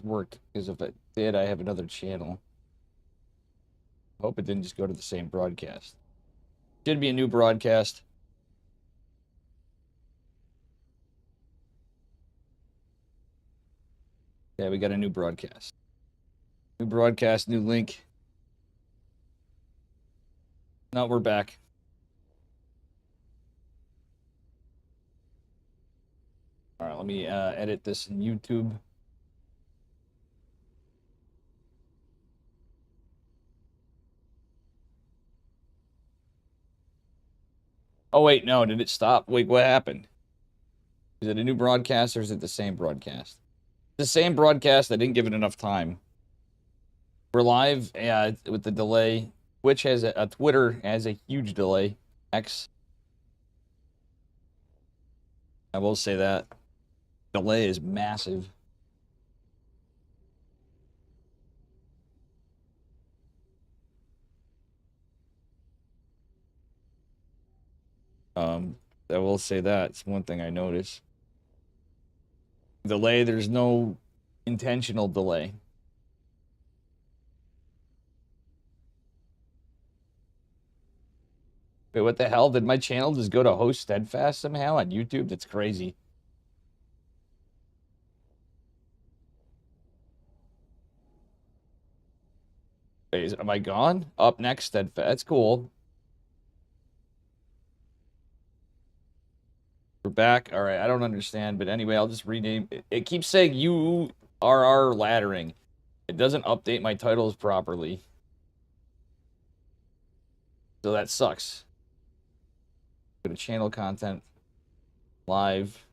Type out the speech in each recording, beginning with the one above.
work, because if it did, I have another channel. Hope it didn't just go to the same broadcast. Should be a new broadcast. Yeah, we got a new broadcast. New broadcast, new link. No, we're back. All right, let me edit this in YouTube. Oh, wait, no, did it stop? Wait, what happened? Is it a new broadcast or is it the same broadcast? The same broadcast, I didn't give it enough time. We're live, yeah, with the delay. Twitch has a Twitter has a huge delay. X. I will say that. Delay is massive. I will say that. It's one thing I noticed. Delay, there's no intentional delay. Wait, what the hell? Did my channel just go to host steadfast somehow on YouTube? That's crazy. Wait, am I gone? Up next, steadfast. That's cool. We're back. All right, I don't understand, but anyway, I'll just rename it. It keeps saying URR laddering. It doesn't update my titles properly. So that sucks. Go to channel content. Live.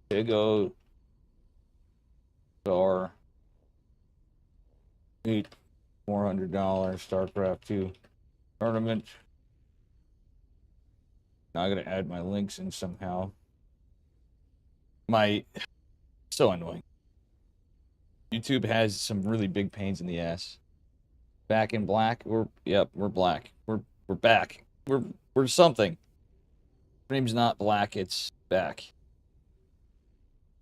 PigOSaur. $400 Starcraft 2 tournament. Now I gotta add my links in somehow. So annoying. YouTube has some really big pains in the ass. Back in black. We're black. We're back. We're something. Stream's not black, it's back.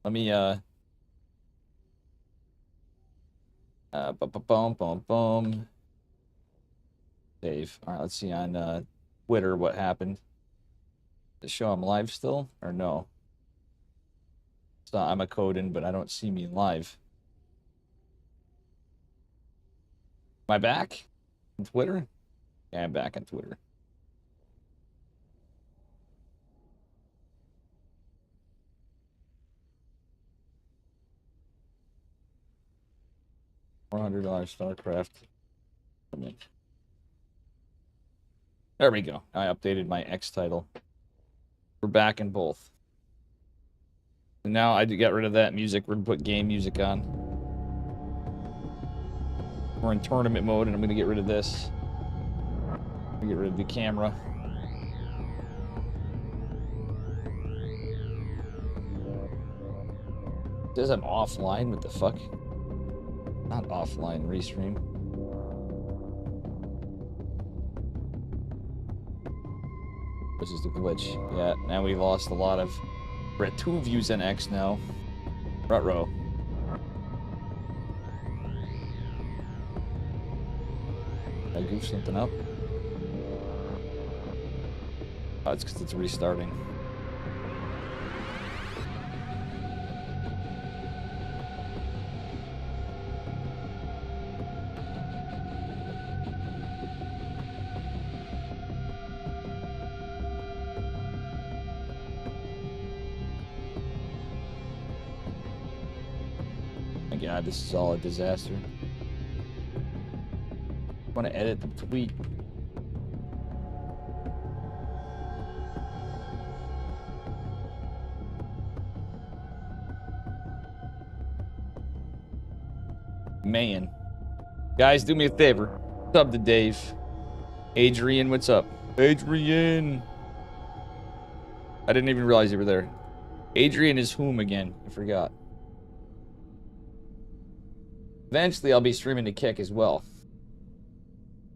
Let me boom. Save. All right, let's see on Twitter what happened. Does it show I'm live still or no? It's not, I'm a code in, but I don't see me live. Am I back on Twitter? Yeah, I'm back on Twitter. $400 Starcraft. There we go. I updated my X title. We're back in both. And now I got rid of that music. We're gonna put game music on. We're in tournament mode, and I'm gonna get rid of this. Get rid of the camera. It says I'm offline. What the fuck? Not offline. Restream. Which is the glitch. Yeah, now we lost a lot of... We're at 2 views on X now. Ruh-roh. Did I goof something up? Oh, it's because it's restarting. My God, this is all a disaster. I want to edit the tweet. Man. Guys, do me a favor. Sub to Dave. Adrian, what's up? Adrian! I didn't even realize you were there. Adrian is whom again? I forgot. Eventually, I'll be streaming to Kick as well.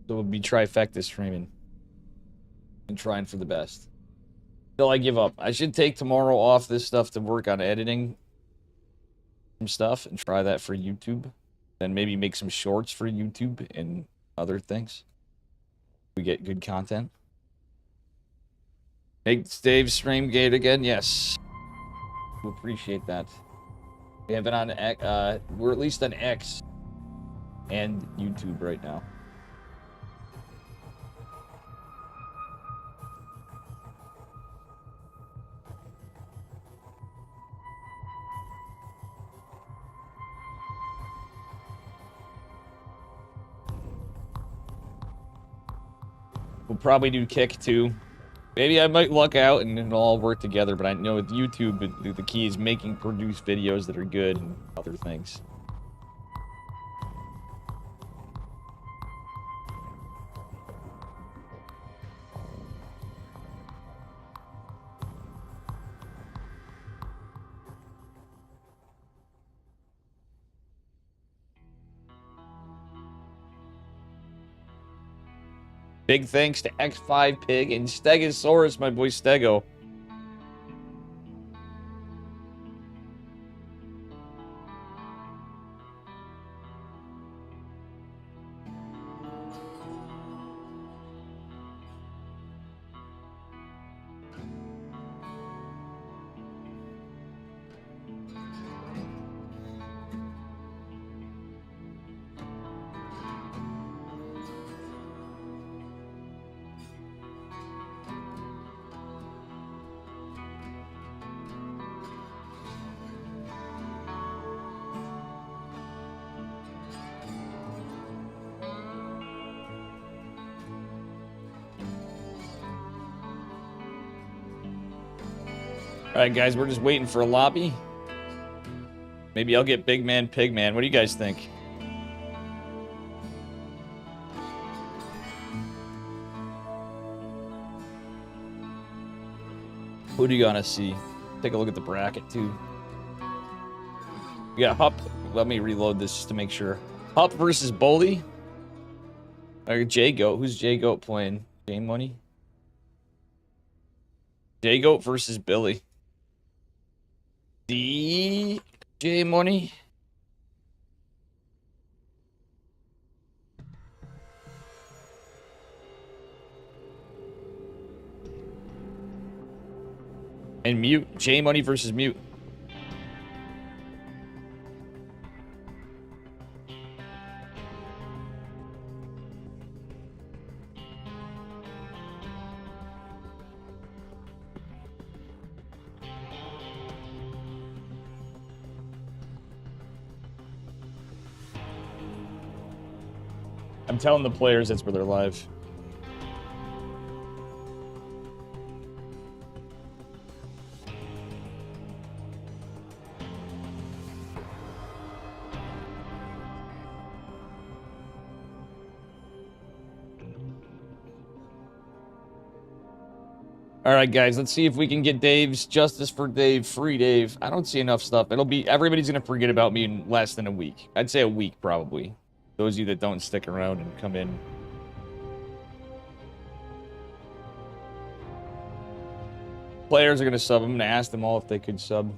So we'll be trifecta streaming. And trying for the best. Till I give up. I should take tomorrow off this stuff to work on editing. some stuff and try that for YouTube. Then maybe make some shorts for YouTube and other things. We get good content. Make Dave's stream gate again? Yes. We appreciate that. We have it on X, we're at least on X and YouTube right now. We'll probably do Kick too. Maybe I might luck out and it'll all work together, but I know with YouTube, the key is making produced videos that are good and other things. Big thanks to X5 Pig and Stegosaurus, my boy Stego. Alright, guys, we're just waiting for a lobby. Maybe I'll get Big Man, Pig Man. What do you guys think? Who do you gonna see? Take a look at the bracket, too. We got Hup. Let me reload this just to make sure. Hup versus Bully. Or J-Goat. Who's J-Goat playing? J-Money? J-Goat versus Billy. DJ Money. And Mute. J Money versus Mute. I'm telling the players that's where they're live. Alright, guys, let's see if we can get Dave's Justice for Dave, Free Dave. I don't see enough stuff. Everybody's gonna forget about me in less than a week. I'd say a week, probably. Those of you that don't stick around and come in. Players are going to sub. I'm going to ask them all if they could sub.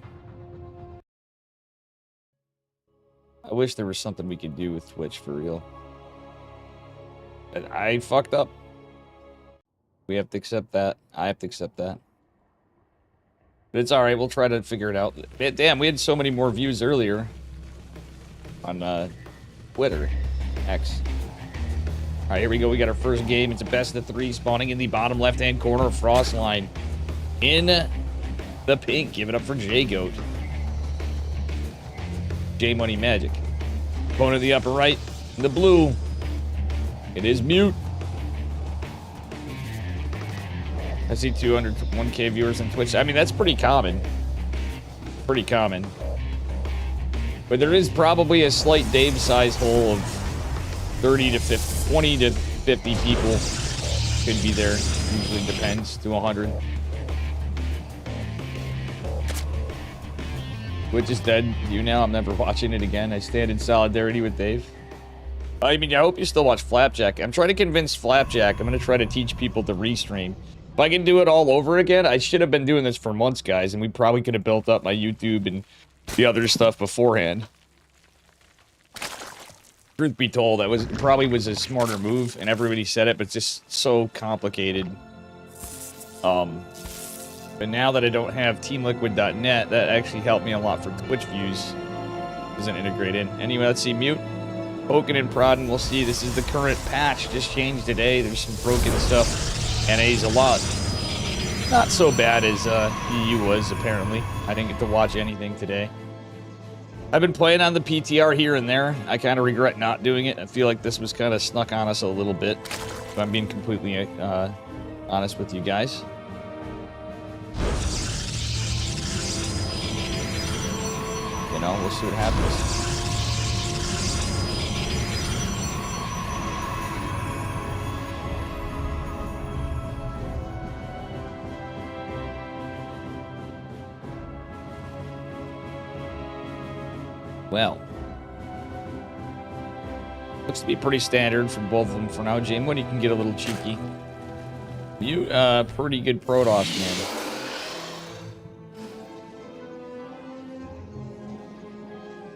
I wish there was something we could do with Twitch for real. But I fucked up. We have to accept that. I have to accept that. But it's alright. We'll try to figure it out. Damn, we had so many more views earlier. On Twitter. X. Alright, here we go. We got our first game. It's a best of 3 spawning in the bottom left-hand corner of Frostline. In the pink. Give it up for J-Goat. J-Money Magic. Opponent in the upper right. In the blue. It is Mute. I see 201k viewers on Twitch. I mean, that's pretty common. Pretty common. But there is probably a slight Dave size hole of 30 to 50, 20 to 50 people could be there. Usually depends to 100. Twitch is dead. You now. I'm never watching it again. I stand in solidarity with Dave. I mean, I hope you still watch Flapjack. I'm trying to convince Flapjack. I'm going to try to teach people to restream. If I can do it all over again, I should have been doing this for months, guys, and we probably could have built up my YouTube and the other stuff beforehand. Truth be told, that probably was a smarter move, and everybody said it, but it's just so complicated. But now that I don't have TeamLiquid.net, that actually helped me a lot for Twitch views. Doesn't integrate in. Anyway, let's see. Mute. Poking and prodding. We'll see. This is the current patch. Just changed today. There's some broken stuff. NA's a lot. Not so bad as EU was, apparently. I didn't get to watch anything today. I've been playing on the PTR here and there. I kind of regret not doing it. I feel like this was kind of snuck on us a little bit. If I'm being completely honest with you guys. You know, we'll see what happens. Well, looks to be pretty standard for both of them for now. Jame, when you can get a little cheeky. You, pretty good Protoss, man.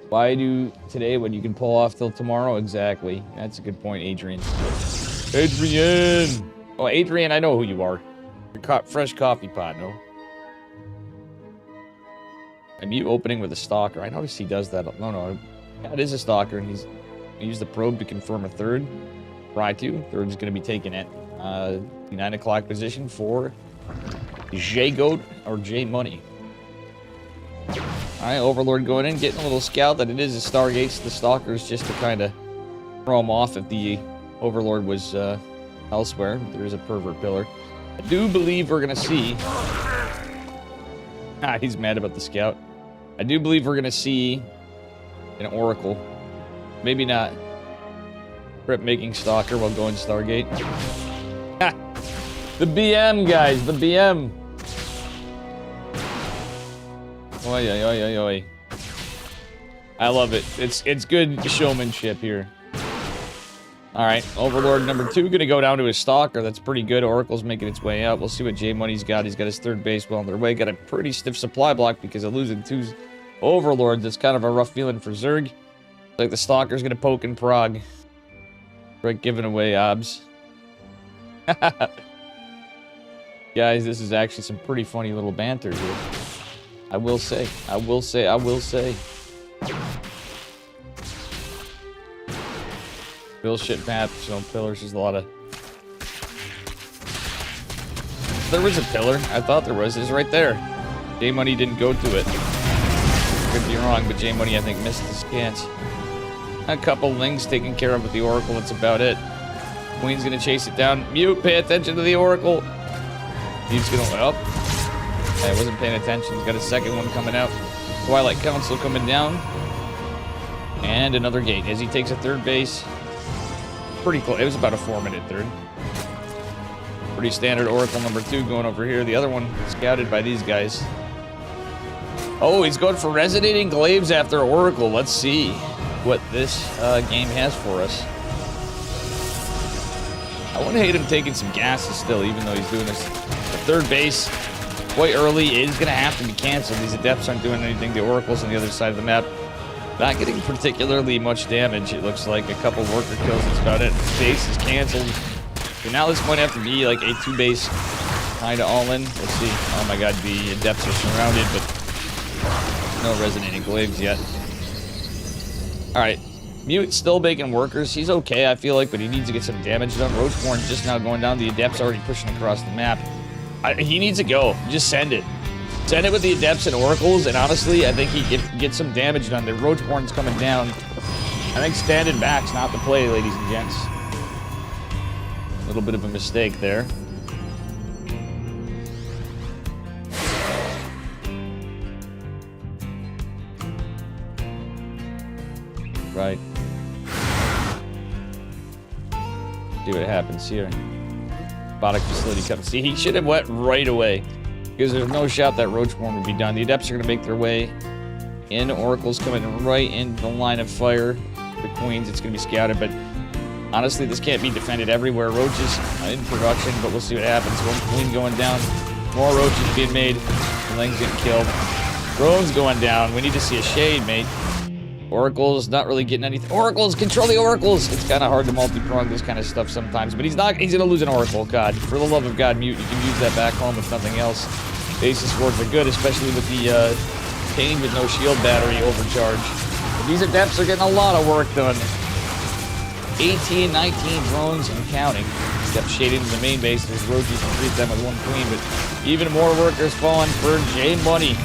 Why do today when you can pull off till tomorrow? Exactly. That's a good point, Adrian. Adrian! Oh, Adrian, I know who you are. Your fresh coffee pot, no? A mute opening with a stalker. I noticed he does that. No. That is a stalker, and he used the probe to confirm a third. Try to. Third is going to be taken at the 9 o'clock position for J-Goat or J-Money. Alright, Overlord going in, getting a little scout that it is a Stargates, the stalkers, just to kind of throw him off if the Overlord was elsewhere. There is a pervert pillar. I do believe we're going to see... he's mad about the scout. I do believe we're going to see an Oracle. Maybe not. Prep making Stalker while going Stargate. The BM, guys, the BM. Oi, oi, oi, oi, oi. I love it. It's good showmanship here. Alright, Overlord number 2 gonna go down to his Stalker. That's pretty good. Oracle's making its way up. We'll see what J-Money's got. He's got his third base well on their way. Got a pretty stiff supply block because of losing 2 Overlords. That's kind of a rough feeling for Zerg. Like the Stalker's gonna poke and prog. Right, giving away obs. Guys, this is actually some pretty funny little banter here. I will say. Bill shit map, so pillars, there's a lot of... There was a pillar. I thought there was. It's right there. J-Money didn't go to it. Could be wrong, but J-Money, I think, missed his chance. A couple Lings taken care of with the Oracle. That's about it. Queen's gonna chase it down. Mute, pay attention to the Oracle. He's gonna up. I wasn't paying attention. He's got a second one coming out. Twilight Council coming down. And another gate as he takes a third base. Pretty close. It was about a 4-minute third. Pretty standard Oracle number 2 going over here. The other one scouted by these guys. Oh, he's going for Resonating Glaives after Oracle. Let's see what this game has for us. I wouldn't hate him taking some gases still, even though he's doing this. The third base, quite early, is going to have to be canceled. These Adepts aren't doing anything. The Oracle's on the other side of the map. Not getting particularly much damage, it looks like. A couple worker kills, that's about it. Base is canceled. So now this might have to be like a 2-base kind of all-in. We'll see. Oh my god, the Adepts are surrounded, but no Resonating Glaives yet. Alright. Mute's still making workers. He's okay, I feel like, but he needs to get some damage done. Roachborn's just now going down. The Adept's already pushing across the map. He needs to go. Just send it. Send it with the Adepts and Oracles, and honestly, I think he can get some damage done. The Roachborn's coming down. I think standing back's not the play, ladies and gents. A little bit of a mistake there. Right. See what happens here. Robotic facility comes. See, he should have went right away. Because there's no shot that Roachborn would be done. The Adepts are going to make their way in. Oracle's coming right into the line of fire. The Queens, it's going to be scouted, but honestly, this can't be defended everywhere. Roaches in production, but we'll see what happens. One Queen going down. More Roaches being made. The Ling's getting killed. Drone's going down. We need to see a shade, mate. Oracle's not really getting anything. Oracles, control the oracles. It's kind of hard to multi-prong this kind of stuff sometimes, but he's not. He's gonna lose an oracle. God, for the love of God, mute. You can use that back home if nothing else. Basis wards are good, especially with the Pain with no shield battery overcharge. But these adepts are getting a lot of work done. 18, 19 drones and counting. Step shaded into the main base. There's Roji's and 3 of them with 1 queen, but even more workers falling for J Money.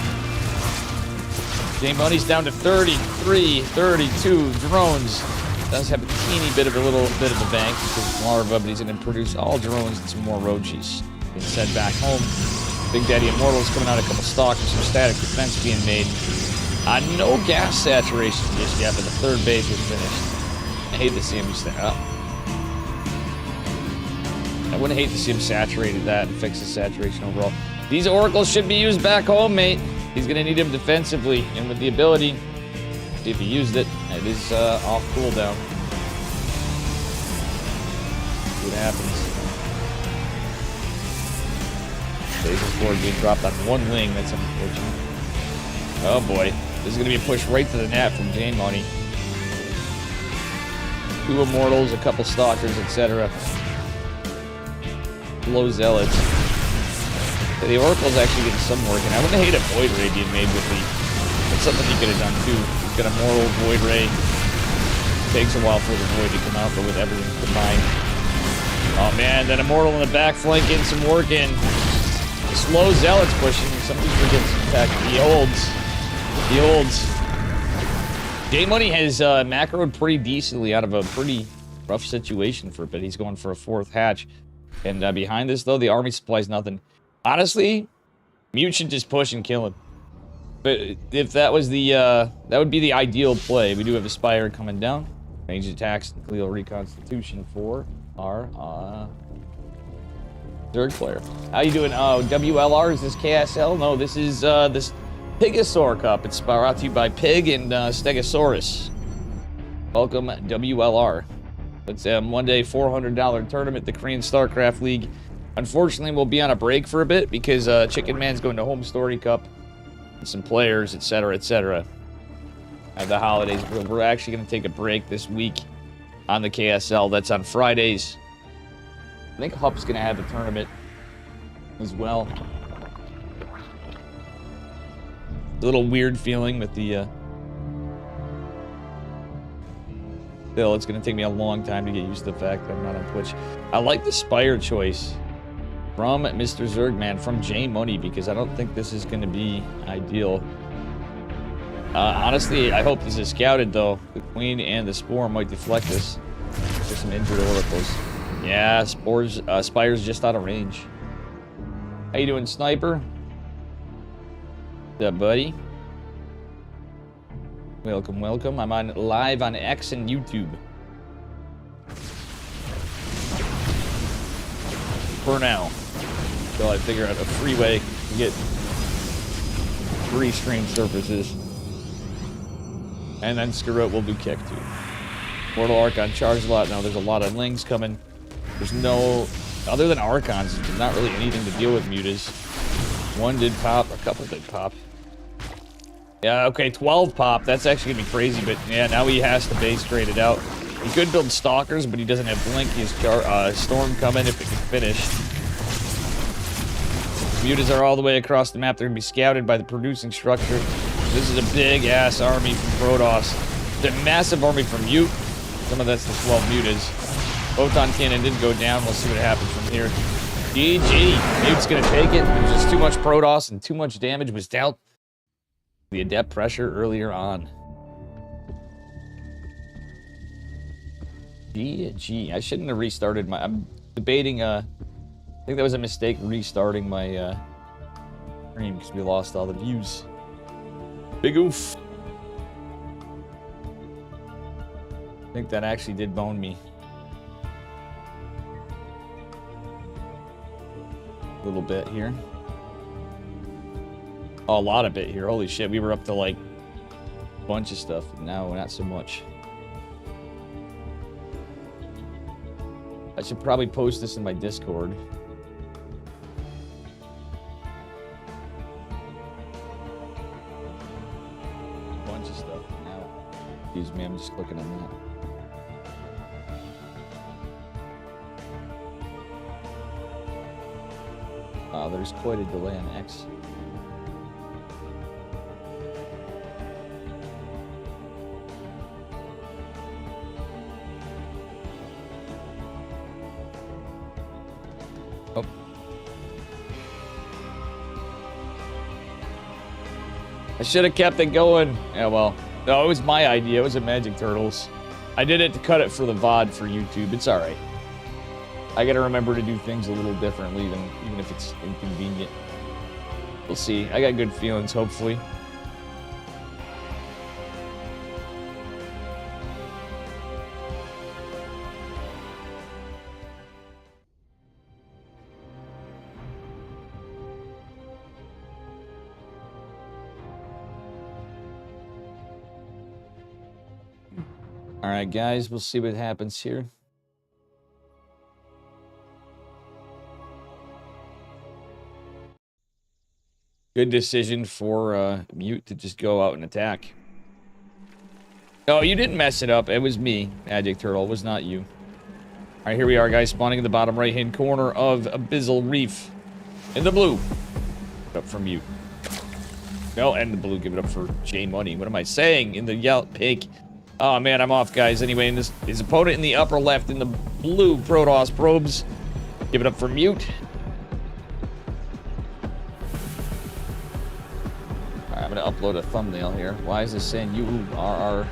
J Money's down to 33, 32 drones. Does have a teeny bit of a little bit of a bank because it's larva, but he's going to produce all drones and some more Roji's. Being sent back home. Big Daddy Immortal's coming out, a couple stalkers, some static defense being made. No gas saturation just yet, but the 3rd base was finished. I hate to see him stand up. I wouldn't hate to see him saturated that and fix the saturation overall. These oracles should be used back home, mate. He's going to need him defensively, and with the ability, see if he used it. It is off cooldown. See what happens. Basis board being dropped on 1 wing. That's unfortunate. Oh boy. This is going to be a push right to the net from Jane Money. 2 Immortals, a couple Stalkers, etc. Low Zealots. The Oracle's actually getting some work, and I wouldn't hate a Void Ray being made with the... That's something he could have done too. He's got a Mortal Void Ray. Takes a while for the Void to come out, but with everything combined. Oh man, that Immortal in the back flank getting some work in. Slow Zealots pushing. Somebody forgets to attack the olds. The olds. J Money has macroed pretty decently out of a pretty rough situation for a bit. He's going for a 4th hatch. And behind this, though, the army supplies nothing. Honestly, Mute should just push and kill him. But if that was the, that would be the ideal play. We do have a Spire coming down. Range attacks and Cleo Reconstitution for our, Zerg player. How you doing? Oh, WLR, is this KSL? No, this is, this PigOSaur Cup. It's brought to you by Pig and, Stegosaurus. Welcome, WLR. It's a one-day $400 tournament, the Korean Starcraft League. Unfortunately, we'll be on a break for a bit because Chicken Man's going to Home Story Cup and some players, etc., etc. At the holidays, we're actually going to take a break this week on the KSL. That's on Fridays. I think Hup's going to have a tournament as well. A little weird feeling with the... Still, it's going to take me a long time to get used to the fact that I'm not on Twitch. I like the Spire choice from Mr. Zergman, from J Money, because I don't think this is going to be ideal. Honestly, I hope this is scouted, though. The Queen and the Spore might deflect this. There's some injured oracles. Yeah, Spire's just out of range. How you doing, Sniper? What's up, buddy? Welcome, welcome. I'm on live on X and YouTube. For now. Until I figure out a free way to get free stream surfaces. And then screw it, we'll do Kick too. Mortal Archon charge a lot. Now there's a lot of Lings coming. There's no... Other than Archons, there's not really anything to deal with Mutas. 1 did pop, a couple did pop. Yeah, okay, 12 pop. That's actually gonna be crazy, but yeah, now he has to base trade it out. He could build Stalkers, but he doesn't have Blink. He has Storm coming if it can finish. Mutas are all the way across the map. They're gonna be scouted by the producing structure. This is a big-ass army from Protoss. It's a massive army from Mute. Some of that's the 12 Mutas. Photon Cannon did go down. We'll see what happens from here. GG. Mute's gonna take it. There's just too much Protoss and too much damage was dealt. The adept pressure earlier on. GG. I shouldn't have restarted my... I'm debating, I think that was a mistake restarting my, stream because we lost all the views. Big oof. I think that actually did bone me. A little bit here. Oh, a lot of it here. Holy shit, we were up to like a bunch of stuff. Now, not so much. I should probably post this in my Discord. Excuse me, I'm just clicking on that. There's quite a delay on X. Oh. I should have kept it going. Yeah, well. No, it was my idea. It was a Magic Turtles. I did it to cut it for the VOD for YouTube. It's alright. I gotta remember to do things a little differently, even if it's inconvenient. We'll see. I got good feelings, hopefully. Alright, guys, we'll see what happens here. Good decision for Mute to just go out and attack. No, you didn't mess it up. It was me, Magic Turtle. It was not you. Alright, here we are, guys. Spawning in the bottom right-hand corner of Abyssal Reef. In the blue. Up for Mute. No, and the blue. Give it up for J Money. What am I saying? In the yellow pink. Oh, man, I'm off, guys. Anyway, his opponent in the upper left in the blue Protoss probes. Give it up for Mute. I'm gonna upload a thumbnail here. Why is this saying URR?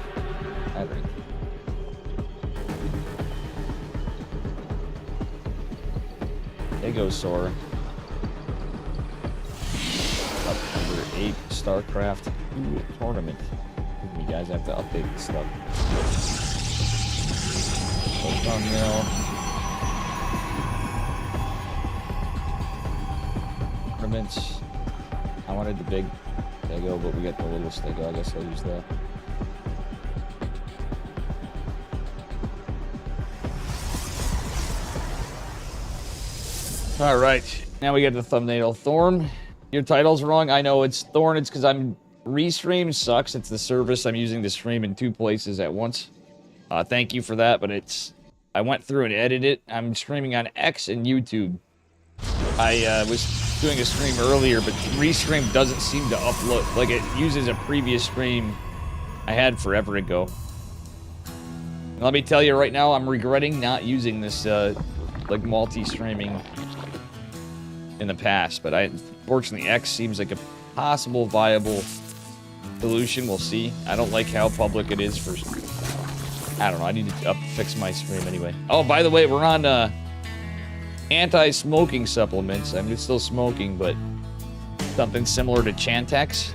PigOSaur. Up number 8, Starcraft tournament. You guys have to update this stuff. So thumbnail. Tournaments. I wanted the big Stego, but we got the little Stego. I guess I'll use that. All right, now we get the thumbnail. Thorn, your title's wrong. I know it's Thorn. It's because I'm restream sucks. It's the service I'm using to stream in 2 places at once. Thank you for that, but I went through and edited it. I'm streaming on X and YouTube. I was doing a stream earlier, but Restream doesn't seem to upload. Like, it uses a previous stream I had forever ago. And let me tell you right now, I'm regretting not using this, like, multi-streaming in the past. But unfortunately, X seems like a possible viable solution. We'll see. I don't like how public it is for... I don't know. I need to fix my stream anyway. Oh, by the way, we're on, anti-smoking supplements. I mean, it's still smoking, but something similar to Chantix.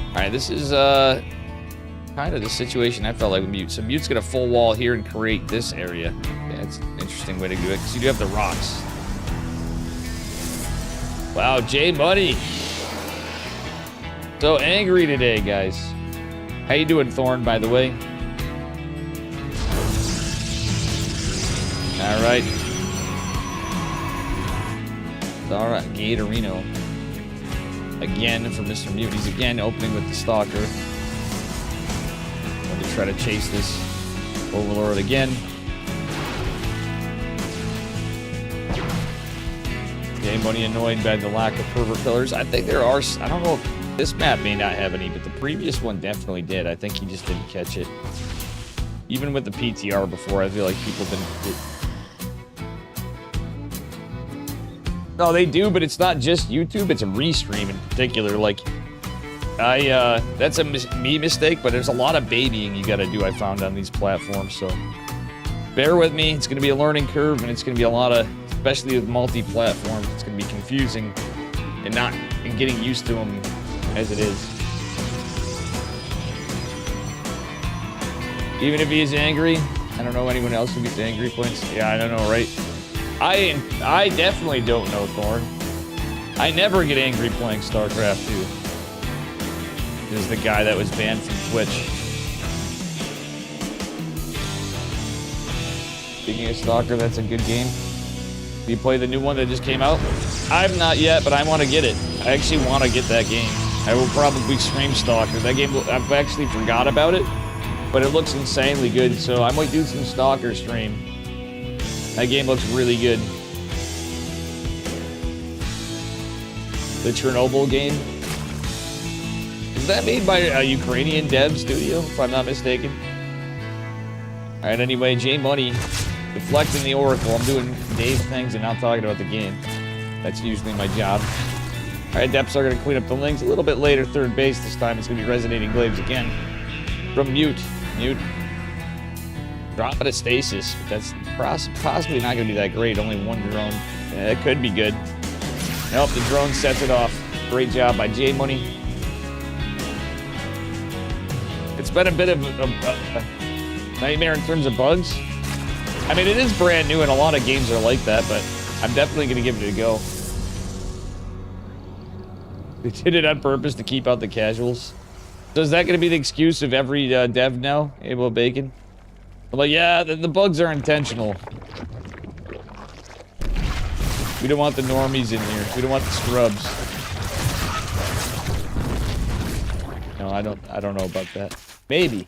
Alright, this is kind of the situation I felt like with Mute. So Mute's got a full wall here and create this area. Yeah, it's an interesting way to do it, because you do have the rocks. Wow, J Money. So angry today, guys. How you doing, Thorn, by the way? Alright. Alright, Gatorino. Again for Mr. Mute. He's again opening with the Stalker. Going to try to chase this Overlord again. Game Money annoyed by the lack of pervert pillars. I think there are... I don't know if this map may not have any, but the previous one definitely did. I think he just didn't catch it. Even with the PTR before, I feel like people didn't... No, they do, but it's not just YouTube, it's a restream in particular. Like, that's a me mistake, but there's a lot of babying you gotta do, I found, on these platforms, so bear with me. It's gonna be a learning curve, and it's gonna be a lot of, especially with multi-platforms, it's gonna be confusing and getting used to them as it is. Even if he is angry, I don't know anyone else who gets angry points. Yeah, I don't know, right? I definitely don't know, Thorn. I never get angry playing StarCraft 2. This is the guy that was banned from Twitch. Speaking of Stalker, that's a good game. Do you play the new one that just came out? I've not yet, but I want to get it. I actually want to get that game. I will probably stream Stalker. That game, I've actually forgot about it, but it looks insanely good, so I might do some Stalker stream. That game looks really good. The Chernobyl game. Is that made by a Ukrainian dev studio, if I'm not mistaken? Alright, anyway, J Money, deflecting the Oracle. I'm doing Dave things and not talking about the game. That's usually my job. Alright, Depths are going to clean up the links. A little bit later, third base this time. It's going to be Resonating Glaives again. From Mute. Mute. Drop it at Stasis. That's possibly not going to be that great. Only one drone. Yeah, it could be good. Nope, the drone sets it off. Great job by J Money. It's been a bit of a nightmare in terms of bugs. I mean, it is brand new and a lot of games are like that, but I'm definitely going to give it a go. They did it on purpose to keep out the casuals. So is that going to be the excuse of every dev now, Able Bacon? I'm like, yeah, the bugs are intentional. We don't want the normies in here. We don't want the scrubs. No, I don't know about that. Maybe.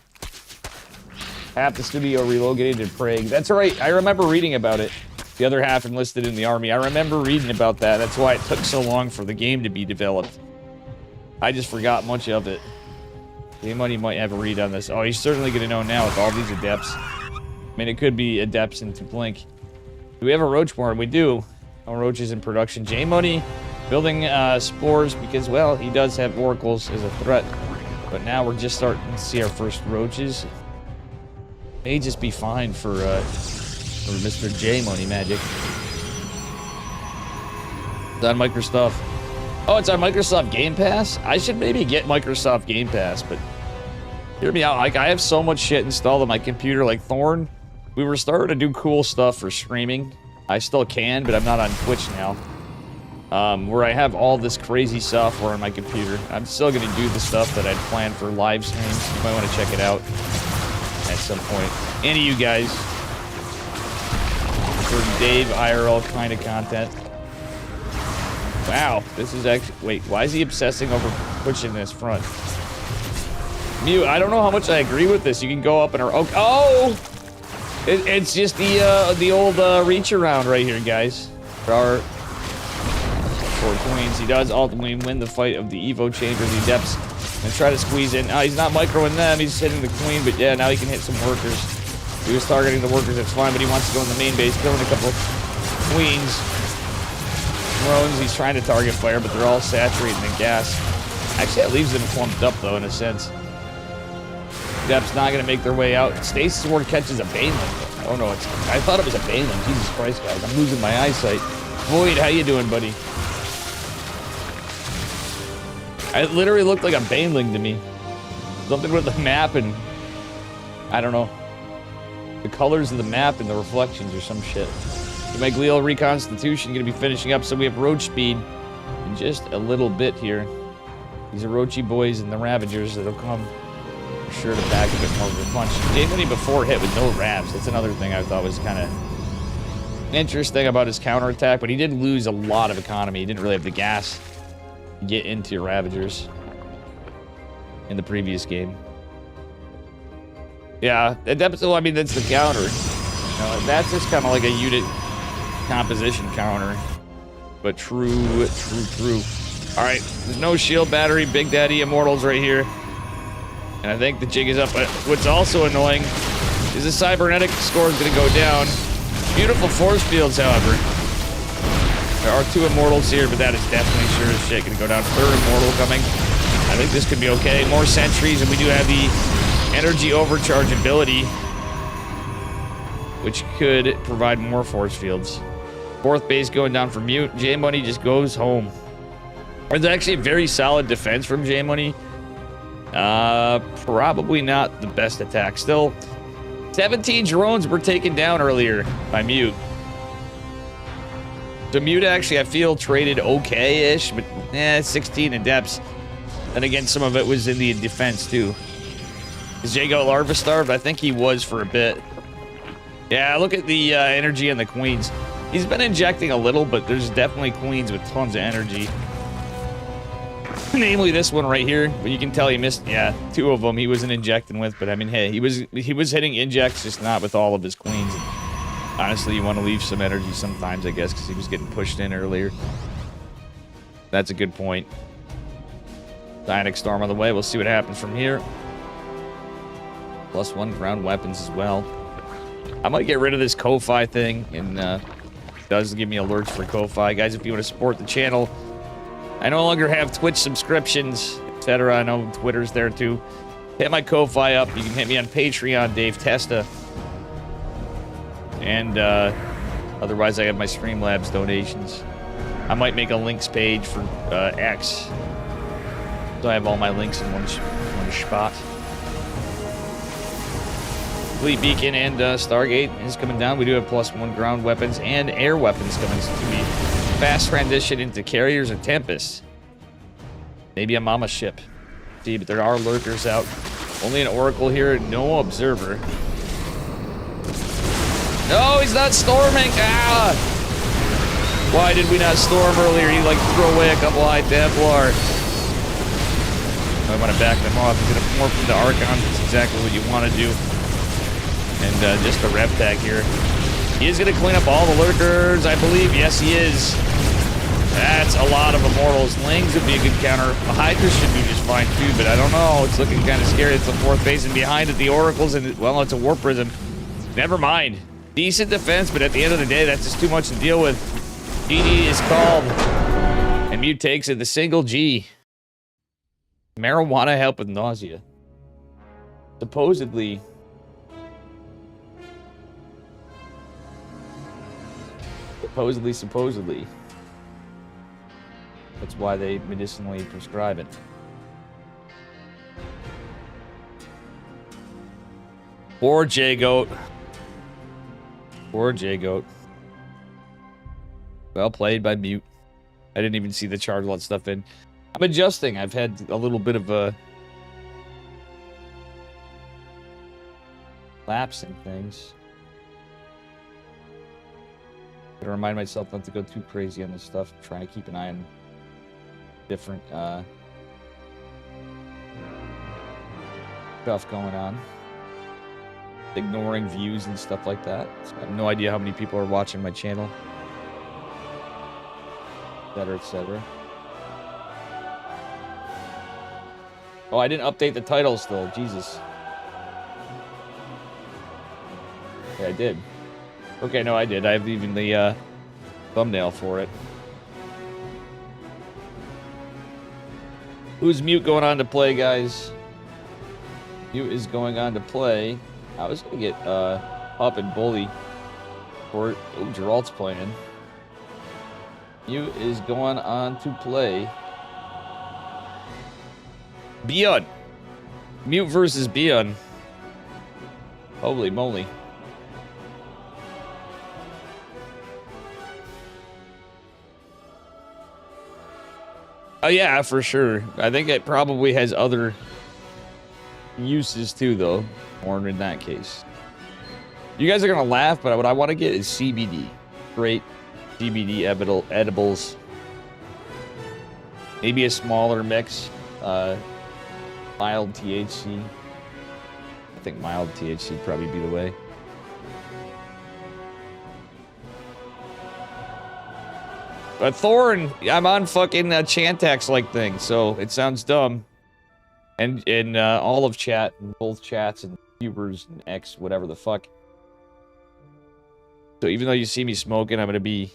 Half the studio relocated to Prague. That's right. I remember reading about it. The other half enlisted in the army. I remember reading about that. That's why it took so long for the game to be developed. I just forgot much of it. Money might have a read on this. Oh, he's certainly going to know now with all these adepts. I mean, it could be adepts into Blink. Do we have a roach born? We do. No roaches in production. J-Money building spores because, well, he does have oracles as a threat. But now we're just starting to see our first roaches. May just be fine for Mr. J-Money magic. It's on Microsoft. Oh, it's on Microsoft Game Pass? I should maybe get Microsoft Game Pass, but hear me out. Like, I have so much shit installed on my computer, like Thorn. We were starting to do cool stuff for streaming. I still can, but I'm not on Twitch now. Where I have all this crazy software on my computer. I'm still going to do the stuff that I'd planned for live streams. You might want to check it out at some point. Any of you guys. For Dave IRL kind of content. Wow, this is actually... Wait, why is he obsessing over pushing this front? Mew, I don't know how much I agree with this. You can go up and... Oh! It's just the old reach around right here, guys. For our... For Queens. He does ultimately win the fight of the Evo Chamber, the Adepts. And try to squeeze in. Oh, he's not microing them. He's hitting the Queen, but yeah, now he can hit some workers. He was targeting the workers, that's fine, but he wants to go in the main base, killing a couple of Queens. Drones, he's trying to target fire, but they're all saturating in gas. Actually, that leaves them clumped up, though, in a sense. Dep's not going to make their way out. Stasis Sword catches a Baneling. Oh, no, I thought it was a Baneling. Jesus Christ, guys, I'm losing my eyesight. Void, how you doing, buddy? It literally looked like a Baneling to me. Something with the map and... I don't know. The colors of the map and the reflections or some shit. My glial reconstitution going to be finishing up, so we have roach speed in just a little bit here. These are roachy boys and the Ravagers that'll come for sure to pack a bit more of a punch. J-Money before hit with no Ravs. That's another thing I thought was kind of interesting about his counterattack, but he did lose a lot of economy. He didn't really have the gas to get into your Ravagers in the previous game. Yeah, I mean, that's the counter. You know, that's just kind of like a unit composition counter. But true. Alright, there's no shield battery, Big Daddy Immortals right here. And I think the jig is up. But what's also annoying is the cybernetic score is going to go down. Beautiful force fields, however. There are 2 Immortals here, but that is definitely sure as shit going to go down. 3rd Immortal coming. I think this could be okay. More sentries, and we do have the energy overcharge ability, which could provide more force fields. 4th base going down for Mute. J-Money just goes home. It's actually a very solid defense from J-Money. Probably not the best attack. Still, 17 drones were taken down earlier by Mute. So Mute actually, I feel, traded okay-ish, but 16 in depths. Then again, some of it was in the defense, too. Is Jago Larva starved? I think he was for a bit. Yeah, look at the energy on the Queens. He's been injecting a little, but there's definitely Queens with tons of energy. Namely this one right here, but you can tell he missed, yeah, 2 of them he wasn't injecting with, but I mean, hey, he was hitting injects, just not with all of his queens. Honestly, you want to leave some energy sometimes, I guess, because he was getting pushed in earlier. That's a good point. Psionic Storm on the way, we'll see what happens from here. +1 ground weapons as well. I might get rid of this Ko-Fi thing, and it does give me alerts for Ko-Fi. Guys, if you want to support the channel, I no longer have Twitch subscriptions, etc. I know Twitter's there too. Hit my Ko-Fi up. You can hit me on Patreon, Dave Testa. And otherwise, I have my Streamlabs donations. I might make a links page for X. So I have all my links in one spot. Fleet Beacon and Stargate is coming down. We do have +1 ground weapons and air weapons coming to me. Fast transition into carriers or Tempest. Maybe a Mama ship. See, but there are lurkers out. Only an Oracle here, no Observer. No, he's not storming! Ah! Why did we not storm earlier? He like threw away a couple High Templar. I want to back them off. He's going to morph into Archons. That's exactly what you want to do. And just the rep tag here. He is going to clean up all the lurkers, I believe. Yes, he is. That's a lot of Immortals. Lings would be a good counter. The Hydra should be just fine too, but I don't know. It's looking kind of scary. It's the 4th base, and behind it, the Oracles, and well, it's a War Prism. Never mind. Decent defense, but at the end of the day, that's just too much to deal with. GD is called. And Mute takes it. The single G. Marijuana help with nausea. Supposedly. Supposedly. That's why they medicinally prescribe it. Poor J-Goat. Poor J-Goat. Well played by Mute. I didn't even see the charge lot stuff in. I'm adjusting. I've had a little bit of a lapse in things. Gotta remind myself not to go too crazy on this stuff. I'm trying to keep an eye on different stuff going on. Ignoring views and stuff like that. So I have no idea how many people are watching my channel. Etc. etc. Oh, I didn't update the title still. Jesus. Yeah, I did. Okay, no, I did. I have even the thumbnail for it. Who's Mute going on to play, guys? Mute is going on to play. I was gonna get up and bully for it. Oh, Geralt's playing. Mute is going on to play Beyond. Mute versus Beyond. Holy moly. Oh yeah, for sure. I think it probably has other uses too, though. Or in that case. You guys are gonna laugh, but what I want to get is CBD. Great CBD edibles. Maybe a smaller mix. Mild THC. I think mild THC would probably be the way. But Thorn, I'm on fucking Chantax-like thing, so it sounds dumb. And in all of chat, both chats and viewers and X, whatever the fuck. So even though you see me smoking, I'm gonna be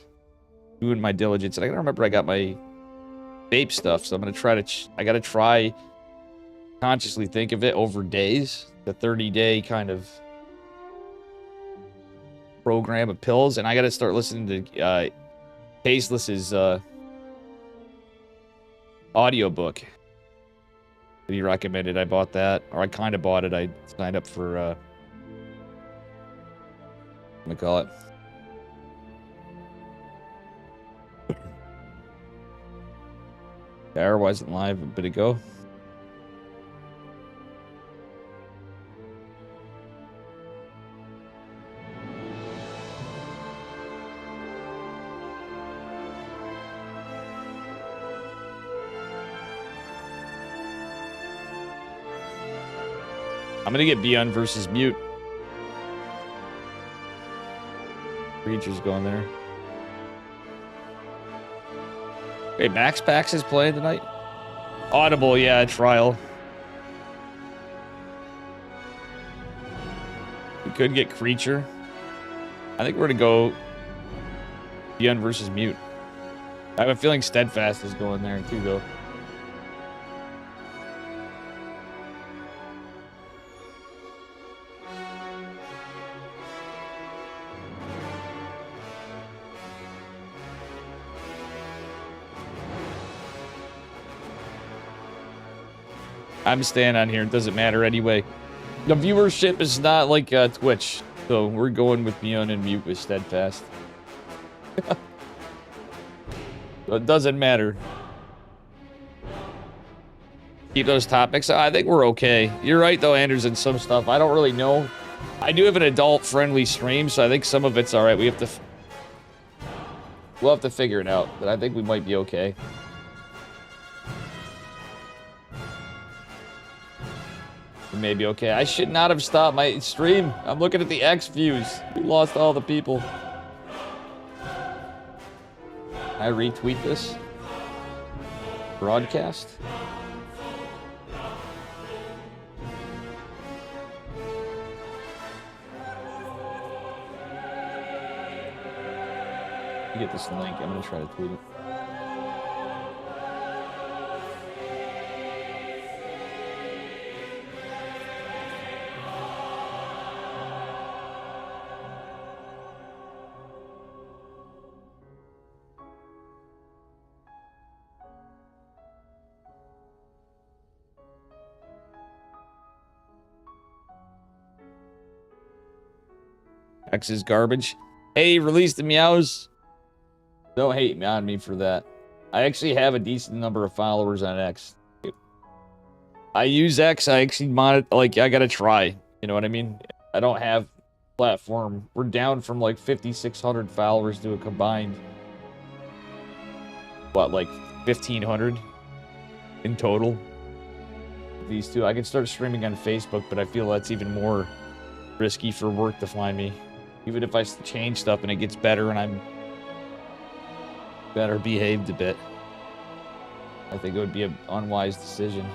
doing my diligence. And I gotta remember I got my vape stuff, so I'm gonna try to. I gotta try consciously think of it over days. The 30-day kind of program of pills, and I gotta start listening to Tasteless's audiobook that he recommended. I bought that, or I kind of bought it. I signed up for what do I call it? Bear wasn't live a bit ago. I'm gonna get Beyond versus Mute. Creatures going there. Hey, Max Pax is playing tonight. Audible, yeah, trial. We could get Creature. I think we're gonna go Beyond versus Mute. I have a feeling Steadfast is going there too, though. I'm staying on here. It doesn't matter anyway. The viewership is not like Twitch, so we're going with Beyond and Mute with Steadfast. So it doesn't matter. Keep those topics. I think we're okay. You're right, though, Anders, in some stuff. I don't really know. I do have an adult-friendly stream, so I think some of it's all right. We'll have to figure it out, but I think we might be okay. Maybe okay. I should not have stopped my stream. I'm looking at the X views. We lost all the people. I retweet this broadcast. You get this link. I'm gonna try to tweet it. X is garbage. Hey, release the meows. Don't hate me on me for that. I actually have a decent number of followers on X. I use X. I actually I gotta try. You know what I mean? I don't have platform. We're down from like 5,600 followers to a combined, what, like 1,500 in total. These two. I can start streaming on Facebook, but I feel that's even more risky for work to find me. Even if I change stuff and it gets better and I'm better behaved a bit, I think it would be an unwise decision.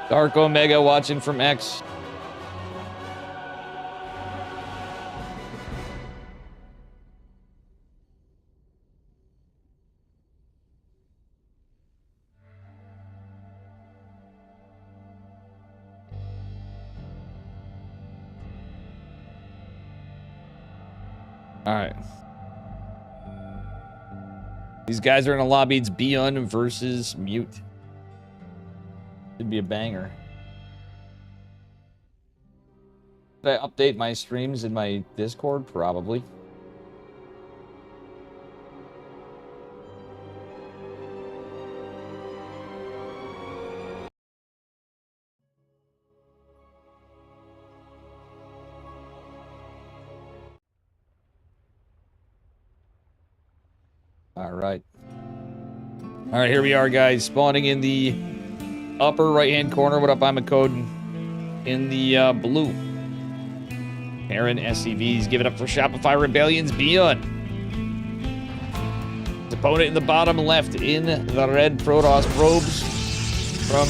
Dark Omega watching from X. All right. These guys are in a lobby. It's Beyond versus Mute. Should be a banger. Did I update my streams in my Discord? Probably. All right. All right, here we are, guys. Spawning in the upper right-hand corner. What up? I'm a code in the blue. Aaron SCVs. Give it up for Shopify Rebellions Beyond. The Opponent in the bottom left in the red Protoss probes from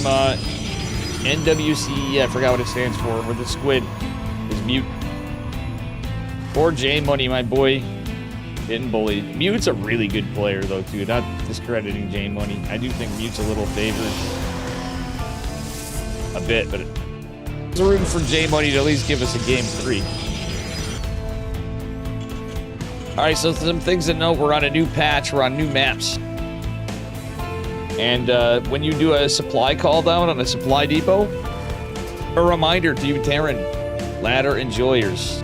NWC. I forgot what it stands for. With the squid is Mute. Poor J Money, my boy. Getting bullied. Mute's a really good player, though, too. Not discrediting J Money. I do think Mute's a little favored. A bit, but it's rooting for J Money to at least give us a game 3. Alright, so some things to note. We're on a new patch. We're on new maps. And when you do a supply call down on a supply depot, a reminder to you Terran ladder enjoyers.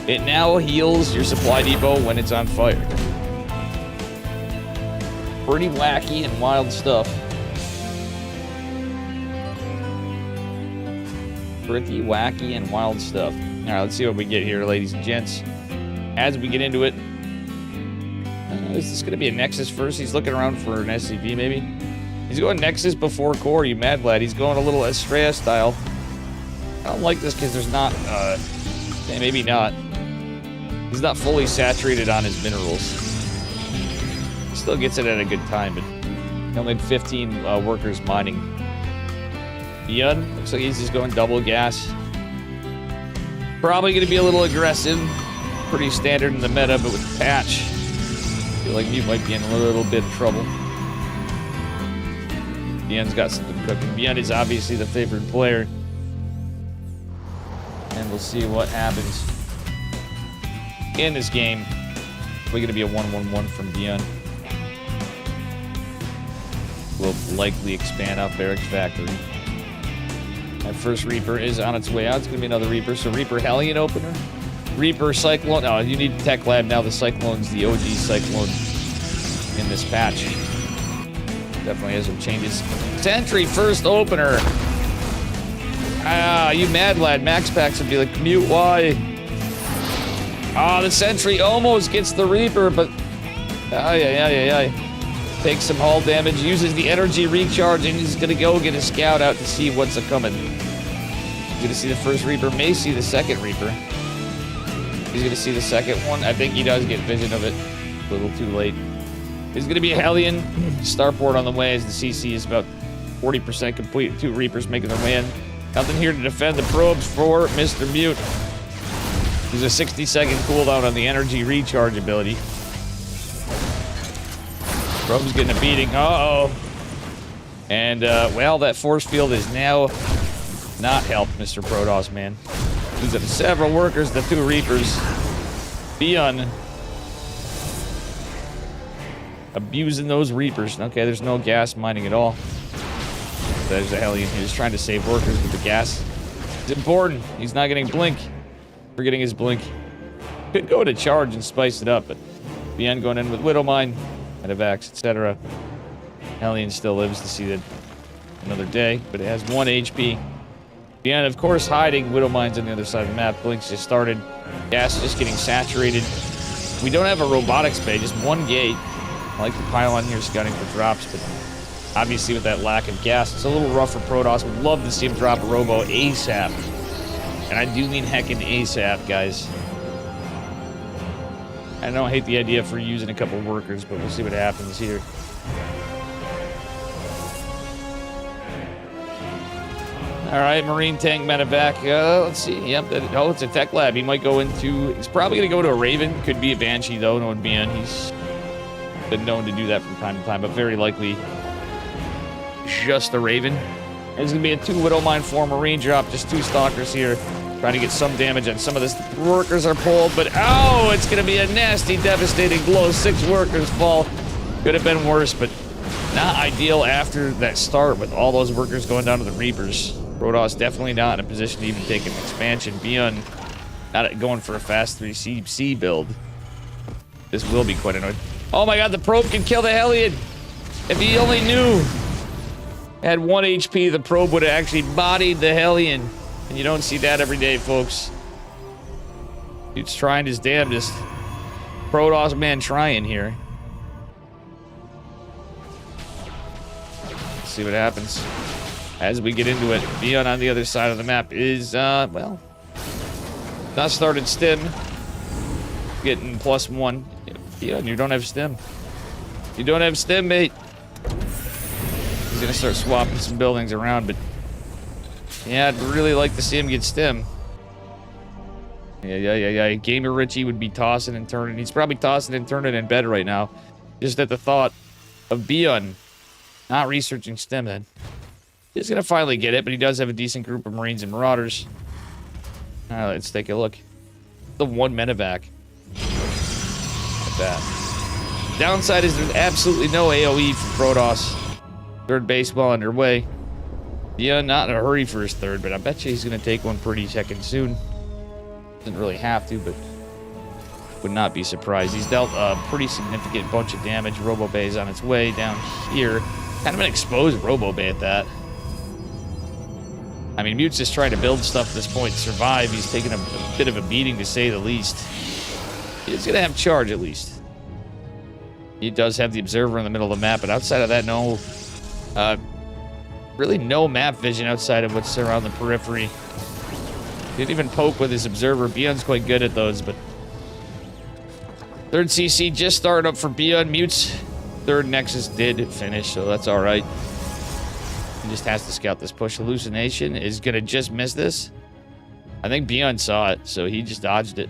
It now heals your supply depot when it's on fire. Pretty wacky and wild stuff. Pretty wacky and wild stuff. Alright, let's see what we get here, ladies and gents. As we get into it. Is this going to be a Nexus first? He's looking around for an SCV, maybe? He's going Nexus before Core, you mad lad. He's going a little Estrella style. I don't like this because there's not, maybe not. He's not fully saturated on his minerals. Still gets it at a good time, but he only had 15 workers mining. Yun, looks like he's just going double gas. Probably going to be a little aggressive. Pretty standard in the meta, but with the patch, I feel like you might be in a little bit of trouble. Yun's got something cooking. Yun is obviously the favorite player. And we'll see what happens in this game. We're going to be a 1-1-1 from Beyond. We'll likely expand out Barracks Factory. That first Reaper is on its way out. It's going to be another Reaper. So Reaper Hellion opener. Reaper Cyclone. No, you need Tech Lab now. The Cyclone's the OG Cyclone in this patch. Definitely has some changes. Sentry first opener. Ah, you mad lad. Max Packs would be like, mute, why? Ah, the Sentry almost gets the Reaper, but takes some hull damage, uses the energy recharge, and he's gonna go get a scout out to see what's a-coming. He's gonna see the first Reaper, may see the second Reaper. He's gonna see the second one. I think he does get vision of it. A little too late. There's gonna be a Hellion. Starport on the way as the CC is about 40% complete. 2 Reapers making their way in. Nothing here to defend the probes for Mr. Mute. There's a 60-second cooldown on the energy recharge ability. Probe's getting a beating. Uh-oh. And, well, that force field is now not helped Mr. Protoss, man. Losing several workers, the 2 Reapers. Beyond abusing those Reapers. Okay, there's no gas mining at all. There's a Hellion. He's trying to save workers with the gas. It's important. He's not getting blink. Forgetting his blink. Could go to charge and spice it up, but Beyond going in with Widowmine, Medevacs, etc. Hellion still lives to see that another day, but it has 1 HP. Beyond, of course, hiding. Widowmine's on the other side of the map. Blink's just started. Gas just getting saturated. We don't have a robotics bay, just 1 gate. I like the pylon here scouting for drops, but obviously with that lack of gas, it's a little rough for Protoss. Would love to see him drop a robo ASAP. And I do mean heckin' ASAP, guys. I don't hate the idea for using a couple workers, but we'll see what happens here. Alright, Marine Tank Medevac. Let's see. Yep. Oh, it's a Tech Lab. He might go into... He's probably going to go to a Raven. Could be a Banshee, though. No one being. He's been known to do that from time to time, but very likely just a Raven. There's going to be a 2 Widowmine, 4 Marine drop. Just 2 Stalkers here. Trying to get some damage on some of this. Workers are pulled, but oh, it's going to be a nasty, devastating blow. 6 workers fall. Could have been worse, but not ideal after that start with all those workers going down to the Reapers. Protoss definitely not in a position to even take an expansion. Beyond not going for a fast 3C build. This will be quite annoying. Oh my god, the probe can kill the Hellion. If he only knew. It had 1 HP, the probe would have actually bodied the Hellion. And you don't see that every day, folks. Dude's trying his damnedest. Protoss man trying here. Let's see what happens as we get into it. Beyond on the other side of the map is, well, not started stim. Getting +1. Beyond, you don't have stim. You don't have stim, mate. He's gonna start swapping some buildings around, but yeah, I'd really like to see him get stim. Yeah. Gamer Richie would be tossing and turning. He's probably tossing and turning in bed right now, just at the thought of Bion not researching stim. Then he's gonna finally get it, but he does have a decent group of Marines and Marauders. All right, let's take a look. The one medevac. Like that. Downside is there's absolutely no AoE for Protoss. Third base well underway. Yeah, not in a hurry for his third, but I bet you he's going to take one pretty second soon. Doesn't really have to, but would not be surprised. He's dealt a pretty significant bunch of damage. Robo Bay is on its way down here. Kind of an exposed Robo Bay at that. I mean, Mute's just trying to build stuff at this point to survive. He's taking a bit of a beating, to say the least. He's going to have charge, at least. He does have the Observer in the middle of the map, but outside of that, no... really no map vision outside of what's around the periphery. Didn't even poke with his Observer. Bion's quite good at those, but... Third CC just started up for Bion. Mute's third Nexus did finish, so that's alright. He just has to scout this push. Hallucination is going to just miss this. I think Bion saw it, so he just dodged it.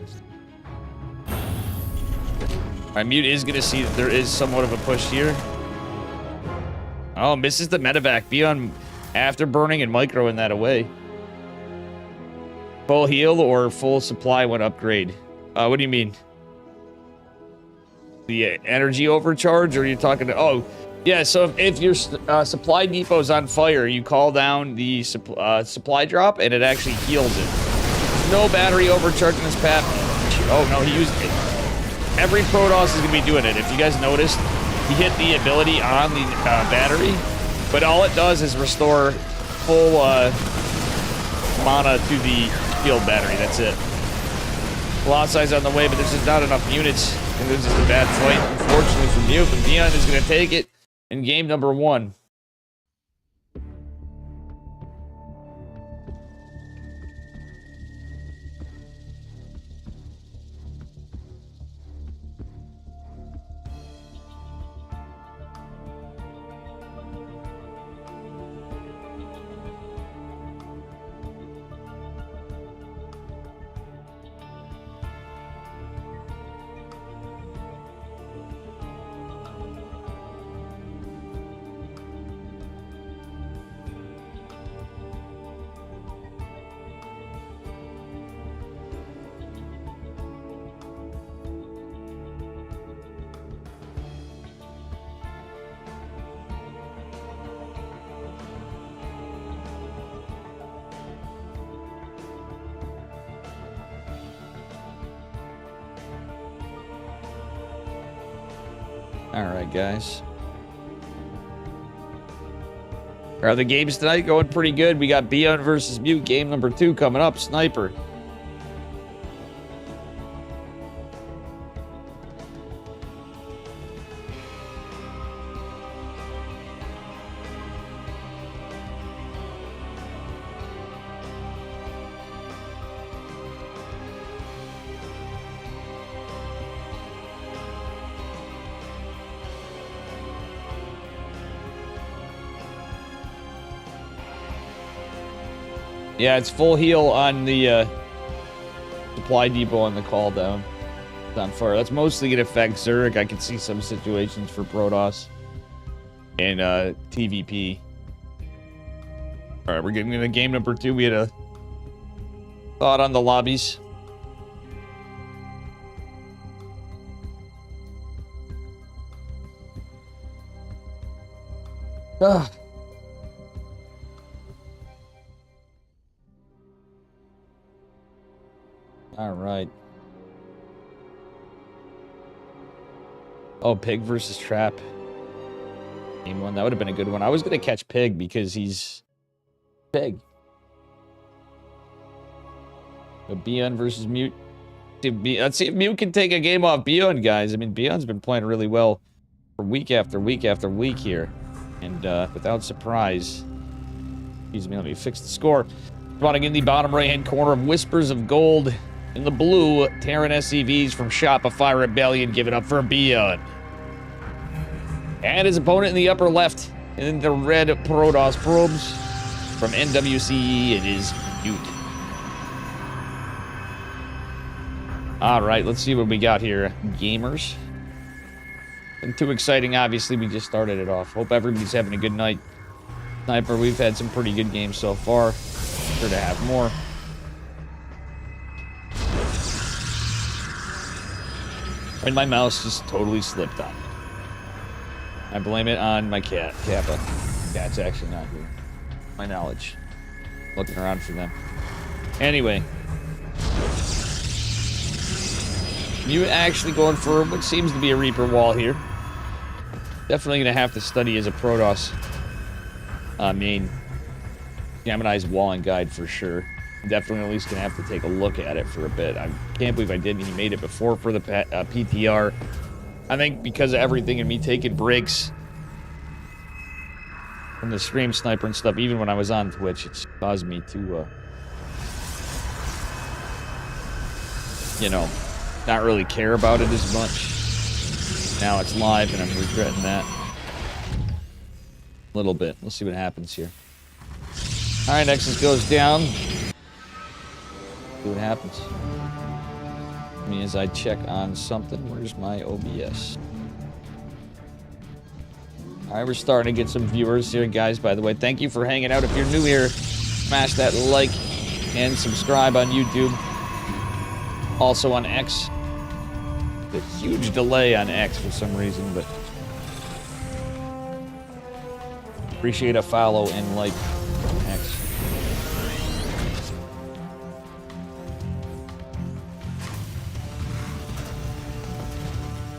Alright, Mute is going to see that there is somewhat of a push here. Oh, misses the medevac. Bion afterburning and microing that away. Full heal or full supply when upgrade? What do you mean? The energy overcharge, or are you talking to... Oh, yeah, so if your supply depot's on fire, you call down the supply drop, and it actually heals it. No battery overcharge in this path. Oh, no, he used it. Every Protoss is going to be doing it. If you guys noticed, he hit the ability on the battery, but all it does is restore full mana to the field battery. That's it. Colossi on the way, but there's just not enough units, and this is a bad fight, unfortunately, for Mute, but Bion is going to take it in game number 1. Alright, guys. Are the games tonight going pretty good? We got Bion versus Mute, game number 2 coming up. Sniper. Yeah, it's full heal on the supply depot on the call down. It's on fire. That's mostly going to affect Zurich. I can see some situations for Protoss and TVP. Alright, we're getting into game number 2. We had a thought on the lobbies. Ugh. All right. Oh, Pig versus Trap. Game 1. That would have been a good one. I was going to catch Pig because he's Pig. But Bion versus Mute. Let's see if Mute can take a game off Bion, guys. I mean, Bion's been playing really well for week after week after week here. And without surprise. Excuse me, let me fix the score. Spawning in the bottom right-hand corner of Whispers of Gold. In the blue, Terran SCVs from Shopify Rebellion. Give it up for Bion. And his opponent in the upper left, in the red Protoss probes from NWCE, it is Mute. All right, let's see what we got here, gamers. Nothing too exciting, obviously. We just started it off. Hope everybody's having a good night. Sniper, we've had some pretty good games so far. Sure to have more. And my mouse just totally slipped on me. I blame it on my cat, Kappa. Cat's actually not here. My knowledge. Looking around for them. Anyway. You actually going for what seems to be a Reaper wall here. Definitely going to have to study as a Protoss main. Gemini's walling guide for sure. Definitely at least going to have to take a look at it for a bit. I can't believe I didn't. He made it before for the PTR. I think because of everything and me taking breaks from the stream sniper and stuff, even when I was on Twitch, it's caused me to, you know, not really care about it as much. Now it's live and I'm regretting that. A little bit. We'll see what happens here. Alright, Nexus goes down. See what happens. Me as I check on something. Where's my OBS? Alright, we're starting to get some viewers here, guys, by the way. Thank you for hanging out. If you're new here, smash that like and subscribe on YouTube. Also on X. A huge delay on X for some reason, but appreciate a follow and like on X.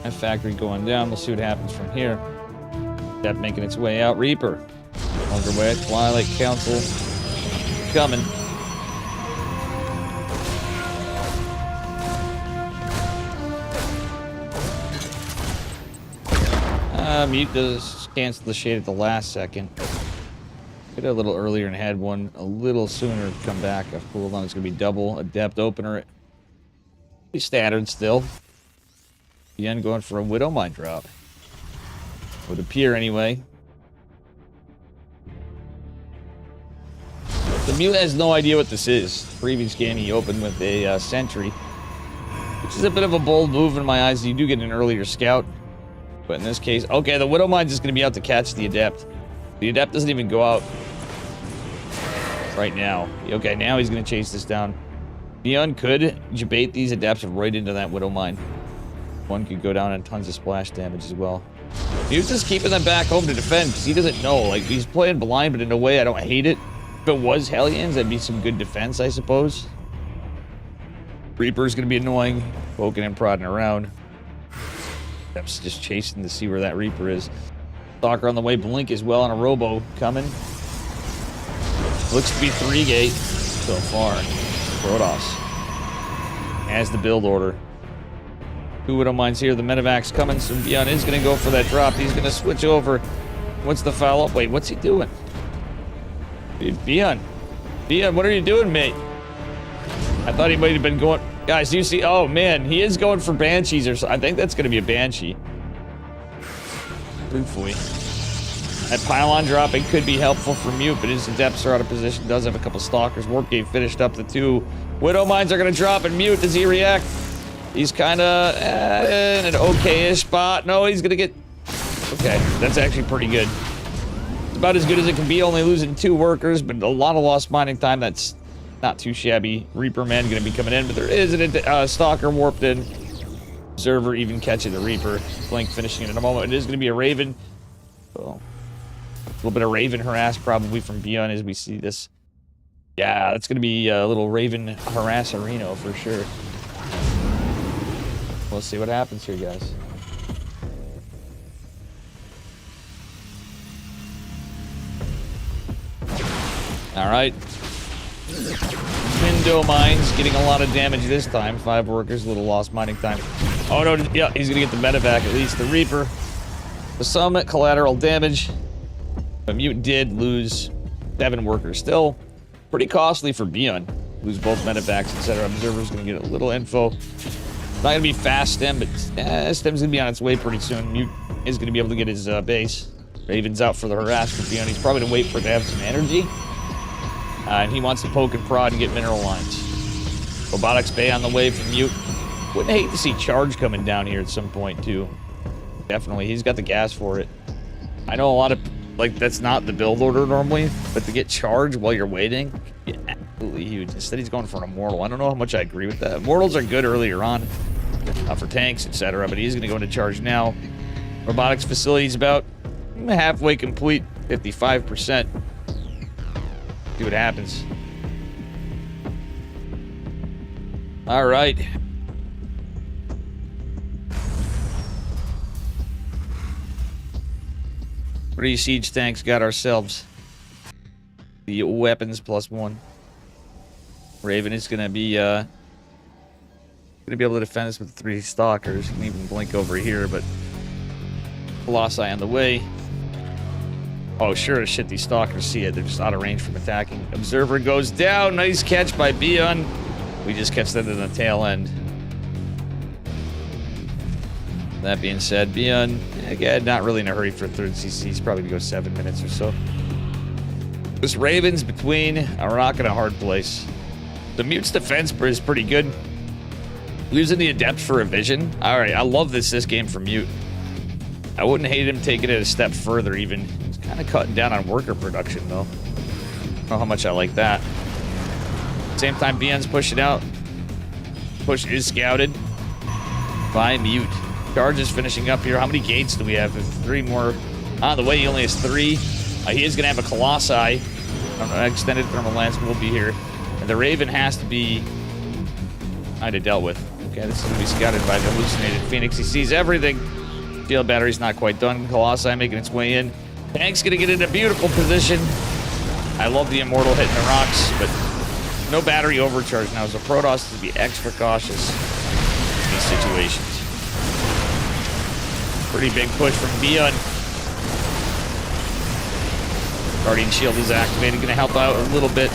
That factory going down. We'll see what happens from here. That making its way out. Reaper. Underway. Twilight Council. Coming. Mute does cancel the shade at the last second. Get a little earlier and had one a little sooner to come back. Hold on, it's going to be double adept opener. Be standard still. Again, going for a Widow Mine drop. Would appear anyway. The Mute has no idea what this is. Previous game he opened with a Sentry, which is a bit of a bold move in my eyes. You do get an earlier scout. But in this case, okay, the Widow Mine's just going to be out to catch the Adept. The Adept doesn't even go out right now. Okay, now he's going to chase this down. Neon could bait these Adepts right into that Widow Mine. One could go down on tons of splash damage as well. He was just keeping them back home to defend because he doesn't know. Like, he's playing blind, but in a way, I don't hate it. If it was Hellions, that'd be some good defense, I suppose. Reaper's going to be annoying, poking and prodding around. Adepts just chasing to see where that Reaper is. Stalker on the way, Blink as well on a Robo coming. Looks to be 3-gate so far. Protoss has the build order. Who would have minds here? The Medivacs coming. So Beyond is going to go for that drop. He's going to switch over. What's the follow-up? Wait, what's he doing? Dude, Beyond, what are you doing, mate? I thought he might have been going... Guys, do you see? Oh, man. He is going for Banshees or something. I think that's going to be a Banshee. Truthfully. That pylon dropping could be helpful for Mute, but his Adepts are out of position. Does have a couple Stalkers. Warp Gate finished up the 2. Widow Mines are going to drop, and Mute, does he react? He's kind of in an okay-ish spot. No, he's going to get... Okay, that's actually pretty good. It's about as good as it can be, only losing 2 workers, but a lot of lost mining time. That's not too shabby. Reaper Man going to be coming in, but there is a Stalker warped in. Observer even catching the Reaper. Blink finishing it in a moment. It is going to be a Raven. So, a little bit of Raven harass probably from Beyond as we see this. Yeah, that's going to be a little Raven harass Reno for sure. We'll see what happens here, guys. All right. Window Mines getting a lot of damage this time. 5 workers, a little lost mining time. Oh no, yeah, he's gonna get the medevac at least. The Reaper. The Summit, collateral damage. But Mute did lose 7 workers. Still pretty costly for Beyond. Lose both medevacs, etc. Observer's gonna get a little info. Not gonna be fast stem, but stem's gonna be on its way pretty soon. Mute is going to be able to get his base. Raven's out for the harassment beyond. He's probably going to wait for it to have some energy. And he wants to poke and prod and get mineral lines. Robotics Bay on the way from Mute. Wouldn't hate to see Charge coming down here at some point, too. Definitely. He's got the gas for it. I know a lot of, like, that's not the build order normally, but to get Charge while you're waiting, yeah, absolutely huge. Instead, he's going for an Immortal. I don't know how much I agree with that. Immortals are good earlier on for tanks, etc., but he's going to go into Charge now. Robotics facility's about halfway complete, 55%. See what happens. All right. What do you siege tanks got ourselves? The weapons +1. Raven is gonna be able to defend us with 3 stalkers. You can even blink over here, but Colossi on the way. Oh, sure as shit, these stalkers see it. They're just out of range from attacking. Observer goes down. Nice catch by Bion. We just catch them in the tail end. That being said, Bion, again, not really in a hurry for a 3rd CC. He's probably gonna go 7 minutes or so. This Raven's between a rock and a hard place. The Mute's defense is pretty good. Losing the Adept for a Vision. All right, I love this game for Mute. I wouldn't hate him taking it a step further even. He's kind of cutting down on worker production, though. I don't know how much I like that. Same time, Bion's pushing out. Push is scouted by Mute. Charge is finishing up here. How many gates do we have? 3 more. On the way, he only has 3. He is going to have a Colossi. Extended thermal lance will be here. And the Raven has to be kind of dealt with. Okay, this is going to be scouted by the hallucinated Phoenix. He sees everything. Shield battery's not quite done. Colossi making its way in. Tank's going to get in a beautiful position. I love the Immortal hitting the rocks, but no battery overcharge now, so Protoss has to be extra cautious in these situations. Pretty big push from Bion. Guardian Shield is activated, going to help out a little bit.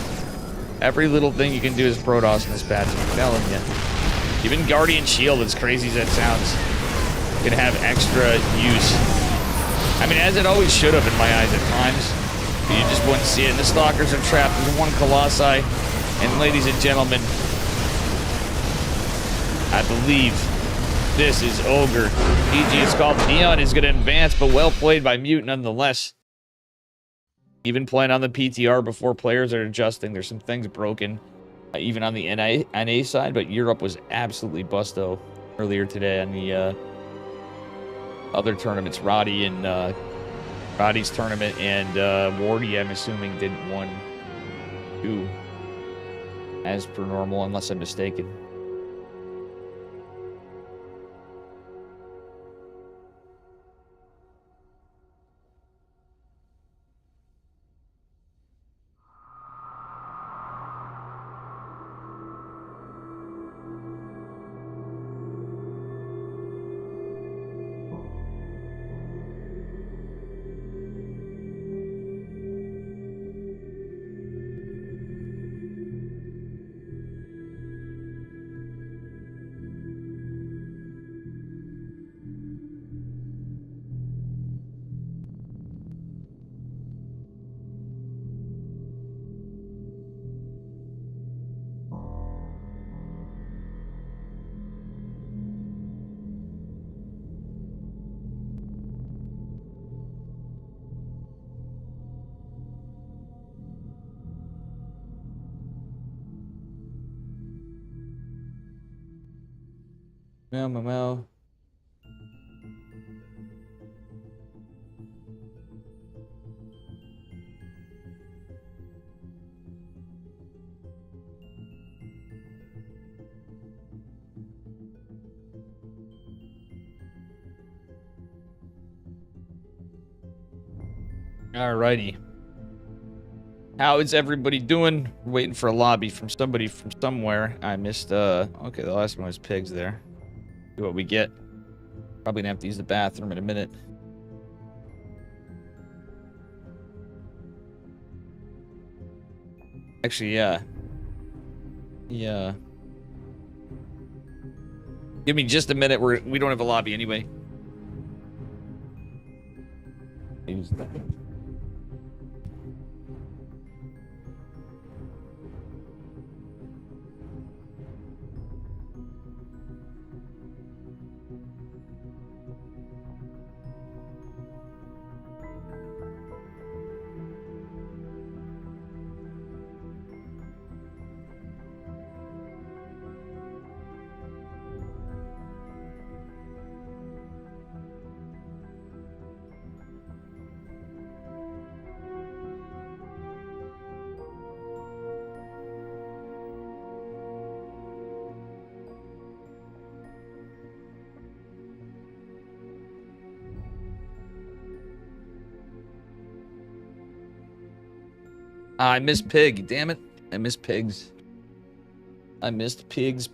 Every little thing you can do is Protoss in this patch, I'm telling you. Even Guardian Shield, as crazy as that sounds, can have extra use. I mean, as it always should have in my eyes at times. You just wouldn't see it. And the Stalkers are trapped in 1 Colossi. And ladies and gentlemen, I believe this is Ogre. GG is called. Neon is going to advance, but well played by Mute nonetheless. Even playing on the PTR before players are adjusting. There's some things broken, even on the NA side, but Europe was absolutely busto earlier today on the other tournaments. Roddy and Roddy's tournament and Wardy, I'm assuming, did 1-2 as per normal, unless I'm mistaken. Meow. Alrighty. How is everybody doing? We're waiting for a lobby from somebody from somewhere. I missed, okay, the last one was Pigs there. See what we get. Probably gonna have to use the bathroom in a minute. Actually, yeah. Yeah. Give me just a minute. We don't have a lobby anyway. use that. I miss pig. Damn it. I miss pigs. I missed pigs.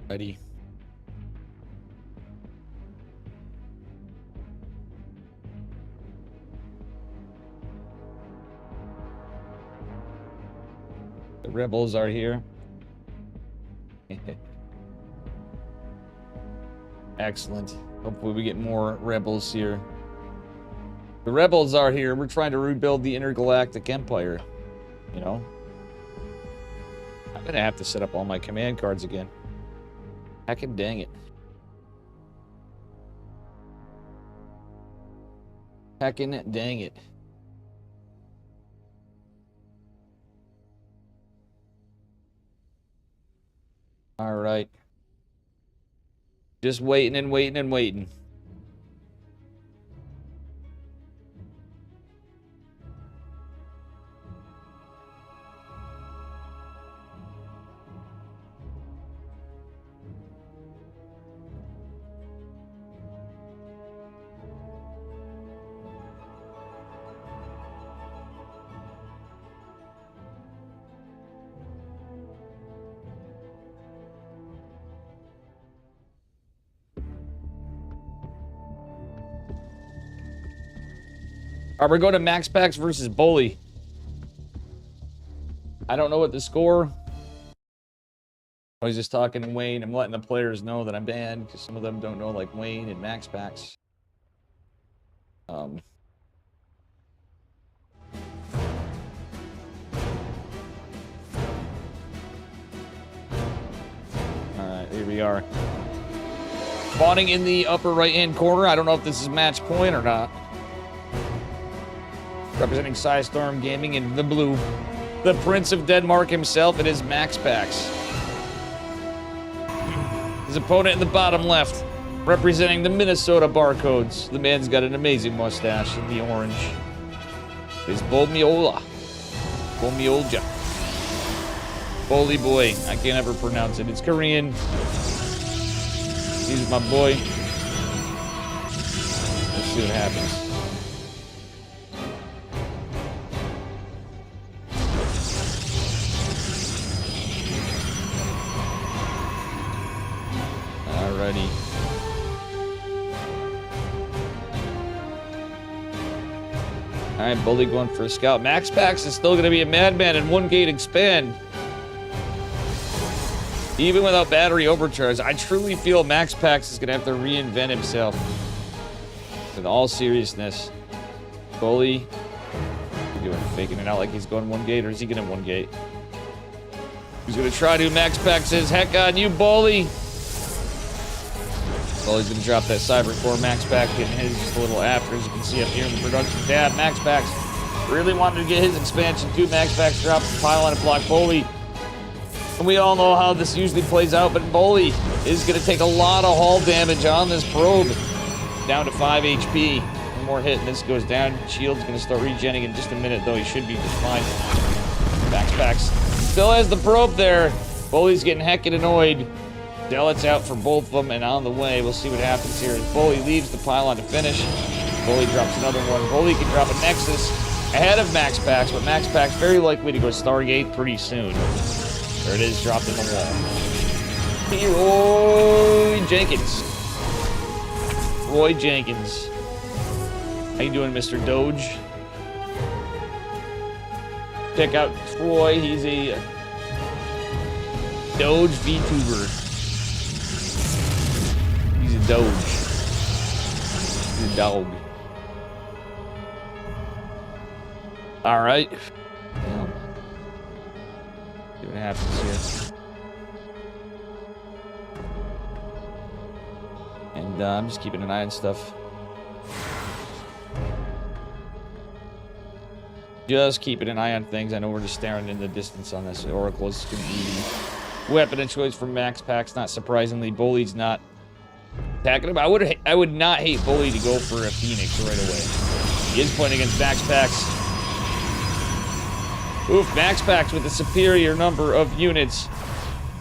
Ready. The rebels are here. Excellent. Hopefully we get more rebels here. The rebels are here. We're trying to rebuild the intergalactic empire. You know? I'm gonna have to set up all my command cards again. Heckin' dang it. Heckin' dang it. Alright. Just waiting and waiting and waiting. Alright, we're going to Max Packs versus Bully. I don't know what the score. I was just talking to Wayne. I'm letting the players know that I'm banned because some of them don't know, like Wayne and Max Packs. Alright, here we are. Spawning in the upper right-hand corner. I don't know if this is match point or not. Representing Storm Gaming in the blue. The Prince of Denmark himself, it is Max Packs. His opponent in the bottom left, representing the Minnesota Barcodes. The man's got an amazing mustache in the orange. It's Bolmiola. Bolmiolja. Bully boy. I can't ever pronounce it. It's Korean. He's my boy. Let's see what happens. Alrighty. Alright, Bully going for a scout. Max Packs is still going to be a madman in one gate expand. Even without battery overcharge, I truly feel Max Packs is going to have to reinvent himself. With all seriousness. Bully. What's he doing? Faking it out like he's going one gate, or is he going to one gate? He's going to try to. Max Packs says, heck on you, Bully. Well, he's going to drop that Cyber Core. Max Pack getting his just a little after, as you can see up here in the production tab. Max Packs really wanted to get his expansion too. Max Packs drops the pylon and block Bully. And we all know how this usually plays out, but Bully is going to take a lot of hull damage on this probe. Down to 5 HP. One more hit and this goes down. Shield's going to start regenning in just a minute, though. He should be just fine. Backpacks still has the probe there. Bully's getting heckin' annoyed. Zealot's out for both of them and on the way. We'll see what happens here as Bully leaves the pylon to finish. Bully drops another one. Bully can drop a Nexus ahead of Max Pax, but Max Pax very likely to go Stargate pretty soon. There it is, dropped in the wall. Roy Jenkins. Roy Jenkins. How you doing, Mr. Doge? Check out Troy. He's a Doge VTuber. He's a Doge. He's a dog. All right. Yeah. See what happens here. And I'm just keeping an eye on stuff. Just keeping an eye on things. I know we're just staring in the distance on this. Oracle is going to be weapon of choice for Max Pax. Not surprisingly, Bully's not attacking him. I would not hate Bully to go for a Phoenix right away. He is playing against Max Pax. Oof, Max Pax with a superior number of units.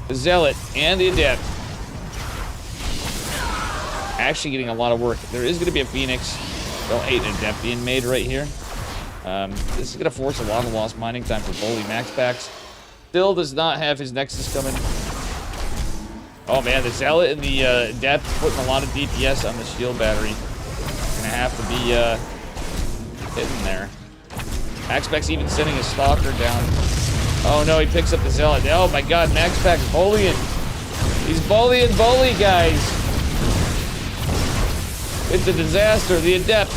The Zealot and the Adept. Actually getting a lot of work. There is going to be a Phoenix. Don't hate an Adept being made right here. This is going to force a lot of lost mining time for Bully. Max Pax still does not have his Nexus coming. Oh man, the Zealot and the Adept putting a lot of DPS on the shield battery. Gonna have to be hitting there. Max Pax even sending his Stalker down. Oh no, he picks up the Zealot. Oh my god, Max Pax bullying. He's bullying Bully, guys. It's a disaster. The Adept,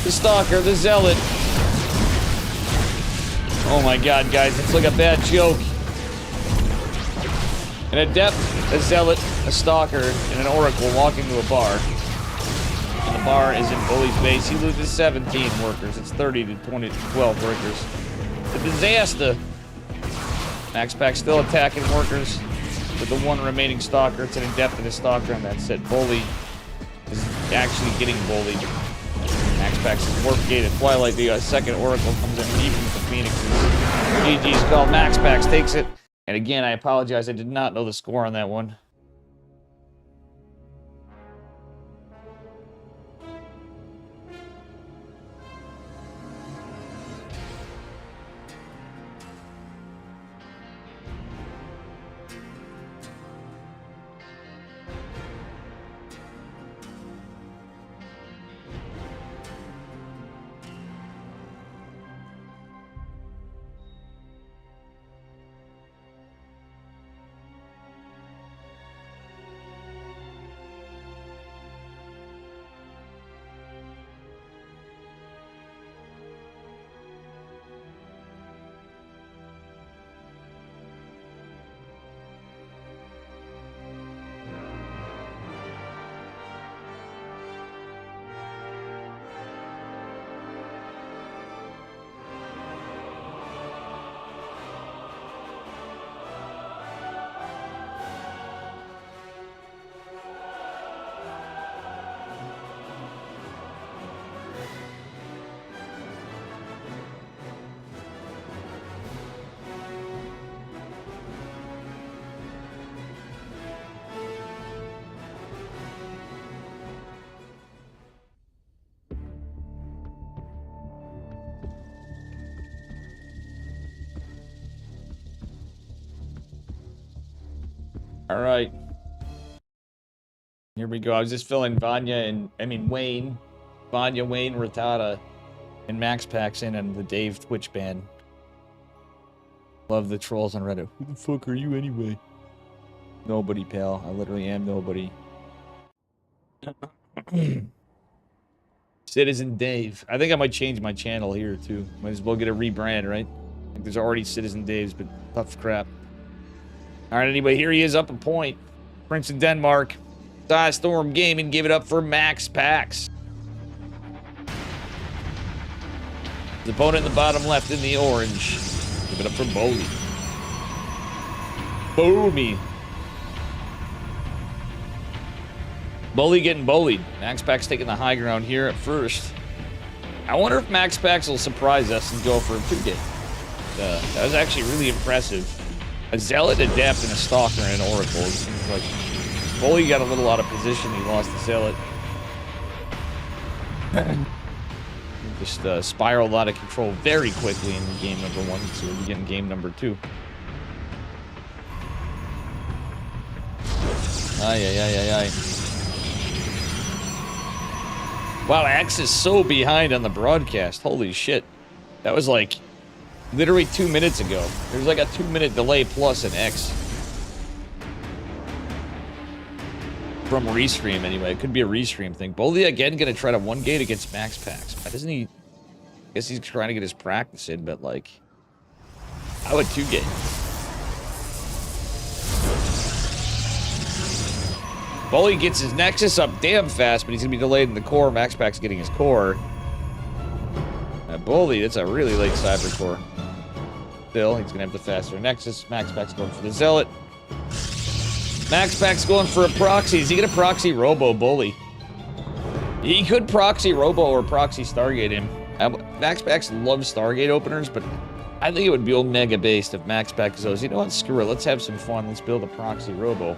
the Stalker, the Zealot. Oh my god, guys, it's like a bad joke. An Adept, a Zealot, a Stalker, and an Oracle walking to a bar. And the bar is in Bully's base. He loses 17 workers. It's 30 to 12 workers. A disaster. Max Pax still attacking workers with the one remaining Stalker. It's an Adept and a Stalker, and that's it. Bully is actually getting bullied. Max Pax is Warp Gate at Twilight. The second Oracle comes in, even with the Phoenixes. GG's called. Max Pax takes it. And again, I apologize. I did not know the score on that one. All right. Here we go. I was just filling Vanya, Wayne, Rattata, and Max Pax in and the Dave Twitch ban. Love the trolls on Reddit. Who the fuck are you anyway? Nobody, pal. I literally am nobody. Citizen Dave. I think I might change my channel here too. Might as well get a rebrand, right? I think there's already Citizen Daves, but tough crap. All right, anyway, here he is up a point. Prince of Denmark. Storm Gaming gave it up for Max Pax. His opponent in the bottom left in the orange. Give it up for Bully. Boomy. Bully getting bullied. Max Pax taking the high ground here at first. I wonder if Max Pax will surprise us and go for a 2-game. that was actually really impressive. A Zealot, Adept, and a Stalker and an Oracle. It seems like Bully got a little out of position. He lost the Zealot. Just spiraled out of control very quickly in game number 1, so we'll be getting game number 2. Ay. Wow, X is so behind on the broadcast. Holy shit. That was like literally 2 minutes ago. There's like a 2-minute delay plus in X. From restream, anyway. It could be a restream thing. Bully again gonna try to 1-gate against Max Packs. Why doesn't he? I guess he's trying to get his practice in, but like, I would 2-gate. Bully gets his Nexus up damn fast, but he's gonna be delayed in the core. Max Pack's getting his core. Bully, that's a really late Cyber core. Still, he's gonna have the faster Nexus. Max Pack's going for the Zealot. Max Pack's going for a proxy. Is he gonna proxy Robo Bully? He could proxy Robo or proxy Stargate him. Max Pack loves Stargate openers, but I think it would be Omega based if Max Pack goes, you know what, screw it, let's have some fun. Let's build a proxy Robo.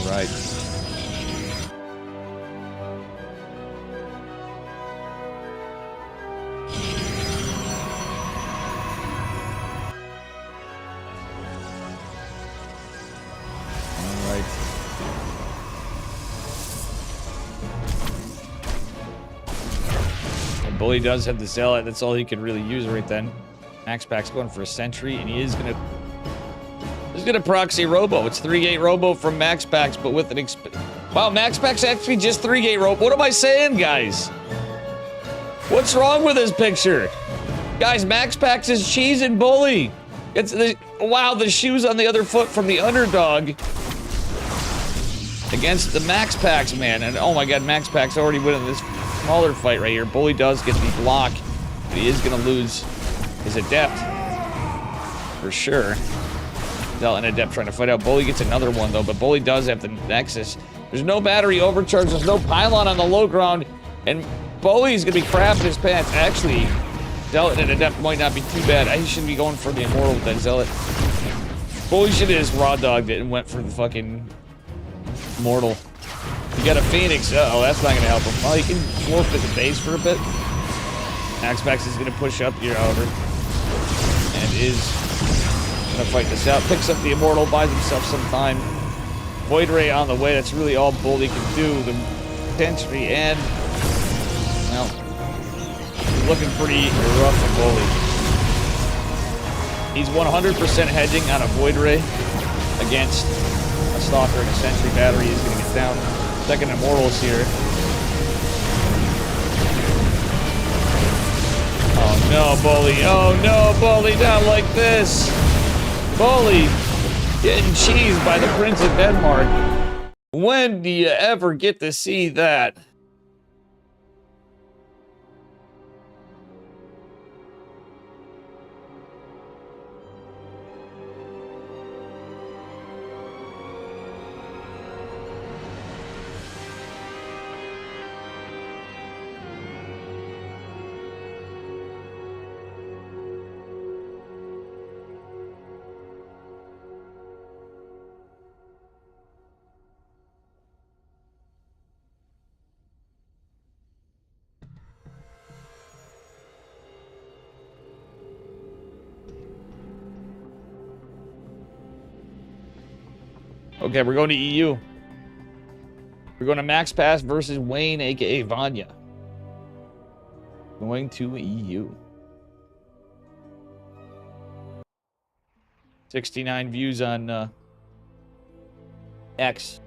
Right. Bully does have the Zealot. That's all he can really use right then. Max Pack's going for a Sentry, and he is gonna... He's gonna proxy Robo. It's 3-gate Robo from Max Pax, but with an wow, Max Pax actually just 3-gate Robo. What am I saying, guys? What's wrong with this picture? Guys, Max Pax is cheesing Bully. It's the wow, the shoes on the other foot from the underdog against the Max Pax, man. And oh my god, Max Pax already winning this smaller fight right here. Bully does get the block, but he is gonna lose his Adept for sure. An Adept trying to fight out. Bully gets another one, though, but Bully does have the Nexus. There's no battery overcharge. There's no pylon on the low ground, and Bully's going to be crapping his pants. Actually, Zealot and Adept might not be too bad. I should be going for the Immortal with that Zealot. Bully should have just raw dogged it and went for the fucking Immortal. You got a Phoenix. Uh-oh, that's not going to help him. Well, he can forfeit the base for a bit. Max Pax is going to push up here, however, and is... gonna fight this out. Picks up the Immortal, buys himself some time. Void Ray on the way. That's really all Bully can do. The Sentry and well, looking pretty rough for Bully. He's 100% hedging on a Void Ray against a Stalker and a Sentry battery. He's gonna get down. Second Immortals here. Oh no, Bully! Oh no, Bully! Not like this! Bully getting cheesed by the Prince of Denmark. When do you ever get to see that? Okay, we're going to EU. We're going to Max Pass versus Wayne, aka Vanya. Going to EU. 69 views on X.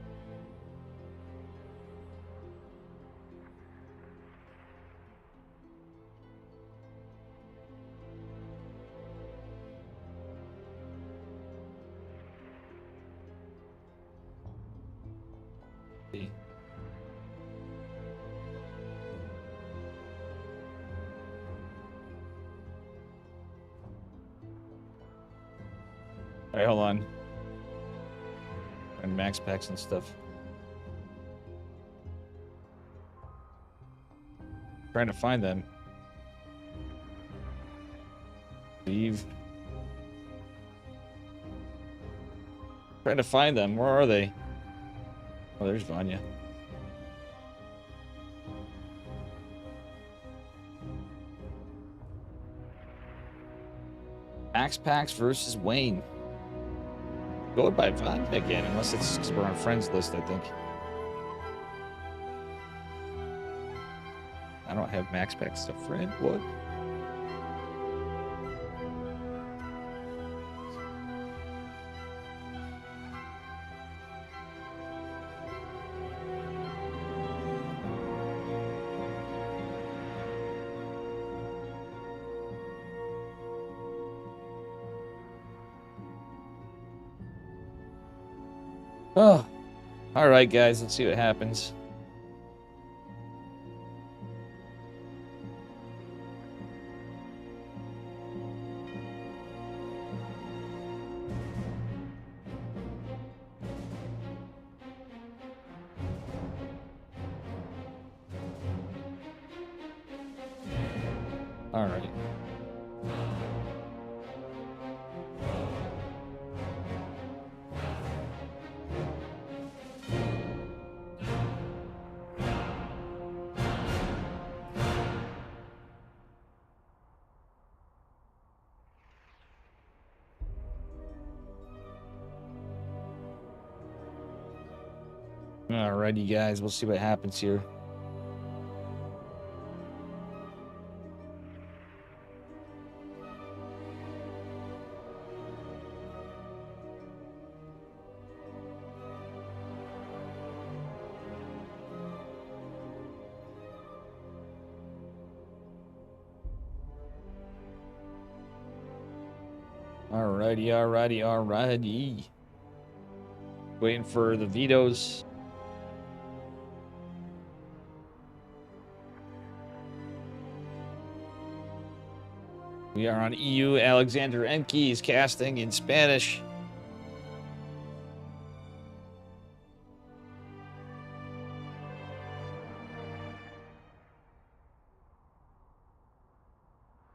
Alright, hold on. And max packs and stuff. Trying to find them. Leave. Trying to find them. Where are they? Oh, there's Vanya. Max packs versus Wayne. Go by Vanya again, unless it's because we're on friends list, I think. I don't have max packs to friend. What? Oh, all right, guys. Let's see what happens. All right. Alrighty, guys. We'll see what happens here. Alrighty. Waiting for the vetoes. We are on EU. Alexander Enke is casting in Spanish.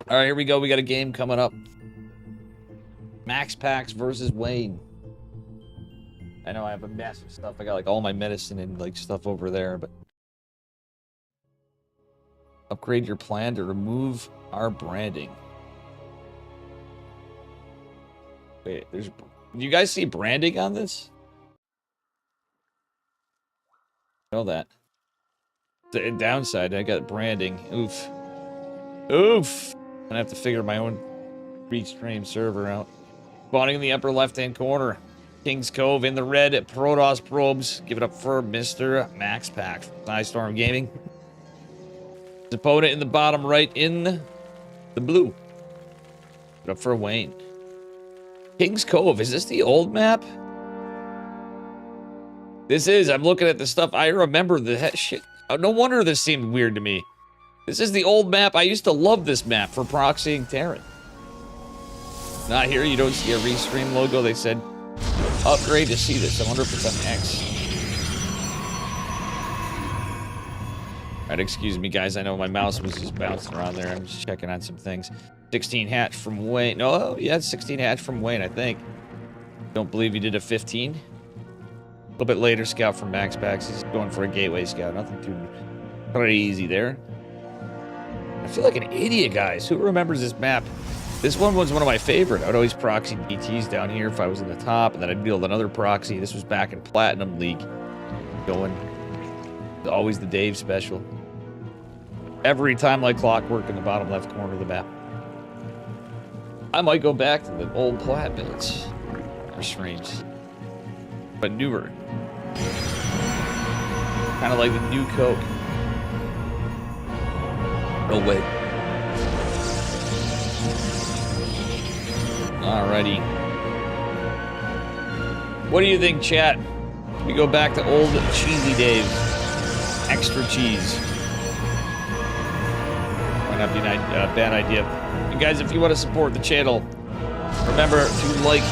All right, here we go. We got a game coming up. Max packs versus Wayne. I know I have a mess of stuff. I got like all my medicine and like stuff over there, but upgrade your plan to remove our branding. Wait, do you guys see branding on this? I know that. The downside, I got branding. Oof. I'm gonna have to figure my own restream server out. Spawning in the upper left-hand corner. King's Cove in the red at Protoss Probes. Give it up for Mr. Max Pack. Storm Gaming. His opponent in the bottom right in the blue. Give it up for Wayne. King's Cove, is this the old map? This is. I'm looking at the stuff. I remember the shit. Oh, no wonder this seemed weird to me. This is the old map. I used to love this map for proxying Terran. Not here. You don't see a restream logo. They said upgrade to see this. 100% X. Alright, excuse me, guys. I know my mouse was just bouncing around there. I'm just checking on some things. 16 hatch from Wayne. No, yeah, 16 hatch from Wayne, I think. Don't believe he did a 15. A little bit later, scout from Max Packs. He's going for a gateway scout. Nothing too crazy there. I feel like an idiot, guys. Who remembers this map? This one was one of my favorite. I would always proxy BTs down here if I was in the top, and then I'd build another proxy. This was back in Platinum League. Going. Always the Dave special. Every time like clockwork in the bottom left corner of the map. I might go back to the old plat builds or streams, but newer. Kind of like the new Coke. No way. Alrighty. What do you think, chat? We go back to old cheesy Dave. Extra cheese. Might not be a bad idea. And guys, if you want to support the channel, remember to like,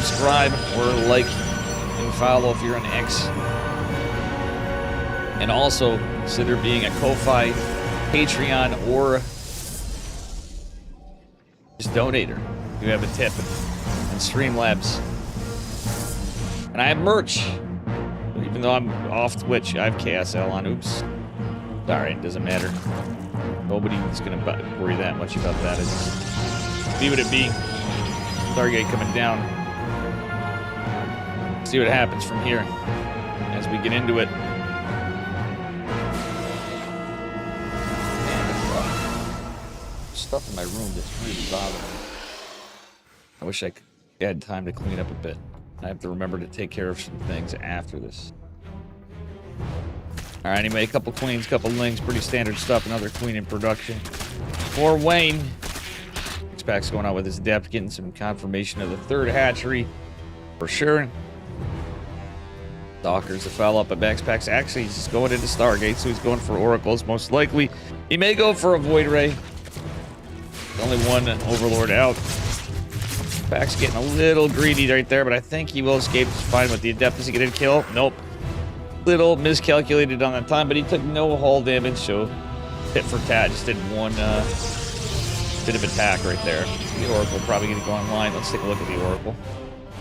subscribe or like and follow if you're an X. And also consider being a Ko-Fi, Patreon, or just donator. You have a tip and Streamlabs. And I have merch. Even though I'm off Twitch, I have KSL on. Oops. Sorry, it doesn't matter. Nobody's gonna worry that much about that. It's be what it be. Stargate coming down. See what happens from here as we get into it. Stuff in my room that's really bothering me. I wish I had time to clean up a bit. I have to remember to take care of some things after this. Alright, anyway, a couple queens, couple lings, pretty standard stuff. Another queen in production. For Wayne. X-Pac's going out with his adept, getting some confirmation of the third hatchery. For sure. Stalker's the foul up, but X-Pac's actually he's just going into Stargate, so he's going for Oracles, most likely. He may go for a Void Ray. Only one Overlord out. Pac's getting a little greedy right there, but I think he will escape just fine with the Adept. Does he get a kill? Nope. Little miscalculated on that time, but he took no hull damage, so tit for tat. Just did one bit of attack right there. The Oracle probably going to go online. Let's take a look at the Oracle.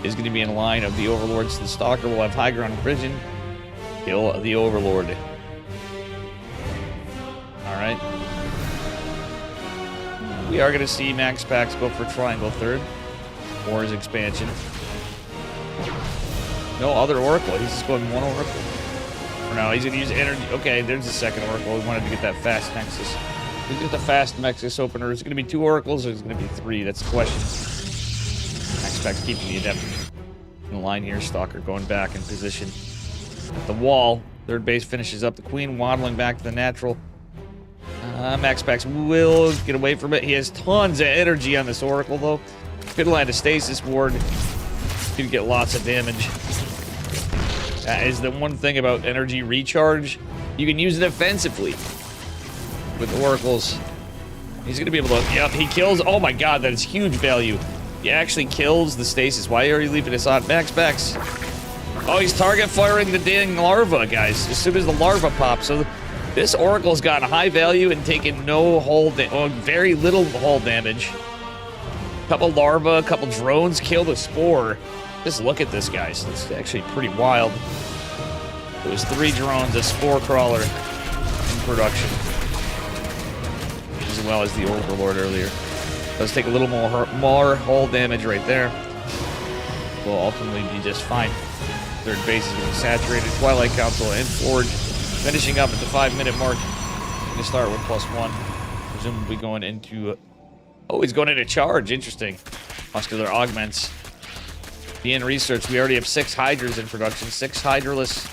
Is going to be in line of the Overlords. The Stalker will have high ground vision. Kill the Overlord. Alright. We are going to see Max Pax go for Triangle third. Or his expansion. No other Oracle. He's just going one Oracle. For now, he's going to use energy. Okay, there's the second Oracle. We wanted to get that fast Nexus. We get the fast Nexus opener. Is it going to be 2 Oracles or is it going to be 3? That's the question. Max Pax keeping the Adept in line here. Stalker going back in position. At the wall. Third base finishes up the Queen, waddling back to the natural. Max Pax will get away from it. He has tons of energy on this Oracle, though. Could land a stasis ward. Could get lots of damage. That is the one thing about energy recharge. You can use it offensively with Oracles. He's going to be able to... Yep, he kills... Oh my god, that is huge value. He actually kills the stasis. Why are you leaving this on? Max Pax. Oh, he's target firing the dang larva, guys. As soon as the larva pops. So this Oracle's got high value and taken no hull... very little hull damage. Couple larva, a couple drones, kill the spore. Just look at this, guys. It's actually pretty wild. It was 3 drones, a spore crawler in production. As well as the Overlord earlier. Does take a little more hull damage right there. Will ultimately be just fine. Third base is getting saturated. Twilight Council and Forge finishing up at the 5-minute mark. Going to start with +1. Presumably going into... Oh, he's going into charge. Interesting. Muscular augments. Being researched, we already have 6 Hydras in production. 6 Hydraless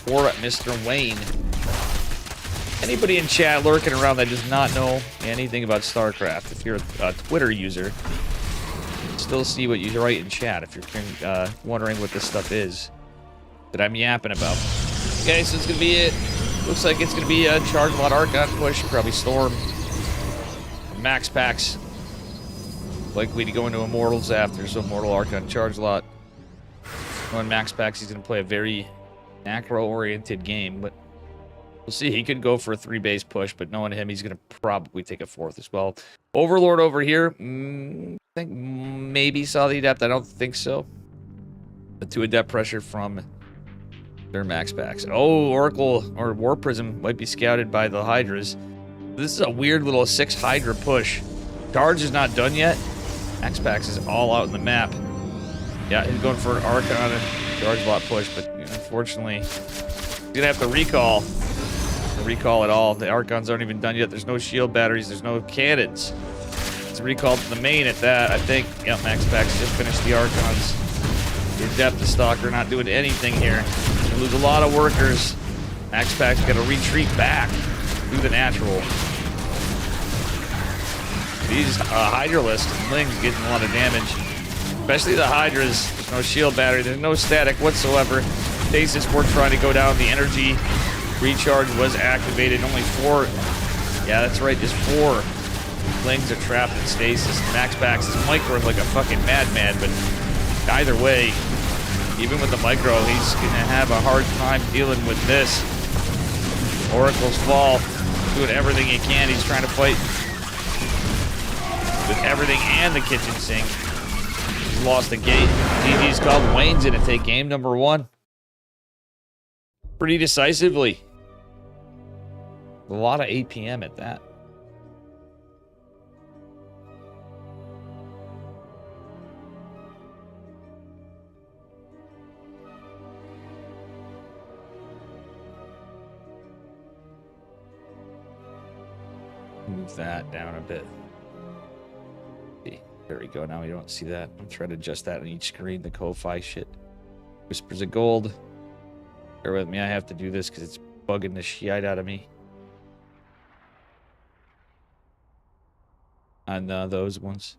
for Mr. Wayne. Anybody in chat lurking around that does not know anything about StarCraft, if you're a Twitter user, still see what you write in chat if you're wondering what this stuff is that I'm yapping about. Okay, so it's going to be it. Looks like it's going to be a Charge Lot Archon push, probably Storm. Max Pax likely to go into Immortals after, so Immortal Archon Charge Lot. On Max Pax, he's going to play a very macro-oriented game, but we'll see. He could go for a 3-base push, but knowing him, he's going to probably take a 4th as well. Overlord over here, I think maybe saw the Adept. I don't think so. The 2 Adept pressure from their Max Pax. Oh, Oracle or War Prism might be scouted by the Hydras. This is a weird little 6 Hydra push. Charge is not done yet. Max Pax is all out in the map. Yeah, he's going for an Archon and Charge Lot push, but unfortunately, he's going to have to recall. Recall it all. The Archons aren't even done yet. There's no shield batteries. There's no cannons. It's recalled to the main at that, I think. Yeah, Max Pax just finished the Archons. The Adept, the Stalker, not doing anything here. Gonna lose a lot of workers. Max Pax got to retreat back through the natural. These Hydralists and Lings getting a lot of damage. Especially the Hydras. There's no shield battery. There's no static whatsoever. Stasis, we're trying to go down. The energy recharge was activated. Only 4. Yeah, that's right. Just 4 Lings are trapped in stasis. Max Pax is microing like a fucking madman, but Either way, even with the micro, he's going to have a hard time dealing with this. Oracle's Fall, doing everything he can. He's trying to fight with everything and the kitchen sink. He's lost the gate. GG's called. Wayne's going to take game number 1. Pretty decisively. A lot of APM at that. Move that down a bit. There we go. Now we don't see that. I'm trying to adjust that on each screen. The Ko-Fi shit. Whispers of Gold. Bear with me. I have to do this because it's bugging the shit out of me. On those ones.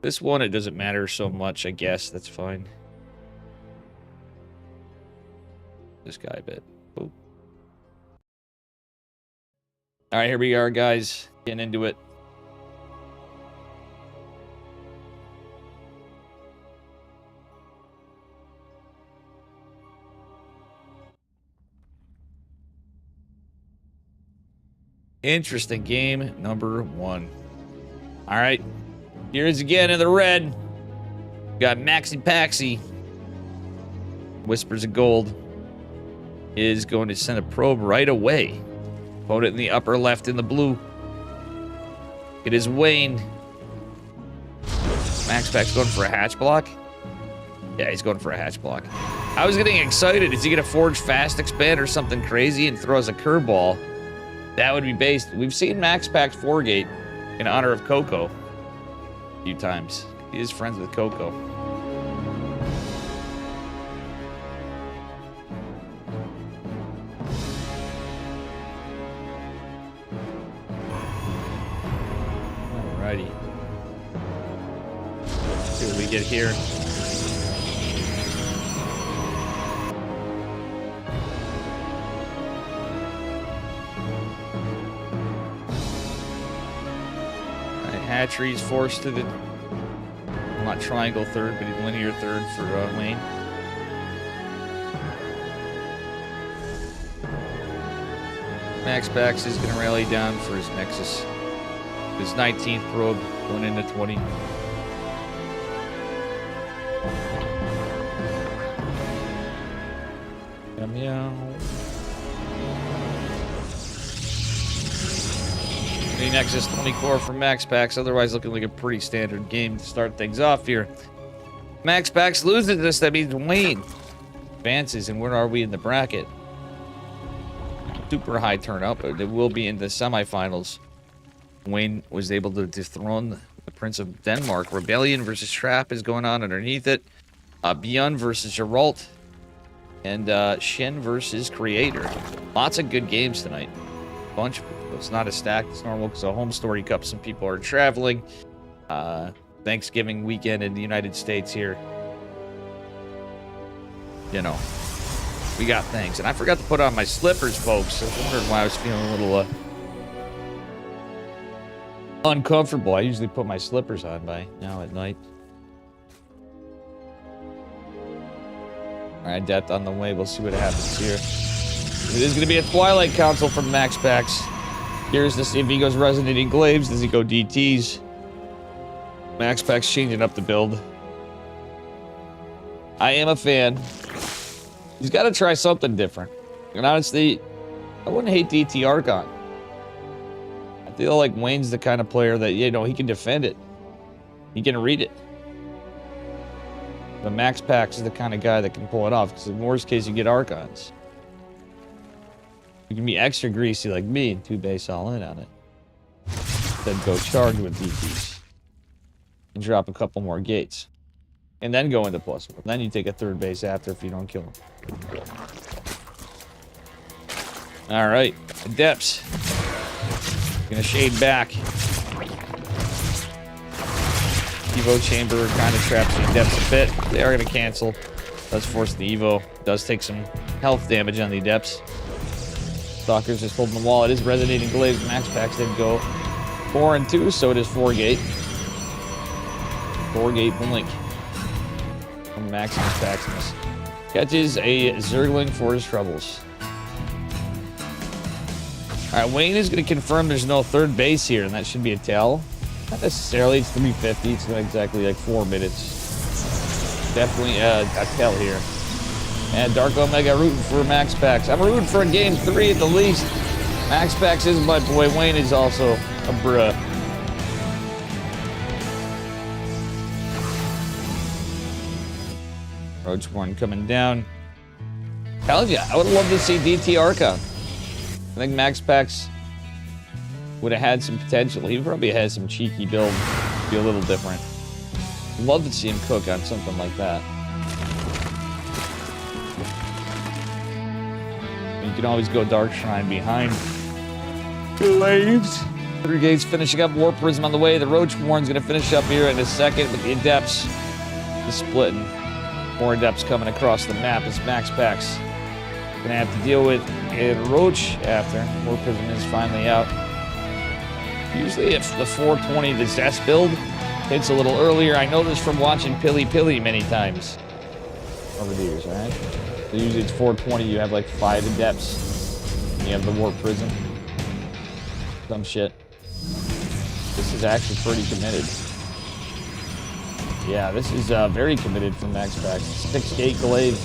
This one, it doesn't matter so much, I guess. That's fine. This guy a bit. Oh. All right, here we are, guys. Getting into it. Interesting game number 1. All right, here's again in the red. Got Maxi Paxi. Whispers of Gold is going to send a probe right away. Put it in the upper left in the blue. It is Wayne. Max Pack's going for a hatch block. Yeah, he's going for a hatch block. I was getting excited. Is he going to forge fast expand or something crazy and throw us a curveball? That would be based. We've seen Max Pack's 4-gate in honor of Coco a few times. He is friends with Coco. Alrighty. Let's see what we get here. Hatchery's forced to the, well, not triangle third, but linear third for Wayne. Max Pax is going to rally down for his Nexus. His 19th probe going into 20. Meow. The Nexus 20 core from Max Pax, otherwise looking like a pretty standard game to start things off here. Max Pax loses this, that means Wayne advances, and where are we in the bracket? Super high turnout, but it will be in the semifinals. Wayne was able to dethrone the Prince of Denmark. Rebellion versus Trap is going on underneath it. Beyond versus Geralt. And Shin versus Creator. Lots of good games tonight. Bunch. It's not as stacked as normal because of Home Story Cup. Some people are traveling. Thanksgiving weekend in the United States here. You know, we got things. And I forgot to put on my slippers, folks. I was wondering why I was feeling a little uncomfortable. I usually put my slippers on by now at night. All right, Death on the way. We'll see what happens here. It is going to be a Twilight Council from Max Pax. Here's to see if he goes Resonating Glaives. Does he go DTs? Max Pax changing up the build. I am a fan. He's got to try something different. And honestly, I wouldn't hate DT Archon. I feel like Wayne's the kind of player that, you know, he can defend it. He can read it. But Max Pax is the kind of guy that can pull it off. Because in worst case, you get Archons. You can be extra greasy like me and 2-base all in on it. Then go charge with DTs. And drop a couple more gates. And then go into +1. Then you take a 3rd base after if you don't kill him. Alright. Adepts. Gonna shade back. Evo Chamber kind of traps the Adepts a bit. They are gonna cancel. Does force the Evo. Does take some health damage on the Adepts. Stalker's just holding the wall. It is Resonating Glaives. Max Pax did go 4 and 2, so it is 4-gate. 4-gate Blink. from Maximus Maximus. Catches a Zergling for his troubles. Alright, Wayne is going to confirm there's no third base here, and that should be a tell. Not necessarily, it's 350, it's not exactly like 4 minutes. Definitely a tell here. And Dark Omega rooting for Max Pax. I'm rooting for a game 3 at the least. Max Pax is my boy, Wayne is also a bruh. Roach one coming down. Hell yeah, I would love to see DT Arca. I think Max Pax would have had some potential. He probably has some cheeky build. Be a little different. Love to see him cook on something like that. You can always go Dark Shrine behind Glaives. 3 gates finishing up. War Prism on the way. The Roach Warren's going to finish up here in a second, but the Adepts is splitting. More Adepts coming across the map as Max Pax going to have to deal with a Roach after. War Prism is finally out. Usually if the 420, the Zest build, hits a little earlier. I know this from watching Pilly many times over the years, right? So usually it's 420, you have like 5 Adepts. You have the War Prism. Some shit. This is actually pretty committed. Yeah, this is very committed from Max Pax. 6 gate glaive.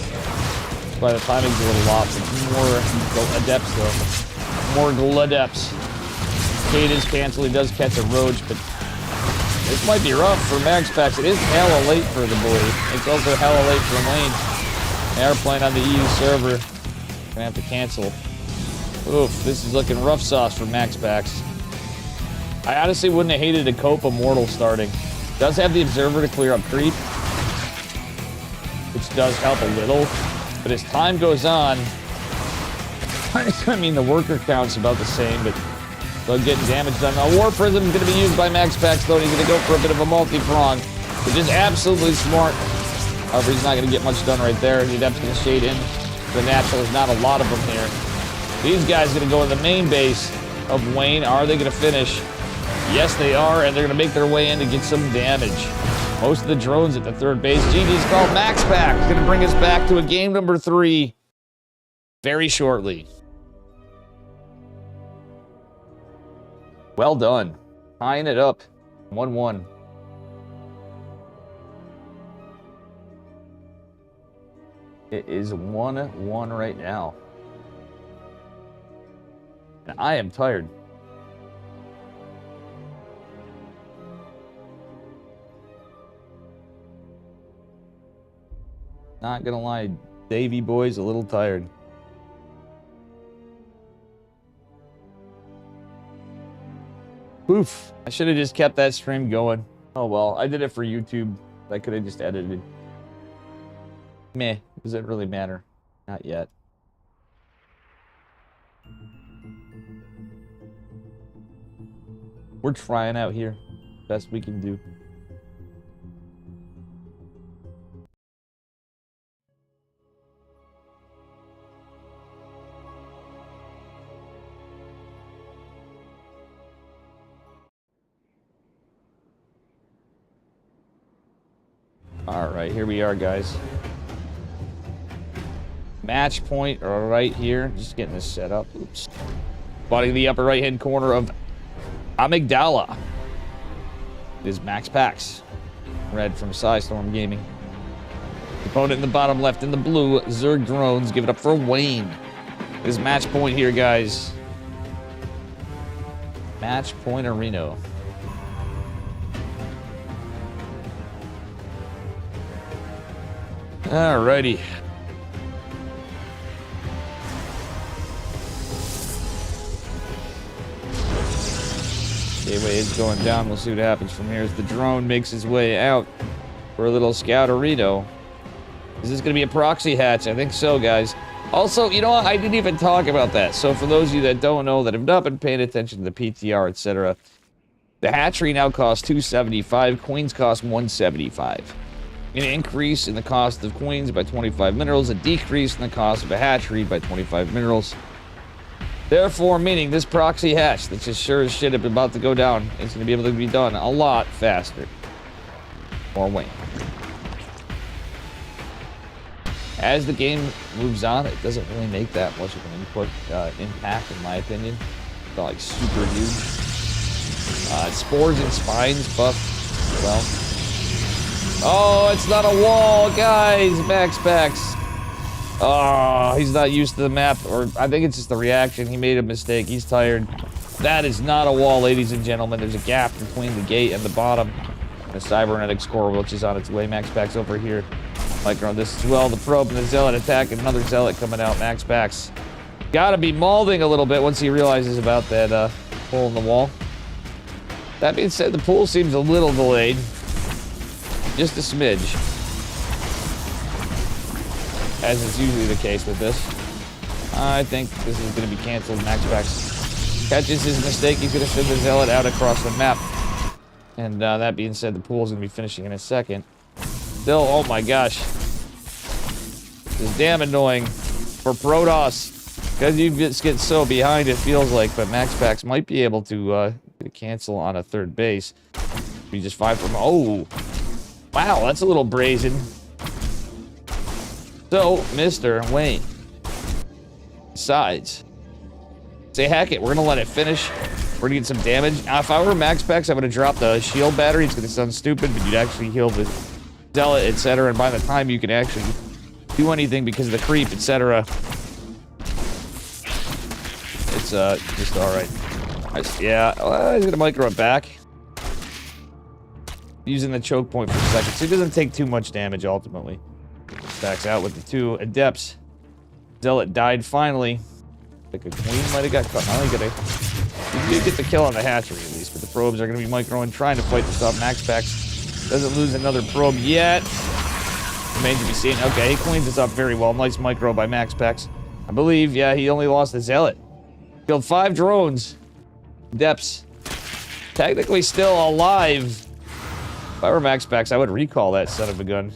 By the timing's a little off. More Adepts though. More Adepts. Gate is canceled. He does catch a Roach, but this might be rough for Max Pax. It is hella late for the boy. It's also hella late for Wayne. They are playing on the EU server. Gonna have to cancel. Oof, this is looking rough sauce for Max Pax. I honestly wouldn't have hated a Cope Immortal starting. Does have the Observer to clear up creep, which does help a little. But as time goes on, I mean, the worker count's about the same, but they're getting damage done. Now, War Prism is going to be used by Max Pax, though. He's going to go for a bit of a multi-prong, which is absolutely smart. However, he's not going to get much done right there. The Adept's going to shade in. The natural is not a lot of them here. These guys are going to go in the main base of Wayne. Are they going to finish? Yes, they are, and they're going to make their way in to get some damage. Most of the drones at the third base. GG's called Max Pax. Going to bring us back to a game number 3 very shortly. Well done. Tying it up. 1-1. It is 1-1 right now. And I am tired. Not gonna lie, Davey boy's a little tired. Oof. I should have just kept that stream going. Oh well, I did it for YouTube. I could have just edited. Meh, does it really matter? Not yet. We're trying out here. Best we can do. Alright, here we are, guys. Match point right here. Just getting this set up. Oops. Spotting the upper right-hand corner of Amygdala is Max Pax. Red from Psystorm Gaming. Opponent in the bottom left in the blue, Zerg Drones. Give it up for Wayne. This match point here, guys. Match point arena. Alrighty. Gateway is going down. We'll see what happens from here as the drone makes his way out for a little scouterito. Is this going to be a proxy hatch? I think so, guys. Also, you know what? I didn't even talk about that. So for those of you that don't know, that have not been paying attention to the PTR, etc., the hatchery now costs $275. Queens cost $175. An increase in the cost of queens by 25 minerals, a decrease in the cost of a hatchery by 25 minerals. Therefore, meaning this proxy hatch that's just sure as shit about to go down is going to be able to be done a lot faster. Or Wayne. as the game moves on, it doesn't really make that much of an impact, in my opinion. It's not like super huge. Spores and spines buff. Well, oh, it's not a wall, guys. Max. Oh, he's not used to the map, or I think it's just the reaction. He made a mistake. He's tired. That is not a wall, ladies and gentlemen. There's a gap between the gate and the bottom. The cybernetics core, which is on its way. Max Packs over here. Micro this as well. The probe and the zealot attack. Another zealot coming out. Max Packs. Gotta be mauling a little bit once he realizes about that hole in the wall. That being said, the pool seems a little delayed. Just a smidge. As is usually the case with this. I think this is going to be canceled. Max Packs catches his mistake. He's going to send the zealot out across the map. And that being said, the pool is going to be finishing in a second. Still, oh my gosh. This is damn annoying for Protoss. Because you just get so behind, it feels like. But Max Packs might be able to cancel on a third base. Be just 5 from... Oh! Wow, that's a little brazen. So, Mr. Wayne. Besides, say heck it, we're gonna let it finish. We're gonna get some damage. Now, if I were Max Packs, I would have dropped the shield battery. It's gonna sound stupid, but you'd actually heal the zealot, etc. And by the time you can actually do anything because of the creep, etc., it's just all right. Yeah, he's gonna micro it back. Using the choke point for a second, so he doesn't take too much damage ultimately. Backs out with the 2 adepts. Zealot died finally. Like a queen might have got caught. Now he did get the kill on the hatchery at least, but the probes are going to be microing, trying to fight this off. Max Packs doesn't lose another probe yet. Remains to be seen. Okay, he cleans this up very well. Nice micro by Max Packs. I believe, yeah, he only lost the zealot. Killed 5 drones. Depths. Technically still alive. If I were Max Packs, I would recall that son of a gun.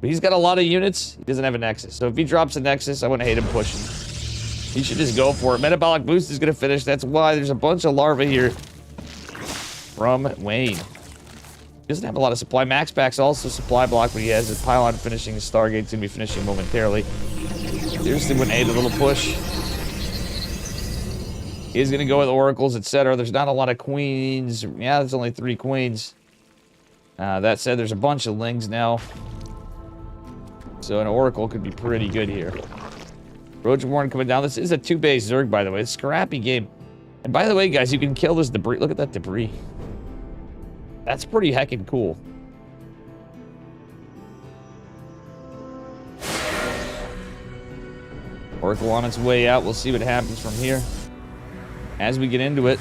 But he's got a lot of units. He doesn't have a Nexus. So if he drops a Nexus, I wouldn't hate him pushing. He should just go for it. Metabolic boost is going to finish. That's why there's a bunch of larvae here from Wayne. He doesn't have a lot of supply. Max Packs also supply block, but he has his pylon finishing. His Stargate's going to be finishing momentarily. Seriously wouldn't hate a little push. He's going to go with oracles, etc. There's not a lot of queens. Yeah, there's only 3 queens. That said, there's a bunch of lings now. So an oracle could be pretty good here. Roach Warren coming down. This is a 2-base Zerg, by the way. It's a scrappy game. And by the way, guys, you can kill this debris. Look at that debris. That's pretty heckin' cool. Oracle on its way out. We'll see what happens from here. As we get into it.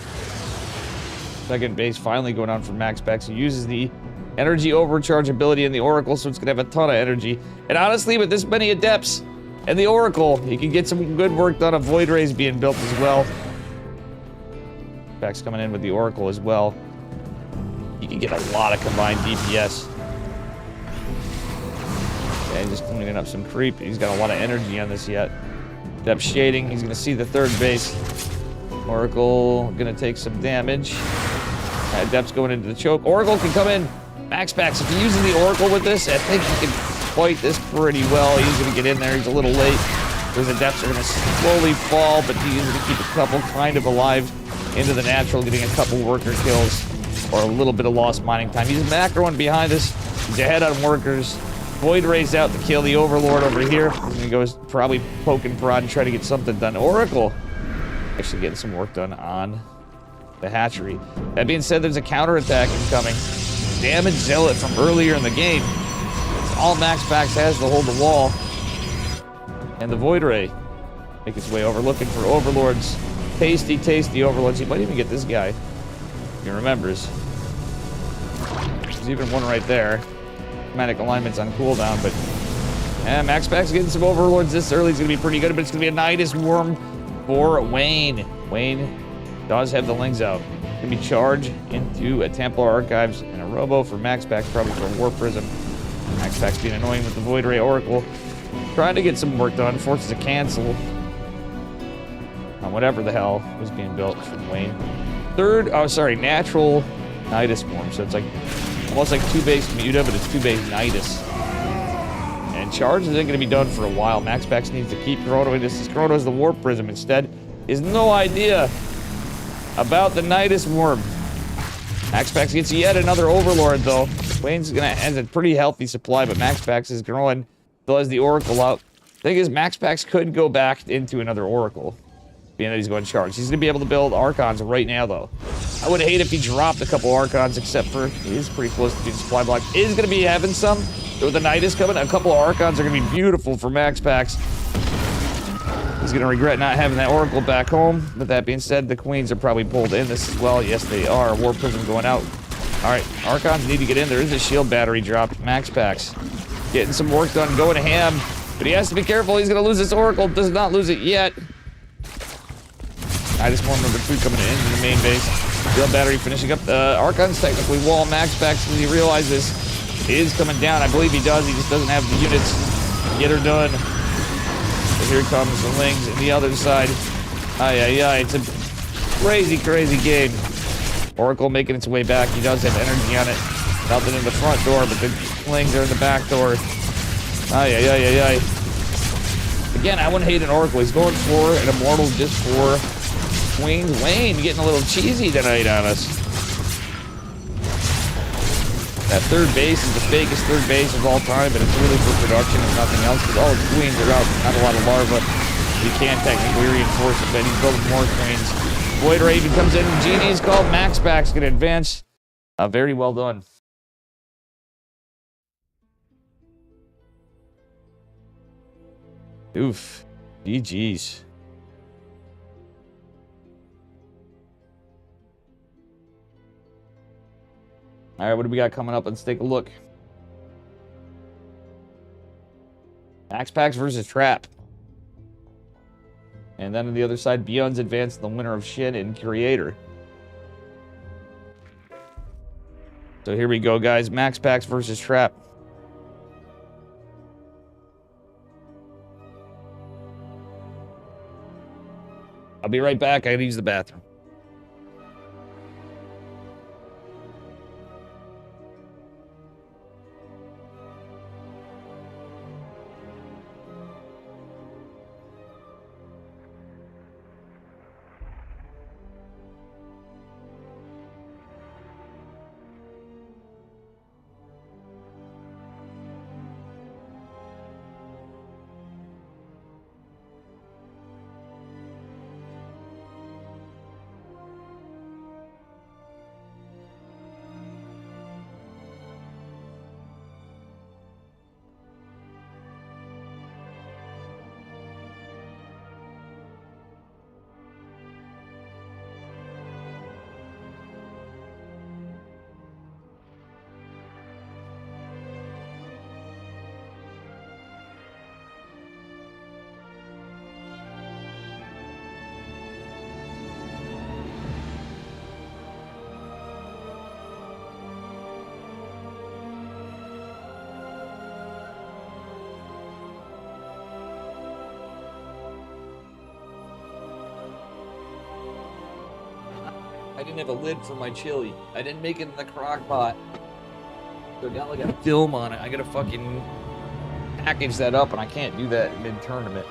Second base finally going on for Max Packs. He uses the energy overcharge ability in the Oracle, so it's going to have a ton of energy. And honestly, with this many adepts and the Oracle, he can get some good work done. A Void Ray's being built as well. Packs coming in with the Oracle as well. He can get a lot of combined DPS. Okay, just cleaning up some creep. He's got a lot of energy on this yet. Depth shading. He's going to see the third base. Oracle going to take some damage. Depth's going into the choke. Oracle can come in. Max Packs, if you're using the Oracle with this, I think you can fight this pretty well. He's going to get in there. He's a little late. Those Adepts are going to slowly fall, but he's going to keep a couple kind of alive into the natural, getting a couple worker kills or a little bit of lost mining time. He's macroing behind us. He's ahead on workers. Void Ray's out to kill the Overlord over here. He's going to go probably poke and prod and try to get something done. Oracle actually getting some work done on the hatchery. That being said, there's a counterattack incoming. Damage Zealot from earlier in the game. It's all Max Packs has to hold the wall. And the Void Ray make its way over, looking for Overlords. Tasty, tasty Overlords. He might even get this guy. If he remembers. There's even one right there. Automatic alignment's on cooldown, but Max Packs getting some Overlords this early is going to be pretty good, but it's going to be a Nidus Worm for Wayne. Wayne does have the Lings out. Going to be charged into a Templar Archives and a Robo for Max Packs, probably for a War Prism. Max Packs being annoying with the Void Ray Oracle. Trying to get some work done, forces a cancel on whatever the hell was being built from Wayne. Natural Nidus Worm. So it's like almost like 2-base Muta, but it's 2-base Nidus. And charge isn't going to be done for a while. MaxPax needs to keep Chrono. This is Chrono's the Warp Prism instead. He has no idea about the Nidus Worm. MaxPax gets yet another Overlord, though. Wayne's has a pretty healthy supply, but MaxPax is growing. Still has the Oracle out. Thing is, MaxPax could go back into another Oracle, being that he's going charged. He's going to be able to build Archons right now, though. I would hate if he dropped a couple Archons, except for he is pretty close to being supply block. Is going to be having some. With the Nidus coming, a couple of Archons are going to be beautiful for MaxPax. He's going to regret not having that Oracle back home. But that being said, the Queens are probably pulled in this as well. Yes, they are. Warp Prism going out. Alright, Archons need to get in. There is a shield battery dropped. MaxPax getting some work done, going ham. But he has to be careful. He's going to lose this Oracle. Does not lose it yet. Nidus Worm number 2 coming into the main base. Shield battery finishing up. Archons technically wall. MaxPax, does he realize this is coming down? I believe he does. He just doesn't have the units to get her done. But here comes the Lings on the other side. It's a crazy, crazy game. Oracle making its way back. He does have energy on it. Nothing in the front door, but the Lings are in the back door. Again, I wouldn't hate an Oracle. He's going for an Immortal just for Queens. Wayne getting a little cheesy tonight on us. That third base is the fakest third base of all time, but it's really for production and nothing else, because all the Queens are out. Not a lot of larvae. You can't technically reinforce it, but he's building more Queens. Void Raven comes in. Genie's called. MaxPax can advance. Very well done. Oof. GG's. All right, what do we got coming up? Let's take a look. MaxPax versus Trap. And then on the other side, Beyond's advanced the winner of Shin and Creator. So here we go, guys. MaxPax versus Trap. I'll be right back. I gotta use the bathroom. I didn't have a lid for my chili. I didn't make it in the crock pot. So it got like a film on it. I gotta fucking package that up, and I can't do that mid-tournament.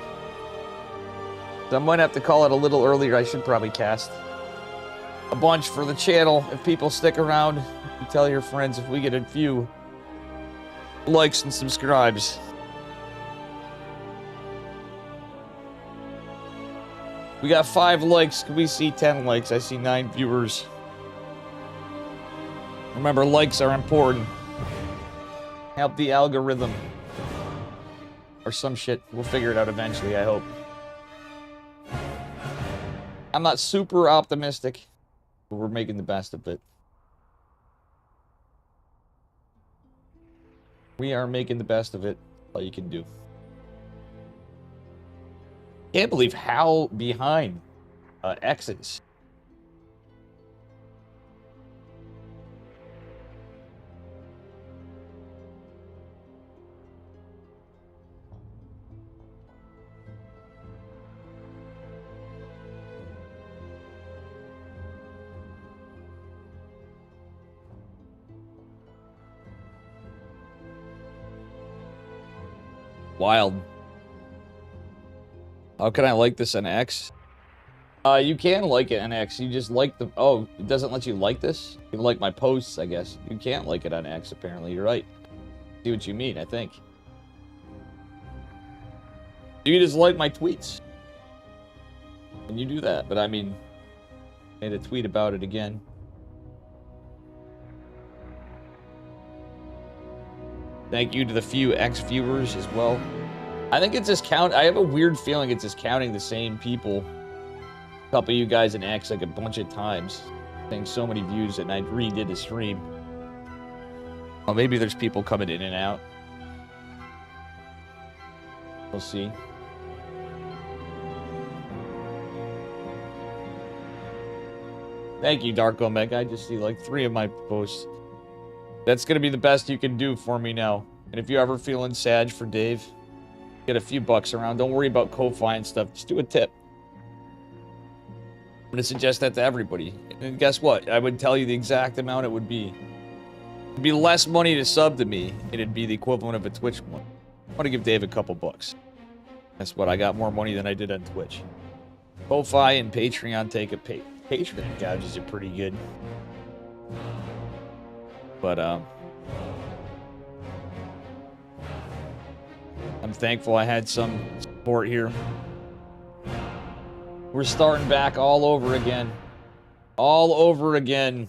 So I might have to call it a little earlier. I should probably cast a bunch for the channel. If people stick around, you tell your friends if we get a few likes and subscribes. We got 5 likes. Can we see 10 likes? I see 9 viewers. Remember, likes are important. Help the algorithm. Or some shit. We'll figure it out eventually, I hope. I'm not super optimistic, but we're making the best of it. We are making the best of it. All you can do. Can't believe how behind X is. Wild. How can I like this on X? You can like it on X. You just like the... Oh, it doesn't let you like this? You can like my posts, I guess. You can't like it on X, apparently. You're right. See what you mean, I think. You can just like my tweets. And you do that, but I mean... I made a tweet about it again. Thank you to the few X viewers as well. I think it's just I have a weird feeling it's just counting the same people. A couple of you guys in X like a bunch of times. Saying so many views and I redid the stream. Well, maybe there's people coming in and out. We'll see. Thank you, Dark Omega. I just see like 3 of my posts. That's gonna be the best you can do for me now. And if you're ever feeling sad for Dave, get a few bucks around. Don't worry about Ko-Fi and stuff. Just do a tip. I'm gonna suggest that to everybody. And guess what? I would tell you the exact amount it would be. It'd be less money to sub to me. It'd be the equivalent of a Twitch one. I want to give Dave a couple bucks. That's what I got more money than I did on Twitch. Ko-Fi and Patreon take a Patreon gouges are pretty good. But, I'm thankful I had some support here. We're starting back all over again. All over again.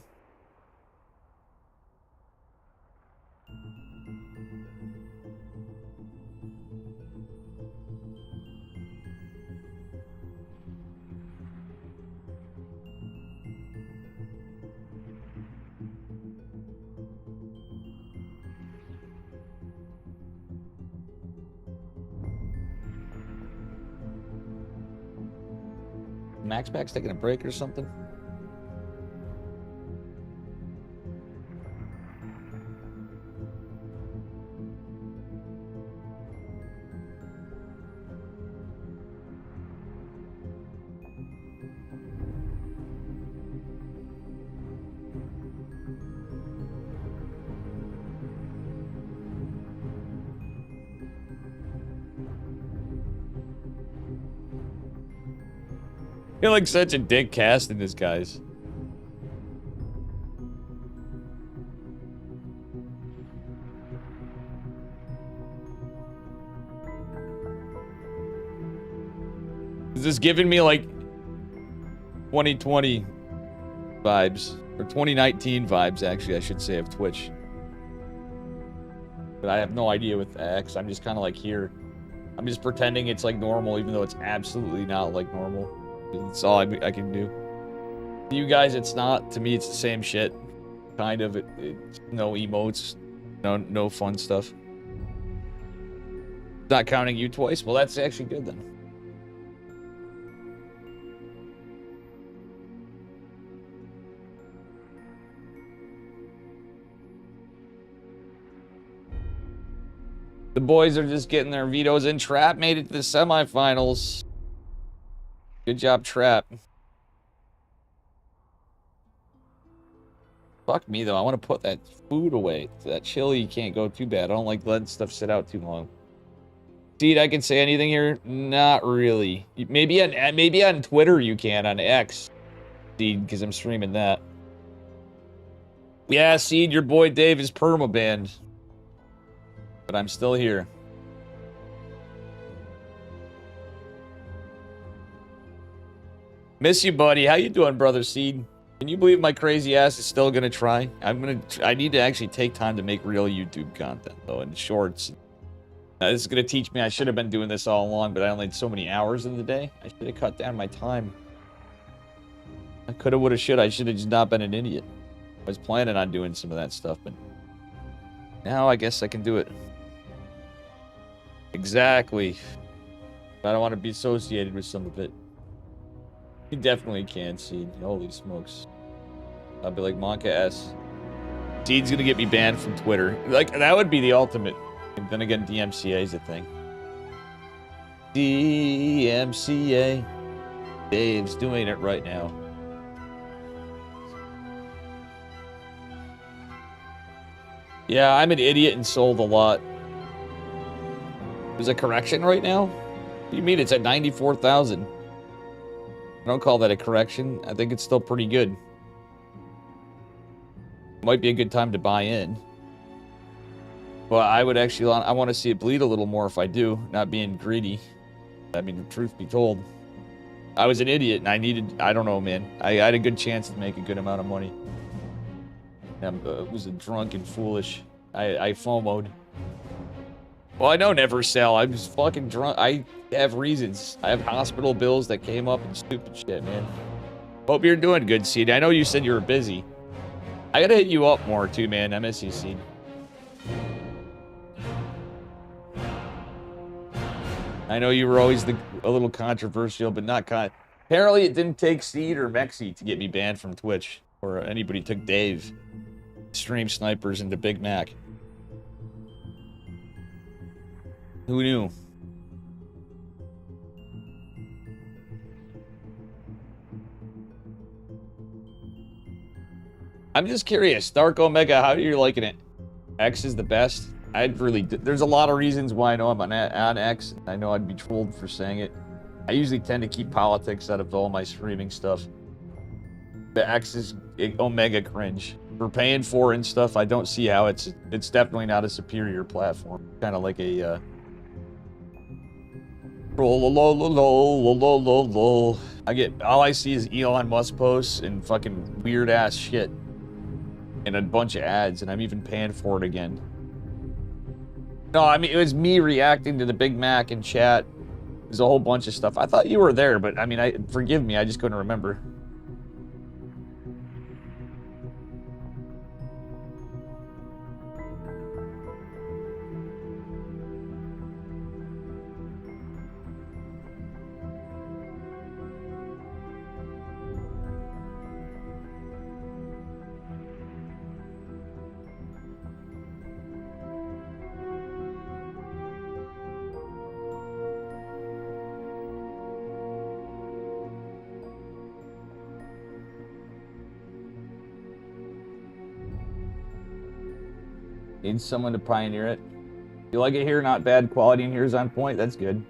Max Pack's taking a break or something? You're like such a dick casting this, guys. Is this giving me like 2020 vibes? Or 2019 vibes, actually, I should say, of Twitch. But I have no idea with X. I'm just kind of like here. I'm just pretending it's like normal, even though it's absolutely not like normal. That's all I can do. To you guys, it's not. To me, it's the same shit. Kind of. It's no emotes. No fun stuff. Not counting you twice? Well, that's actually good then. The boys are just getting their vetoes in. Trap made it to the semifinals. Good job, Trap. Fuck me, though. I want to put that food away. That chili can't go too bad. I don't like letting stuff sit out too long. Seed, I can say anything here? Not really. Maybe on Twitter you can, on X. Seed, because I'm streaming that. Yeah, Seed, your boy Dave is permabanned. But I'm still here. Miss you, buddy. How you doing, brother Seed? Can you believe my crazy ass is still gonna try? I need to actually take time to make real YouTube content, though, and shorts. This is gonna teach me. I should have been doing this all along, but I only had so many hours in the day. I should have cut down my time. I coulda, woulda, shoulda. I should have just not been an idiot. I was planning on doing some of that stuff, but now I guess I can do it. Exactly. I don't want to be associated with some of it. You definitely can, Seed. Holy smokes. I'll be like Monka S. Seed's gonna get me banned from Twitter. Like, that would be the ultimate. And then again, DMCA is a thing. DMCA. Dave's doing it right now. Yeah, I'm an idiot and sold a lot. There's a correction right now? What do you mean it's at 94,000? I don't call that a correction. I think it's still pretty good. Might be a good time to buy in. Well, I would actually, I want to see it bleed a little more if I do, not being greedy. I mean, truth be told. I was an idiot and I don't know, man. I had a good chance to make a good amount of money. I was a drunk and foolish. I FOMO'd. Well, I know never sell. I'm just fucking drunk. I have reasons. I have hospital bills that came up and stupid shit, man. Hope you're doing good, Seed. I know you said you were busy. I gotta hit you up more, too, man. I miss you, Seed. I know you were always a little controversial, but not Apparently, it didn't take Seed or Mexi to get me banned from Twitch. Or anybody took Dave. Stream snipers into Big Mac. Who knew? I'm just curious. Dark Omega, how are you liking it? X is the best. There's a lot of reasons why I know I'm on X. I know I'd be trolled for saying it. I usually tend to keep politics out of all my streaming stuff. The X is Omega cringe. For paying for and stuff, I don't see how it's definitely not a superior platform. Kind of like a all I see is Elon Musk posts and fucking weird ass shit and a bunch of ads, and I'm even paying for it again. No, I mean, it was me reacting to the Big Mac in chat. There's a whole bunch of stuff. I thought you were there, but I mean, forgive me, I just couldn't remember. Need someone to pioneer it. You like it here? Not bad. Quality in here is on point. That's good.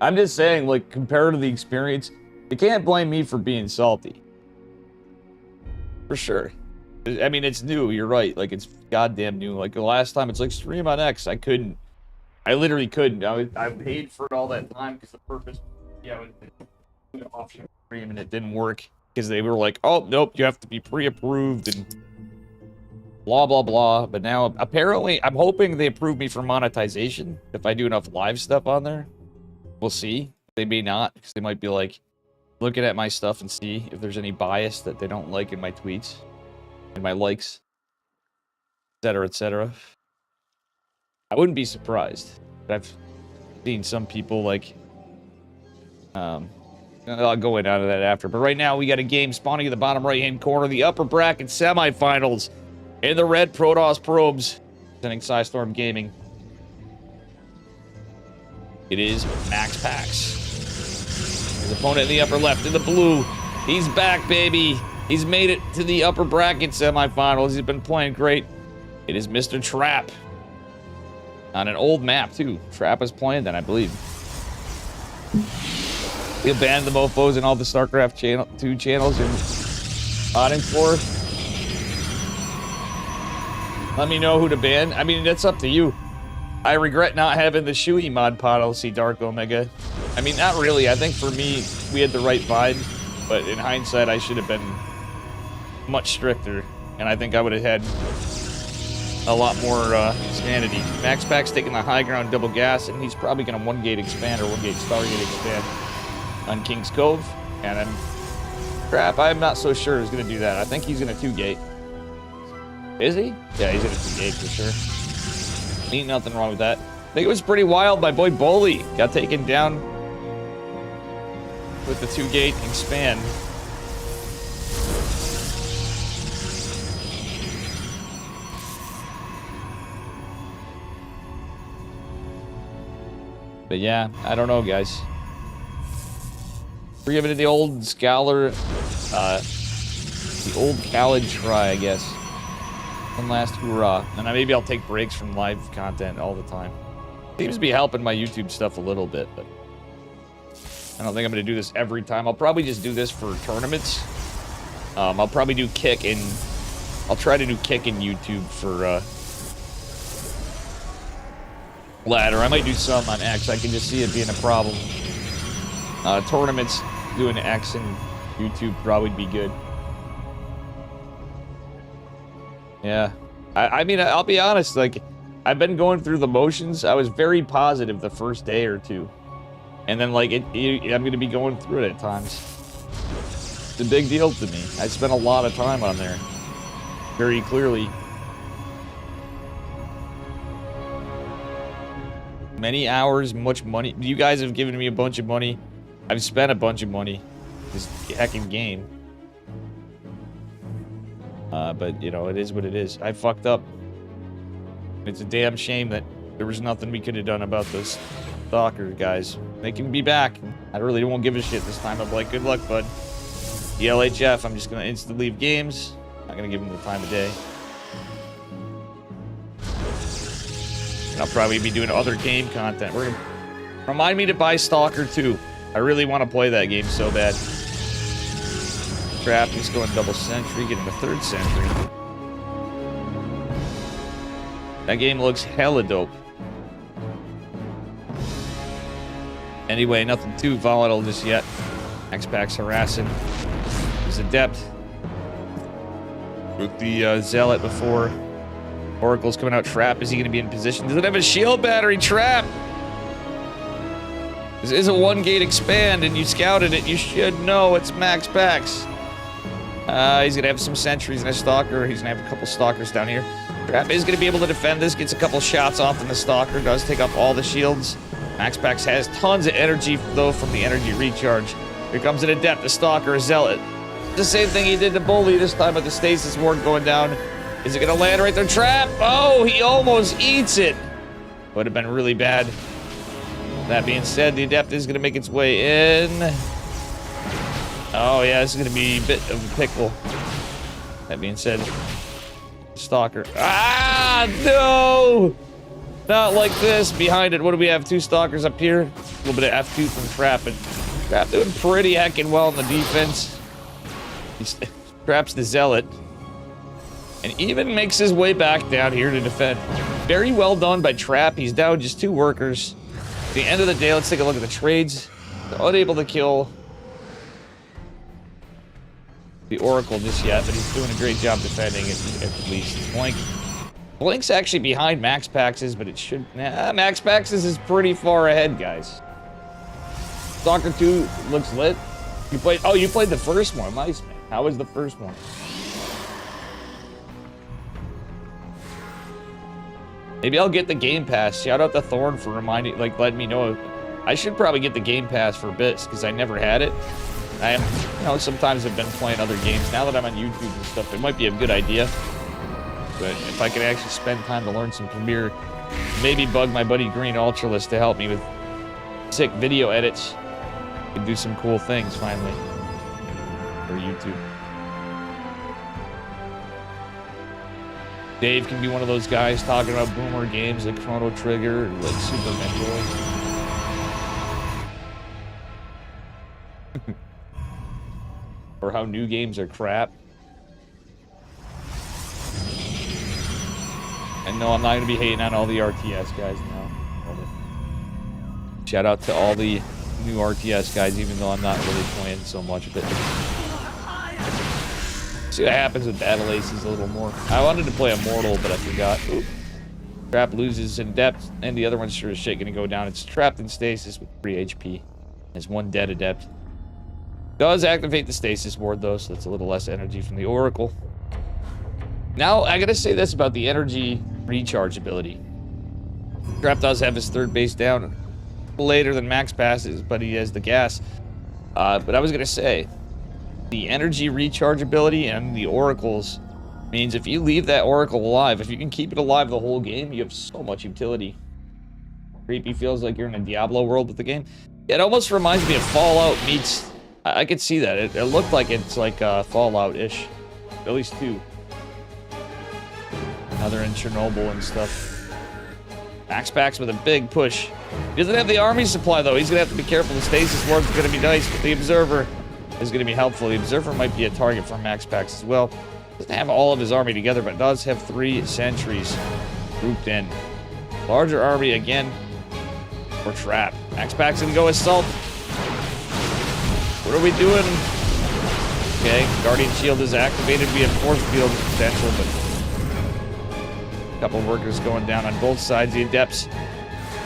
I'm just saying, like, compared to the experience, you can't blame me for being salty. For sure. I mean, it's new. You're right. Like, it's goddamn new. Like, the last time, it's like, stream on X. I couldn't. I literally couldn't. I paid for it all that time because the purpose, yeah, it off stream and it didn't work because they were like, oh, nope, you have to be pre-approved and blah, blah, blah. But now, apparently, I'm hoping they approve me for monetization if I do enough live stuff on there. We'll see. They may not, because they might be like, looking at my stuff and see if there's any bias that they don't like in my tweets and my likes, etc., etc. I wouldn't be surprised. But I've seen some people like, I'll go in out of that after. But right now, we got a game spawning in the bottom right-hand corner, the upper bracket semifinals. In the red, Protoss Probes, sending Psystorm Gaming. It is Max Pax. His opponent in the upper left, in the blue. He's back, baby. He's made it to the upper bracket semifinals. He's been playing great. It is Mr. Trap. On an old map, too. Trap is playing that, I believe. We abandoned the mofos and all the Starcraft 2 channels and modding for. Let me know who to ban. I mean, that's up to you. I regret not having the Shui mod policy, Dark Omega. I mean, not really. I think for me, we had the right vibe. But in hindsight, I should have been much stricter. And I think I would have had a lot more sanity. Max Pack's taking the high ground double gas, and he's probably going to one-gate expand or one-gate Stargate expand on King's Cove. And Crap, I'm not so sure he's going to do that. I think he's going to two-gate. Is he? Yeah, he's going to two-gate for sure. Ain't nothing wrong with that. I think it was pretty wild. My boy Boley got taken down with the two-gate expand. But yeah, I don't know, guys. We're giving it the old Scholar, the old Khaled try, I guess. One last hoorah. And maybe I'll take breaks from live content all the time. Seems to be helping my YouTube stuff a little bit, but I don't think I'm going to do this every time. I'll probably just do this for tournaments. I'll probably do kick and I'll try to do kick in YouTube for ladder. I might do some on X. I can just see it being a problem. Tournaments, doing X and YouTube probably be good. Yeah. I mean, I'll be honest, like, I've been going through the motions. I was very positive the first day or two. And then, like, I'm going to be going through it at times. It's a big deal to me. I spent a lot of time on there. Very clearly. Many hours, much money. You guys have given me a bunch of money. I've spent a bunch of money. This heckin' game. But, you know, it is what it is. I fucked up. It's a damn shame that there was nothing we could have done about this stalker, guys. They can be back. I really won't give a shit this time. I'm like, good luck, bud. The LHF, I'm just going to instantly leave games. Not going to give them the time of day. And I'll probably be doing other game content. We're gonna... Remind me to buy Stalker 2. I really want to play that game so bad. Crap, he's going double century, getting a third century. That game looks hella dope. Anyway, nothing too volatile just yet. X-Pack's harassing. He's adept. With the Zealot before. Oracle's coming out. Trap, is he going to be in position? Does it have a shield battery? Trap! This is a one-gate expand, and you scouted it. You should know it's Max Packs. He's going to have some sentries and a stalker. He's going to have a couple stalkers down here. Trap is going to be able to defend this. Gets a couple shots off in the stalker. Does take off all the shields. Max Packs has tons of energy, though, from the energy recharge. Here comes an adept, the stalker, a zealot. The same thing he did to Bully this time with the stasis ward going down. Is it going to land right there? Trap! Oh, he almost eats it. Would have been really bad. That being said, the adept is going to make its way in. Oh, yeah, this is going to be a bit of a pickle. That being said, stalker. Ah, no! Not like this. Behind it, what do we have? Two stalkers up here. A little bit of F2 from Trap. And Trap doing pretty heckin' well in the defense. He traps the zealot. And even makes his way back down here to defend. Very well done by Trap. He's down just 2 workers. At the end of the day, let's take a look at the trades. They're unable to kill the Oracle just yet, but he's doing a great job defending it at least. Blink's actually behind Max Pax's, but it should... Nah, Max Pax's is pretty far ahead, guys. Stalker 2 looks lit. You played... Oh, you played the first one. Nice, man. How was the first one? Maybe I'll get the Game Pass. Shout out to Thorn for reminding... Like, letting me know. I should probably get the Game Pass for bits, because I never had it. I am... You know, sometimes I've been playing other games. Now that I'm on YouTube and stuff, it might be a good idea. But if I could actually spend time to learn some Premiere, maybe bug my buddy Green Ultralist to help me with sick video edits, and do some cool things finally for YouTube. Dave can be one of those guys talking about boomer games like Chrono Trigger or like Super Metroid. Or how new games are crap. And no, I'm not going to be hating on all the RTS guys now. Shout out to all the new RTS guys, even though I'm not really playing so much of it. See what happens with Battle Aces a little more. I wanted to play Immortal, but I forgot. Oop. Trap loses in depth, and the other one's sure as shit going to go down. It's trapped in stasis with 3 HP. There's 1 dead adept. Does activate the stasis ward, though, so that's a little less energy from the Oracle. Now, I gotta say this about the energy recharge ability. Trap does have his 3rd base down later than Max passes, but he has the gas. But I was gonna say, the energy recharge ability and the Oracles means if you leave that Oracle alive, if you can keep it alive the whole game, you have so much utility. Creepy feels like you're in a Diablo world with the game. It almost reminds me of Fallout meets... I could see that. It looked like it's like Fallout-ish. At least 2. Now they're in Chernobyl and stuff. Max Packs with a big push. He doesn't have the army supply, though. He's going to have to be careful. The Stasis Ward's going to be nice, but the Observer is going to be helpful. The Observer might be a target for Max Packs as well. Doesn't have all of his army together, but does have 3 sentries grouped in. Larger army again for Trap. Max Packs going to go Assault. What are we doing? Okay, Guardian Shield is activated. We have Force Field potential, but a couple of workers going down on both sides. The Adepts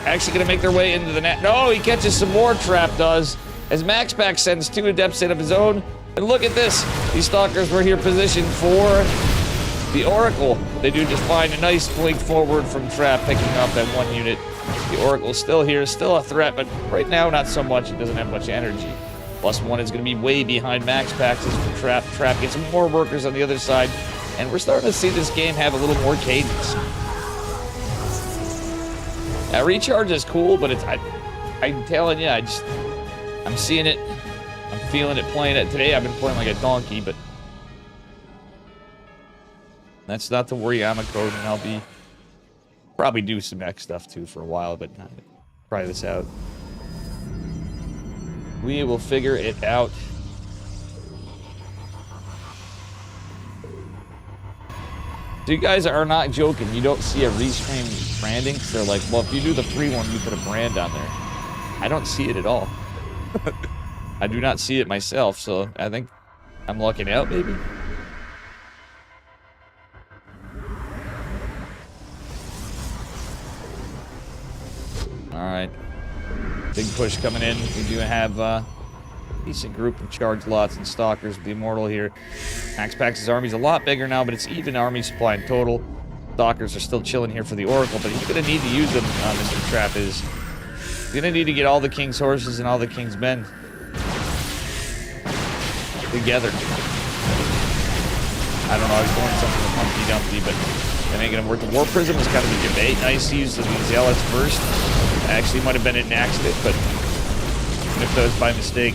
actually going to make their way into the net. No, he catches some more. Trap does. As Max Pack sends 2 Adepts in of his own. And look at this. These Stalkers were here positioned for the Oracle. They do just fine. A nice blink forward from Trap, picking up that 1 unit. The Oracle's still here, still a threat, but right now not so much. It doesn't have much energy. +1 is going to be way behind Max Packs for Trap. Trap gets more workers on the other side, and we're starting to see this game have a little more cadence. Now, Recharge is cool, but it's I'm telling you, I'm seeing it. I'm feeling it, playing it. Today I've been playing like a donkey, but that's not to worry. I'm a code, and I'll be probably do some X stuff too for a while, but try this out. We will figure it out. So you guys are not joking. You don't see a restream branding. So they're like, well, if you do the free one, you put a brand on there. I don't see it at all. I do not see it myself, so I think I'm lucking out, maybe. All right. Big push coming in. We do have a decent group of charge lots and Stalkers with the Immortal here. Max Packs' army's a lot bigger now, but it's even army supply in total. Stalkers are still chilling here for the Oracle, but he's going to need to use them, Mr. Trap is. He's going to need to get all the King's horses and all the King's men together. I don't know, I was going something Humpty Dumpty, but that ain't going to work. The War Prism is kind of a debate. Nice to use the Zealots first. Actually, might have been an accident, but if that was by mistake,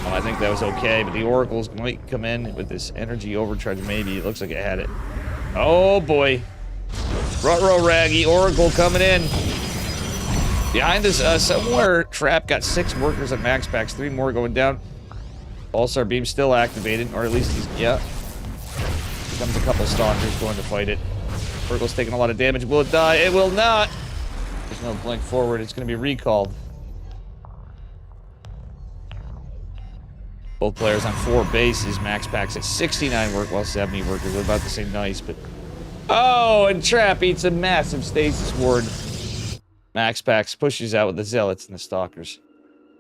I think that was okay. But the Oracles might come in with this energy overcharge. Maybe it looks like it had it. Oh boy, Ruh-roh Raggy Oracle coming in behind us. Somewhere Trap got 6 workers at Max Packs, 3 more going down. PigOSaur beam still activated, or at least he's yeah. Here comes a couple Stalkers going to fight it. Oracle's taking a lot of damage. Will it die? It will not. There's no blink forward. It's going to be recalled. Both players on 4 bases. Max Packs at 69 work, while 70 workers. They're about to say nice, but... Oh, and Trap eats a massive Stasis Ward. Max Packs pushes out with the Zealots and the Stalkers.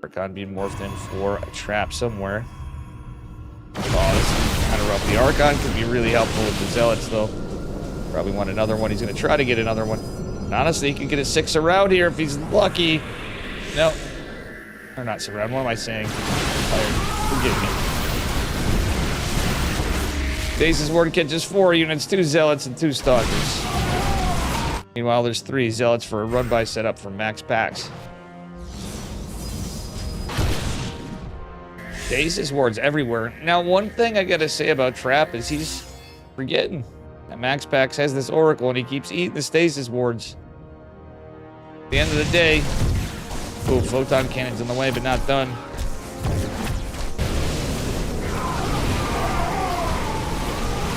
Archon being morphed in for a Trap somewhere. Oh, this is kind of rough. The Archon could be really helpful with the Zealots, though. Probably want another one. He's going to try to get another one. Honestly, he could get a 6 around here if he's lucky. No. Or not surround. What am I saying? Forgive me. Stasis Ward catches 4 units, 2 Zealots and 2 Stalkers. Meanwhile, there's 3 Zealots for a run-by setup from Max Packs. Stasis Ward's everywhere. Now, one thing I gotta say about Trap is he's forgetting that Max Packs has this Oracle and he keeps eating the Stasis Wards. At the end of the day, ooh, Photon Cannon's in the way, but not done.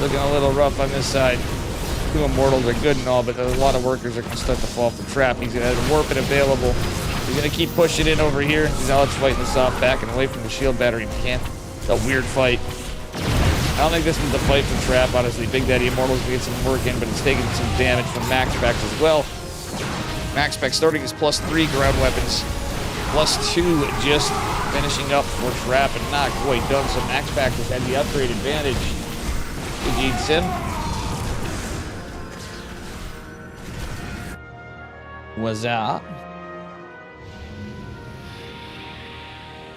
Looking a little rough on this side. 2 Immortals are good and all, but a lot of workers are going to start to fall for Trap. He's going to have a Warp it available. He's going to keep pushing in over here. Zealots fighting this off, backing away from the shield battery. Can't. It's a weird fight. I don't think this was the fight for Trap, honestly. Big Daddy Immortals can get some work in, but it's taking some damage from Max Packs as well. Max Packs starting his +3 ground weapons. +2 just finishing up for Trap and not quite done, so Max Packs has had the upgrade advantage. Eugene Sim. What's up?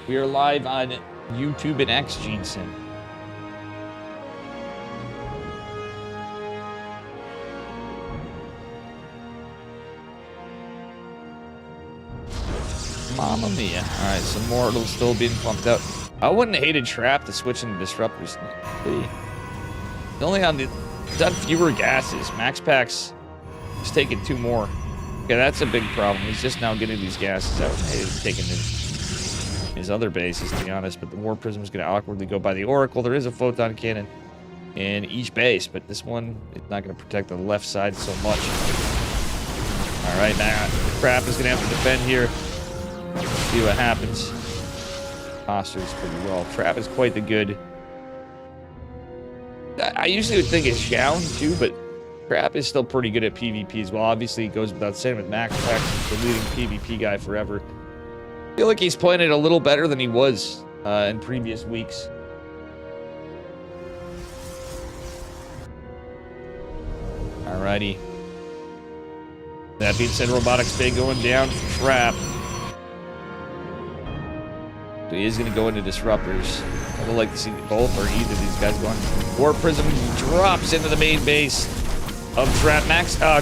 We are live on YouTube and X, Gene Sim. Mamma mia. Alright, some Mortals still being pumped out. I wouldn't have hated Trap to switch into Disruptors. Only on the... done fewer gases. Max Packs is taking 2 more. Yeah, that's a big problem. He's just now getting these gases out. He's taking his other bases, to be honest. But the War Prism is going to awkwardly go by the Oracle. There is a Photon Cannon in each base, but this one is not going to protect the left side so much. All right, now Crap is going to have to defend here. See what happens. Postures pretty well. Trap is quite the good. I usually would think it's Xiao too, but Trap is still pretty good at PvP as well. Obviously, it goes without saying with Max Pax, the leading PvP guy forever. I feel like he's playing it a little better than he was in previous weeks. Alrighty. That being said, Robotics Bay going down for Trap. So he is going to go into Disruptors. I would like to see both or either of these guys going. War Prism drops into the main base of Trap.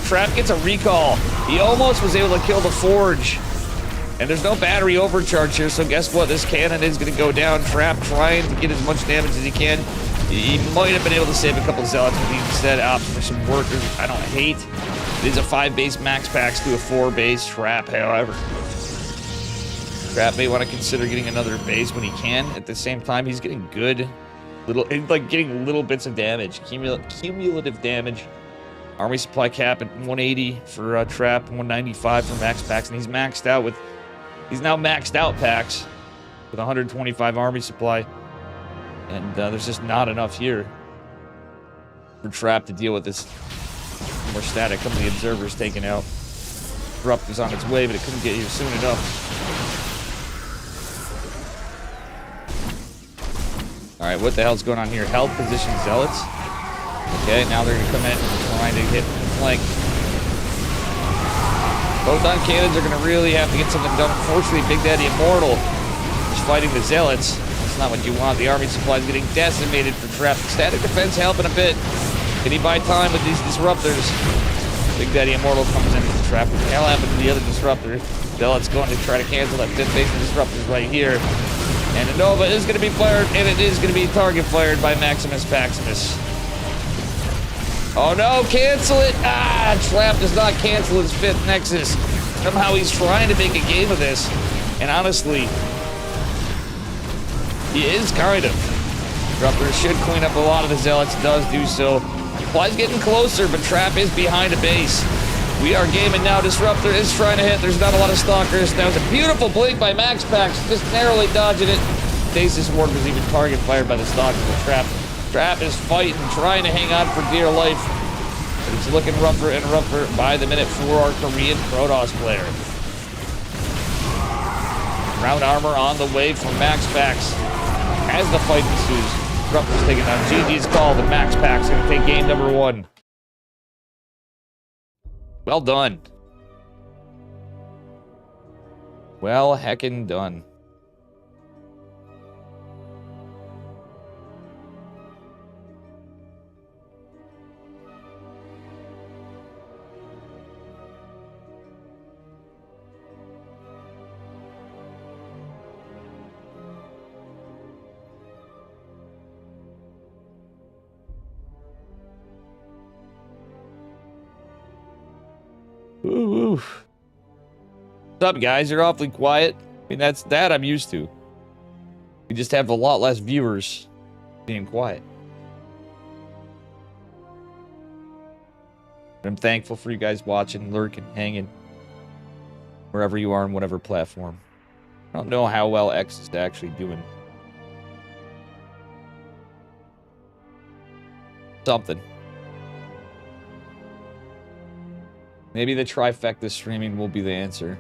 Trap gets a recall. He almost was able to kill the Forge. And there's no battery overcharge here, so guess what? This cannon is going to go down. Trap trying to get as much damage as he can. He might have been able to save a couple Zealots, but he instead opts for some workers I don't hate. It is a 5-base Max Pax to a 4-base Trap, however. Trap may want to consider getting another base when he can. At the same time, he's getting good, getting little bits of damage, cumulative damage. Army supply cap at 180 for Trap, 195 for Max Pax, and he's now maxed out Pax with 125 army supply, and there's just not enough here for Trap to deal with this more static. Some of the observers taken out. Disrupt is on its way, but it couldn't get here soon enough. All right, what the hell's going on here? Held position Zealots. Okay, now they're going to come in trying to hit the flank. Photon Cannons are going to really have to get something done. Unfortunately, Big Daddy Immortal is fighting the Zealots. That's not what you want. The army supply is getting decimated for Trap. Static defense helping a bit. Can he buy time with these Disruptors? Big Daddy Immortal comes in for Trap. What the hell happened to the other Disruptor? Zealots going to try to cancel that 5th base of Disruptors right here. And a Nova is going to be fired, and it is going to be target fired by Maximus Paximus. Oh no, cancel it! Ah, Trap does not cancel his 5th Nexus. Somehow he's trying to make a game of this. And honestly, he is kind of. Disruptor should clean up a lot of the Zealots, does do so. Supply's getting closer, but Trap is behind a base. We are gaming now. Disruptor is trying to hit. There's not a lot of Stalkers. That was a beautiful blink by Max Pax, just narrowly dodging it. Stasis Ward was even target fired by the Stalker. The Trap is fighting, trying to hang on for dear life. But it's looking rougher and rougher by the minute for our Korean Protoss player. Ground armor on the way from Max Pax. As the fight ensues, Disruptor's taking down GG's call, but Max Pax going to take game number 1. Well done. Well heckin' done. Ooh. What's up, guys? You're awfully quiet. I mean, that I'm used to. We just have a lot less viewers being quiet. I'm thankful for you guys watching, lurking, hanging, wherever you are on whatever platform. I don't know how well X is actually doing. Something. Maybe the trifecta streaming will be the answer.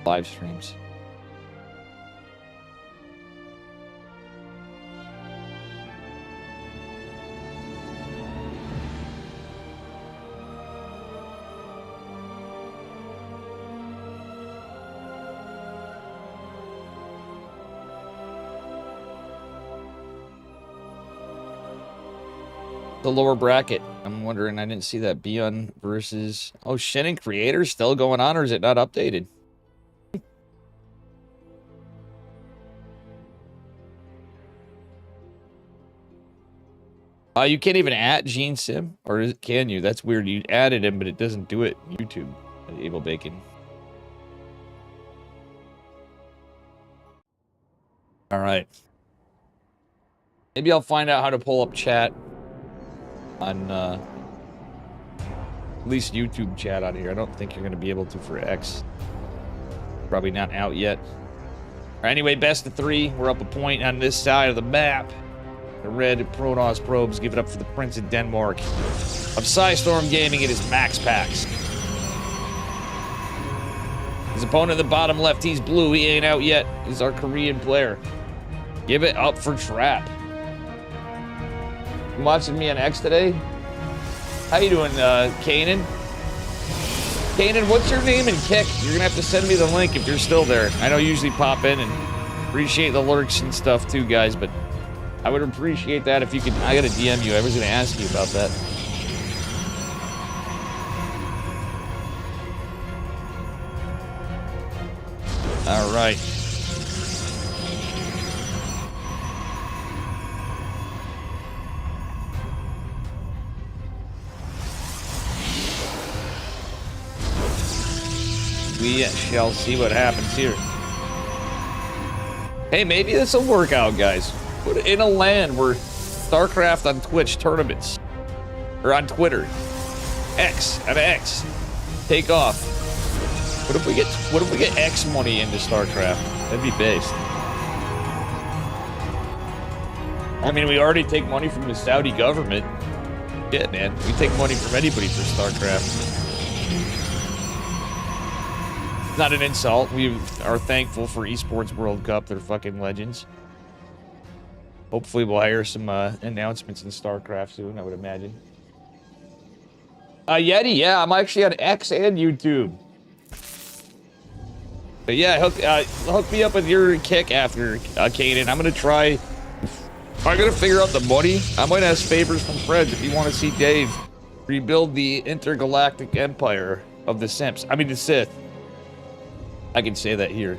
Live streams. The lower bracket. I'm wondering, I didn't see that Beyond versus... Oh, Shin and Creator still going on, or is it not updated? You can't even add Gene Sim? Or can you? That's weird. You added him, but it doesn't do it. YouTube. Evil bacon. All right. Maybe I'll find out how to pull up chat on at least YouTube chat on here. I don't think you're going to be able to for X. Probably not out yet. Anyway, best of 3. We're up a point on this side of the map. The red Protoss probes give it up for the Prince of Denmark. Of Psystorm Gaming, it is Max Pax. His opponent in the bottom left, he's blue. He ain't out yet. He's our Korean player. Give it up for Trap. You watching me on X today? How you doing, Kanan? Kanan, what's your name and kick? You're gonna have to send me the link if you're still there. I know you usually pop in and appreciate the lurks and stuff too, guys, but I would appreciate that if you could. I gotta DM you. I was gonna ask you about that. All right. We shall see what happens here. Hey, maybe this will work out, guys. Put it in a LAN where Starcraft on Twitch tournaments. Or on Twitter. X. At X. Take off. What if we get X money into StarCraft? That'd be based. I mean, we already take money from the Saudi government. Yeah, man. We take money from anybody for StarCraft. Not an insult. We are thankful for Esports World Cup. They're fucking legends. Hopefully we'll hear some announcements in StarCraft soon, I would imagine. Yeti, yeah, I'm actually on X and YouTube. But yeah, hook me up with your kick after, Kanan. I'm gonna figure out the money. I might ask favors from friends if you want to see Dave rebuild the intergalactic empire of the Simps. I mean, the Sith. I can say that here.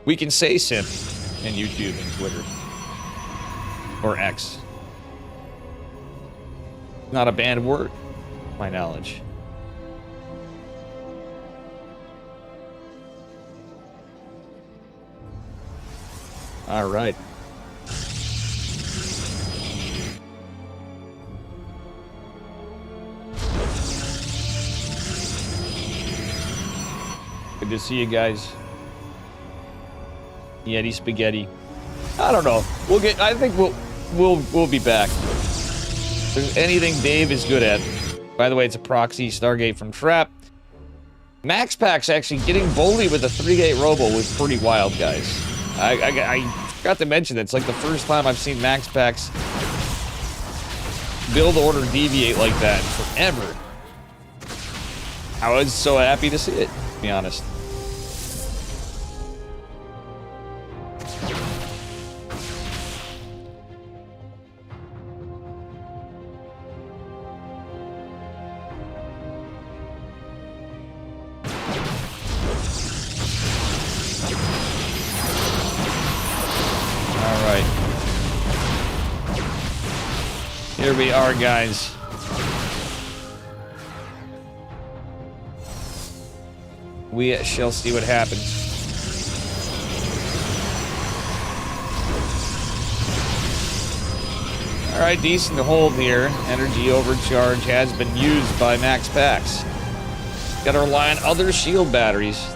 We can say simp in YouTube and Twitter. Or X. Not a banned word, to my knowledge. All right. Good to see you guys. Yeti spaghetti. I don't know. I think we'll be back. If there's anything Dave is good at. By the way, it's a proxy Stargate from Trap. Max Pax actually getting bullied with a 3-gate robo was pretty wild, guys. I forgot to mention that it's like the first time I've seen Max Pax build order deviate like that forever. I was so happy to see it, to be honest. Here we are, guys. We shall see what happens. All right, decent hold here. Energy overcharge has been used by Max Pax. Got to rely on other shield batteries.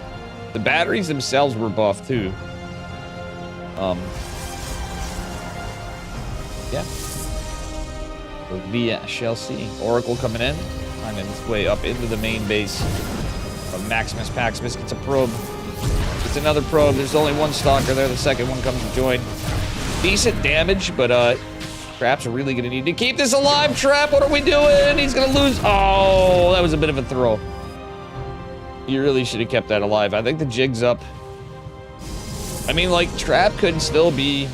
The batteries themselves were buffed too. Yeah. We shall see. Oracle coming in, finding its way up into the main base of Maximus Paximus. Gets a probe. It's another probe. There's only one stalker there. The second one comes to join. Decent damage, but Trap's really gonna need to keep this alive. Trap, what are we doing? He's gonna lose. Oh, that was a bit of a throw. You really should have kept that alive. I think the jig's up. I mean, like, Trap could still be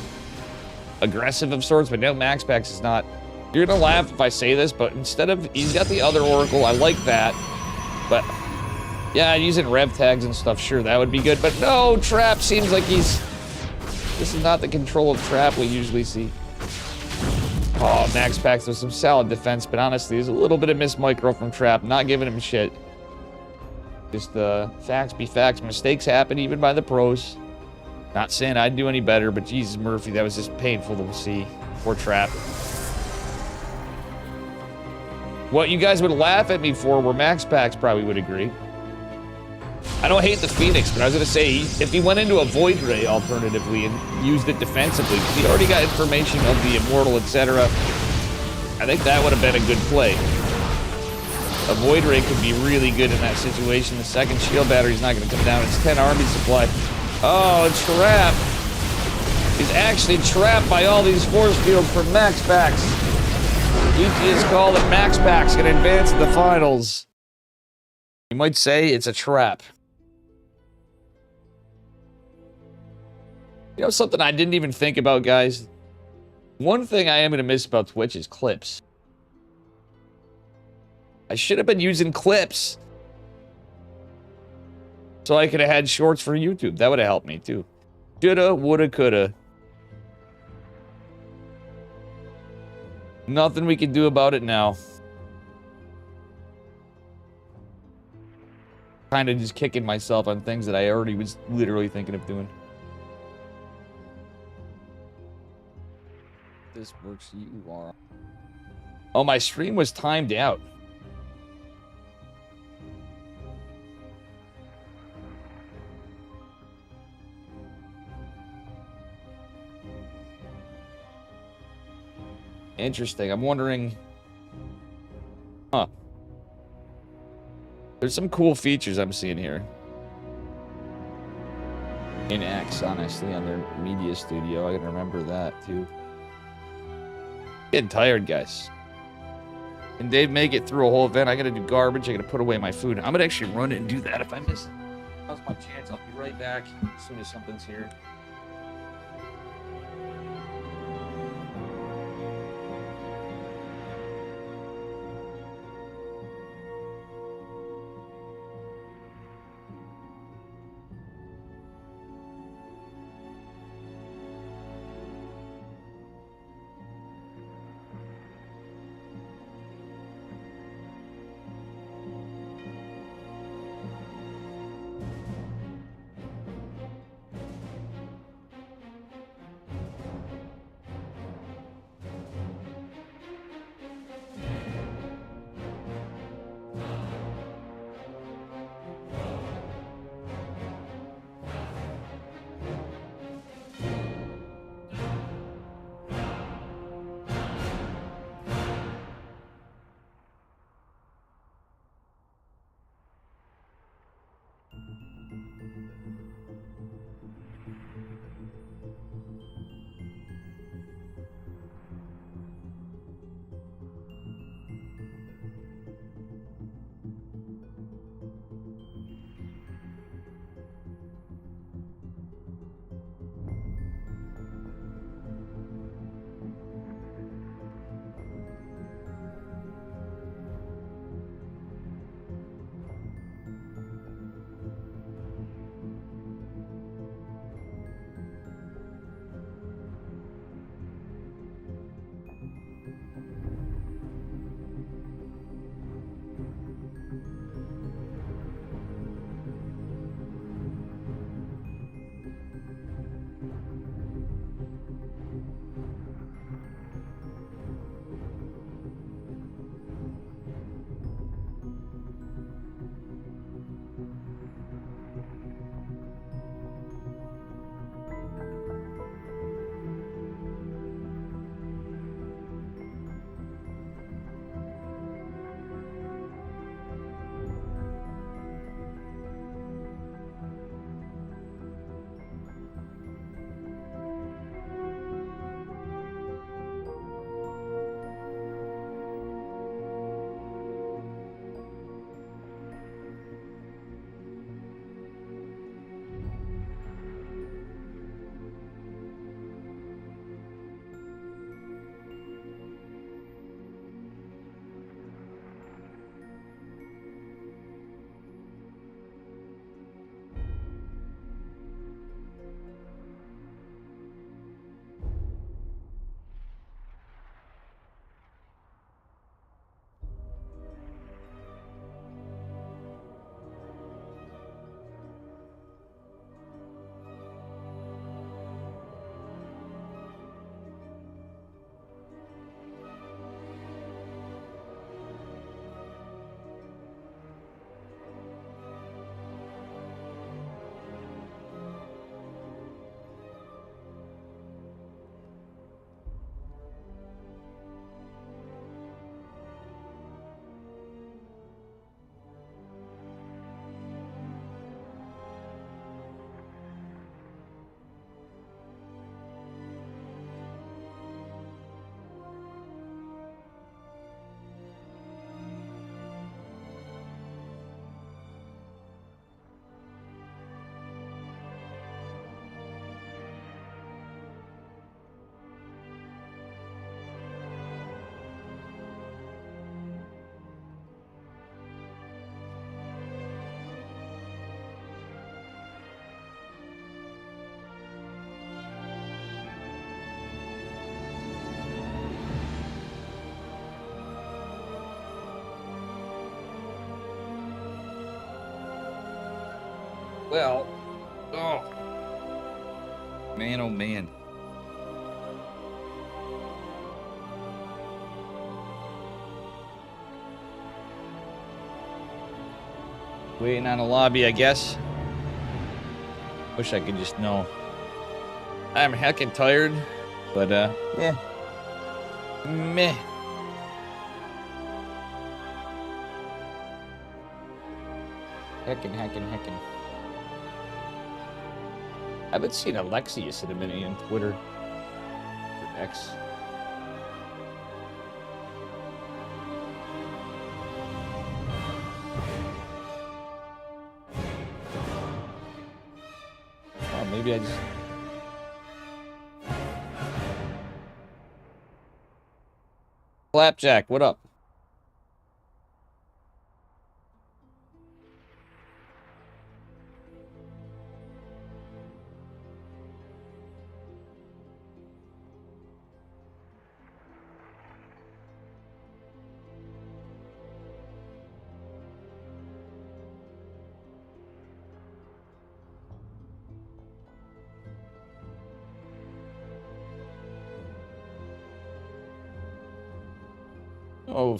aggressive of sorts, but no, Max Pax is not. You're gonna laugh if I say this, but instead of, he's got the other Oracle, I like that. But, yeah, using rev tags and stuff, sure, that would be good. But no, Trap seems like this is not the control of Trap we usually see. Oh, Max Pax with some solid defense, but honestly, there's a little bit of missed micro from Trap, not giving him shit. Just facts be facts. Mistakes happen even by the pros. Not saying I'd do any better, but Jesus Murphy, that was just painful to see. Poor Trap. What you guys would laugh at me for were Max Packs probably would agree. I don't hate the Phoenix, but I was going to say, if he went into a Void Ray alternatively and used it defensively, because he already got information of the Immortal, etc., I think that would have been a good play. A Void Ray could be really good in that situation. The second shield battery's not going to come down. It's 10 army supply. Oh, Trap. He's actually trapped by all these force fields from Max Packs. GT is called and Max Packs can advance to the finals. You might say it's a trap. You know something I didn't even think about, guys? One thing I am going to miss about Twitch is clips. I should have been using clips. So I could have had shorts for YouTube. That would have helped me, too. Shoulda, woulda, coulda. Nothing we can do about it now. Kind of just kicking myself on things that I already was literally thinking of doing. This works, you are. Oh, my stream was timed out. Interesting. I'm wondering. Huh. There's some cool features I'm seeing here. In X, honestly, on their media studio. I gotta remember that, too. Getting tired, guys. Can Dave make it through a whole event? I gotta do garbage. I gotta put away my food. I'm gonna actually run it and do that if I miss it. That's my chance. I'll be right back as soon as something's here. Well, oh. Man, oh man. Waiting on a lobby, I guess. Wish I could just know. I'm heckin' tired, but yeah. Meh. Heckin'. I haven't seen Alexius in a minute on Twitter. Or X. Oh, maybe I just... Flapjack, what up? Oh.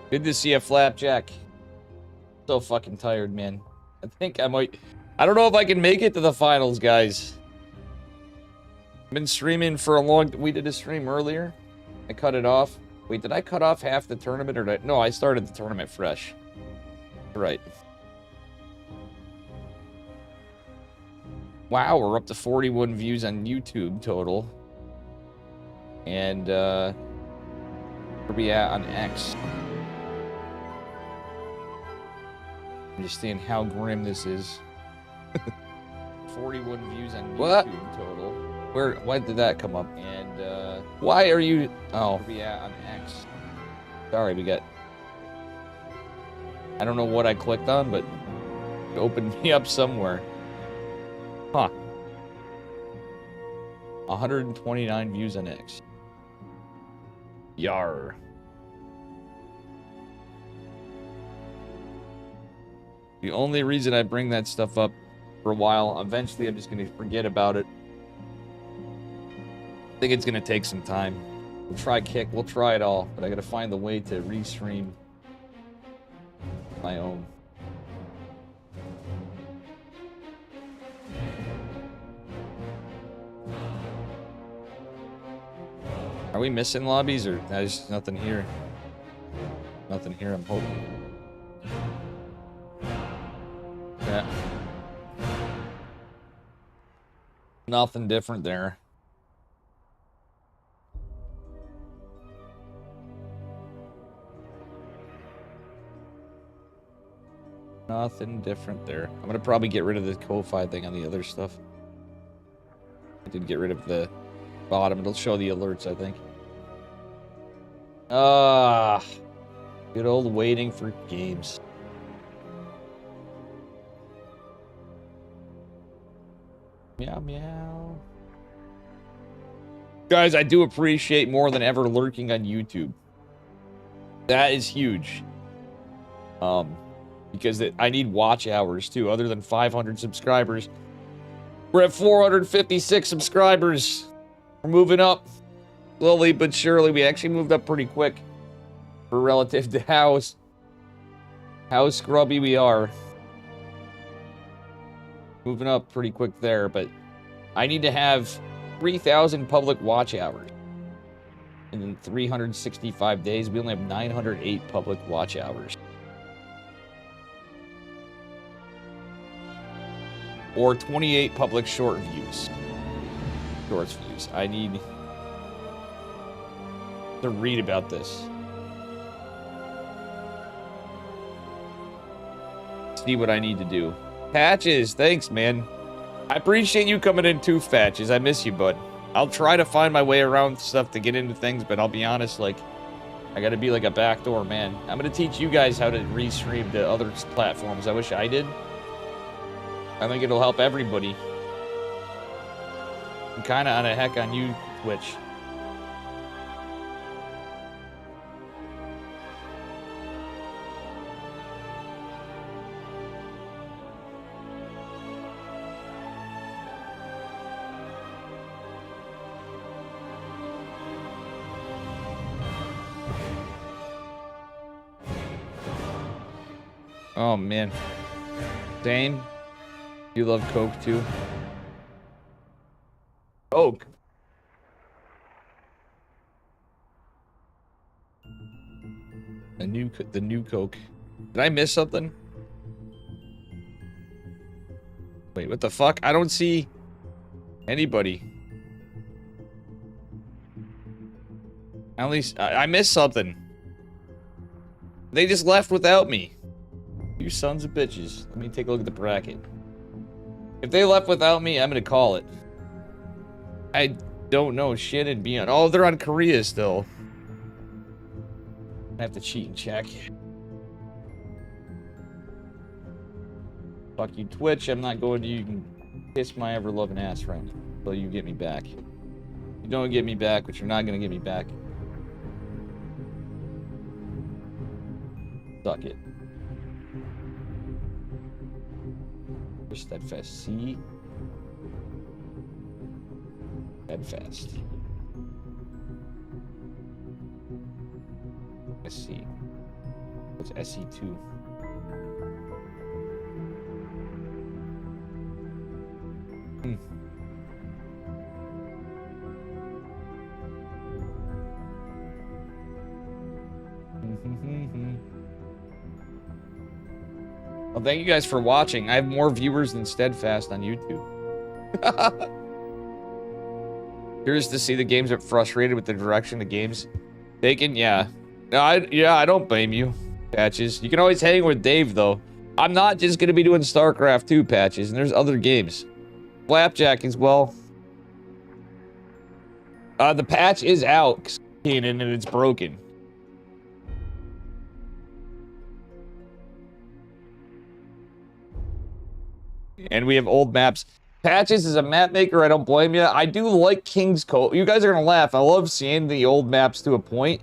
Good to see a Flapjack. So fucking tired, man. I think I might... I don't know if I can make it to the finals, guys. I've been streaming for a long... We did a stream earlier. I cut it off. Wait, did I cut off half the tournament or did I... No, I started the tournament fresh. Right. Wow, we're up to 41 views on YouTube total. And, where we at on X? I'm just seeing how grim this is. 41 views on YouTube total. Why did that come up? And, why are you... Oh, where we at on X? Sorry, we got... I don't know what I clicked on, but it opened me up somewhere. Huh. 129 views on X. Yar. The only reason I bring that stuff up for a while, eventually I'm just going to forget about it. I think it's going to take some time. We'll try Kick, we'll try it all, but I got to find the way to restream my own. Are we missing lobbies or there's nothing here? Nothing here, I'm hoping. Yeah. Nothing different there. Nothing different there. I'm gonna probably get rid of the Ko-Fi thing on the other stuff. I did get rid of the bottom. It'll show the alerts, I think. Good old waiting for games. Meow, meow. Guys, I do appreciate more than ever lurking on YouTube. That is huge. Because I need watch hours, too. Other than 500 subscribers. We're at 456 subscribers. We're moving up. Slowly but surely. We actually moved up pretty quick. For relative to how scrubby we are. Moving up pretty quick there, but I need to have 3,000 public watch hours. And in 365 days, we only have 908 public watch hours. Or 28 public short views. Shorts views. I need to read about this. See what I need to do. Patches, thanks, man. I appreciate you coming in too, Patches. I miss you, bud. I'll try to find my way around stuff to get into things, but I'll be honest, like, I gotta be like a backdoor man. I'm gonna teach you guys how to restream to other platforms. I wish I did. I think it'll help everybody. I'm kind of on a heck on you, Twitch. Oh, man. Same. You love Coke, too? Coke? The new Coke. Did I miss something? Wait, what the fuck? I don't see anybody. At least I missed something. They just left without me. You sons of bitches. Let me take a look at the bracket. If they left without me, I'm gonna call it. I don't know shit and beyond. Oh, they're on Korea still. I have to cheat and check. Fuck you, Twitch. I'm not going to. You can kiss my ever-loving ass, friend. Until you get me back. You don't get me back, but you're not gonna get me back. Suck it. Steadfast C. Steadfast. SC. What's SC2? Well, thank you guys for watching. I have more viewers than Steadfast on YouTube. Curious to see the games that frustrated with the direction the game's taken. Yeah. No, I don't blame you, Patches. You can always hang with Dave, though. I'm not just going to be doing Starcraft 2, Patches, and there's other games. Flapjack as well. The patch is out, Keenan, and it's broken. And we have old maps. Patches is a map maker. I don't blame you. I do like King's Cove. You guys are gonna laugh. I love seeing the old maps to a point,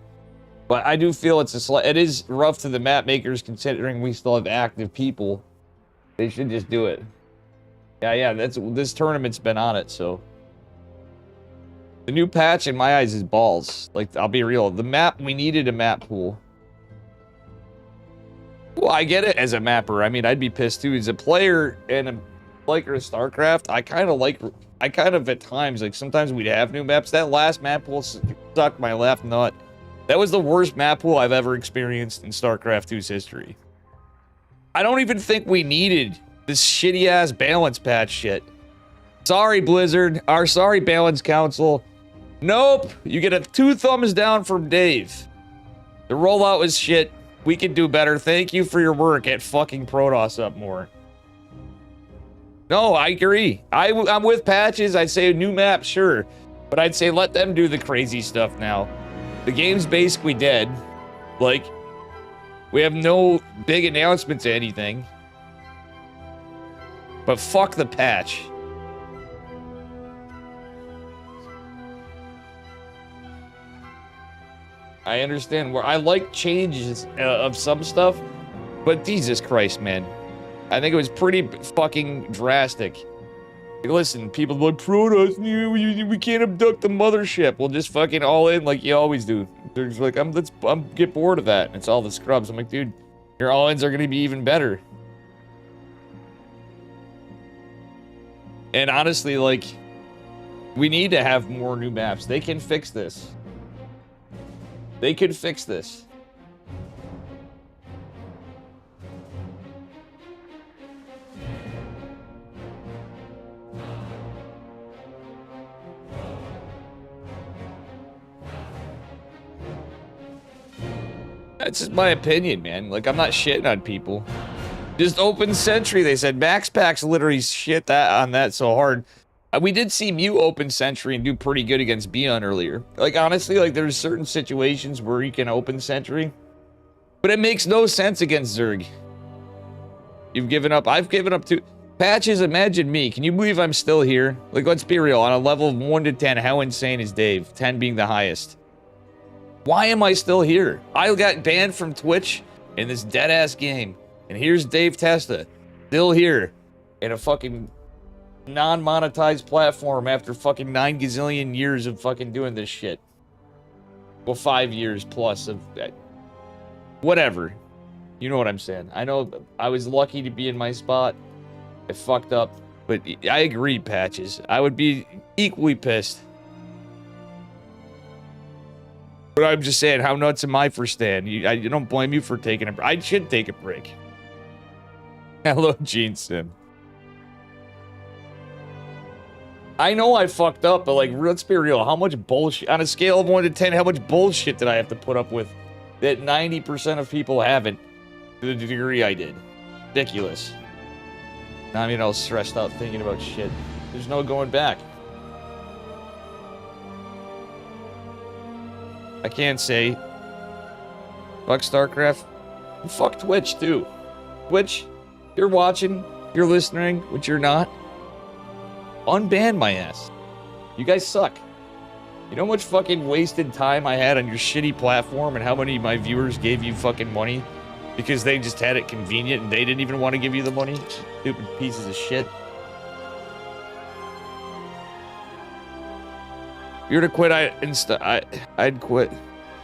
but I do feel it is rough to the map makers considering we still have active people. They should just do it. Yeah. This tournament's been on it, so the new patch in my eyes is balls. Like, I'll be real. The map, we needed a map pool. Well, I get it as a mapper. I mean, I'd be pissed too. As a player and a liker of StarCraft, I kind of at times, like, sometimes we'd have new maps. That last map pool sucked my left nut. That was the worst map pool I've ever experienced in StarCraft 2's history. I don't even think we needed this shitty-ass balance patch shit. Sorry, Blizzard. Sorry, Balance Council. Nope. You get a 2 thumbs down from Dave. The rollout was shit. We could do better. Thank you for your work at fucking Protoss up more. No, I agree. I'm with Patches. I'd say a new map, sure. But I'd say let them do the crazy stuff now. The game's basically dead. Like, we have no big announcement to anything. But fuck the patch. I understand where I like changes of some stuff, but Jesus Christ, man. I think it was pretty fucking drastic. Like, listen, people like, Protoss, we can't abduct the mothership. We'll just fucking all in like you always do. They're just like, I'm get bored of that. It's all the scrubs. I'm like, dude, your all-ins are gonna be even better. And honestly, like, we need to have more new maps. They can fix this. They could fix this. That's just my opinion, man. Like, I'm not shitting on people. Just open Sentry, they said. Max Pack's literally shit on that so hard. We did see Mew open Sentry and do pretty good against Beyond earlier. Like, honestly, like, there's certain situations where you can open Sentry. But it makes no sense against Zerg. You've given up. I've given up too. Patches, imagine me. Can you believe I'm still here? Like, let's be real. On a level of 1 to 10, how insane is Dave? 10 being the highest. Why am I still here? I got banned from Twitch in this dead-ass game. And here's Dave Testa. Still here. In a fucking non-monetized platform after fucking 9 gazillion years of fucking doing this shit. Well, 5 years plus of that. Whatever. You know what I'm saying. I know I was lucky to be in my spot. I fucked up. But I agree, Patches. I would be equally pissed. But I'm just saying, how nuts am I for Stan? I don't blame you for taking a break. I should take a break. Hello, Gene Sim. I know I fucked up, but like, let's be real. How much bullshit, on a scale of 1 to 10, how much bullshit did I have to put up with that 90% of people haven't to the degree I did? Ridiculous. Now I'm all stressed out thinking about shit. There's no going back. I can't say fuck StarCraft. Fuck Twitch too. Twitch, you're watching, you're listening, which you're not. Unban my ass. You guys suck. You know how much fucking wasted time I had on your shitty platform and how many of my viewers gave you fucking money because they just had it convenient and they didn't even want to give you the money? Stupid pieces of shit. If you were to quit, I'd quit.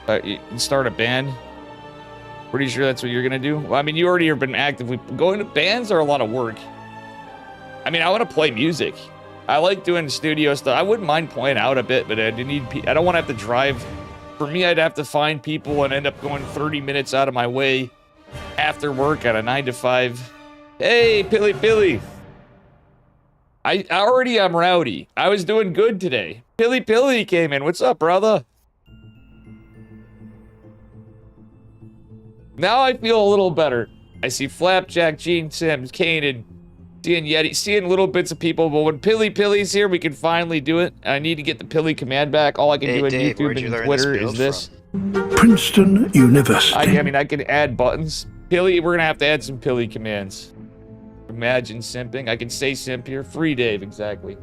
And start a band. Pretty sure that's what you're gonna do? Well, I mean, you already have been actively going to bands are a lot of work. I mean, I want to play music. I like doing studio stuff. I wouldn't mind playing out a bit, but I don't want to have to drive. For me, I'd have to find people and end up going 30 minutes out of my way after work on a 9 to 5. Hey, Pilly. I already am rowdy. I was doing good today. Pilly came in. What's up, brother? Now I feel a little better. I see Flapjack, Gene Sims, Kanan, seeing Yeti, seeing little bits of people, but when Pilly's here, we can finally do it. I need to get the Pilly command back. All I can do on Dave, YouTube and Twitter is this. Princeton University. I mean, I can add buttons. Pilly, we're gonna have to add some Pilly commands. Imagine simping. I can say simp here. Free Dave, exactly.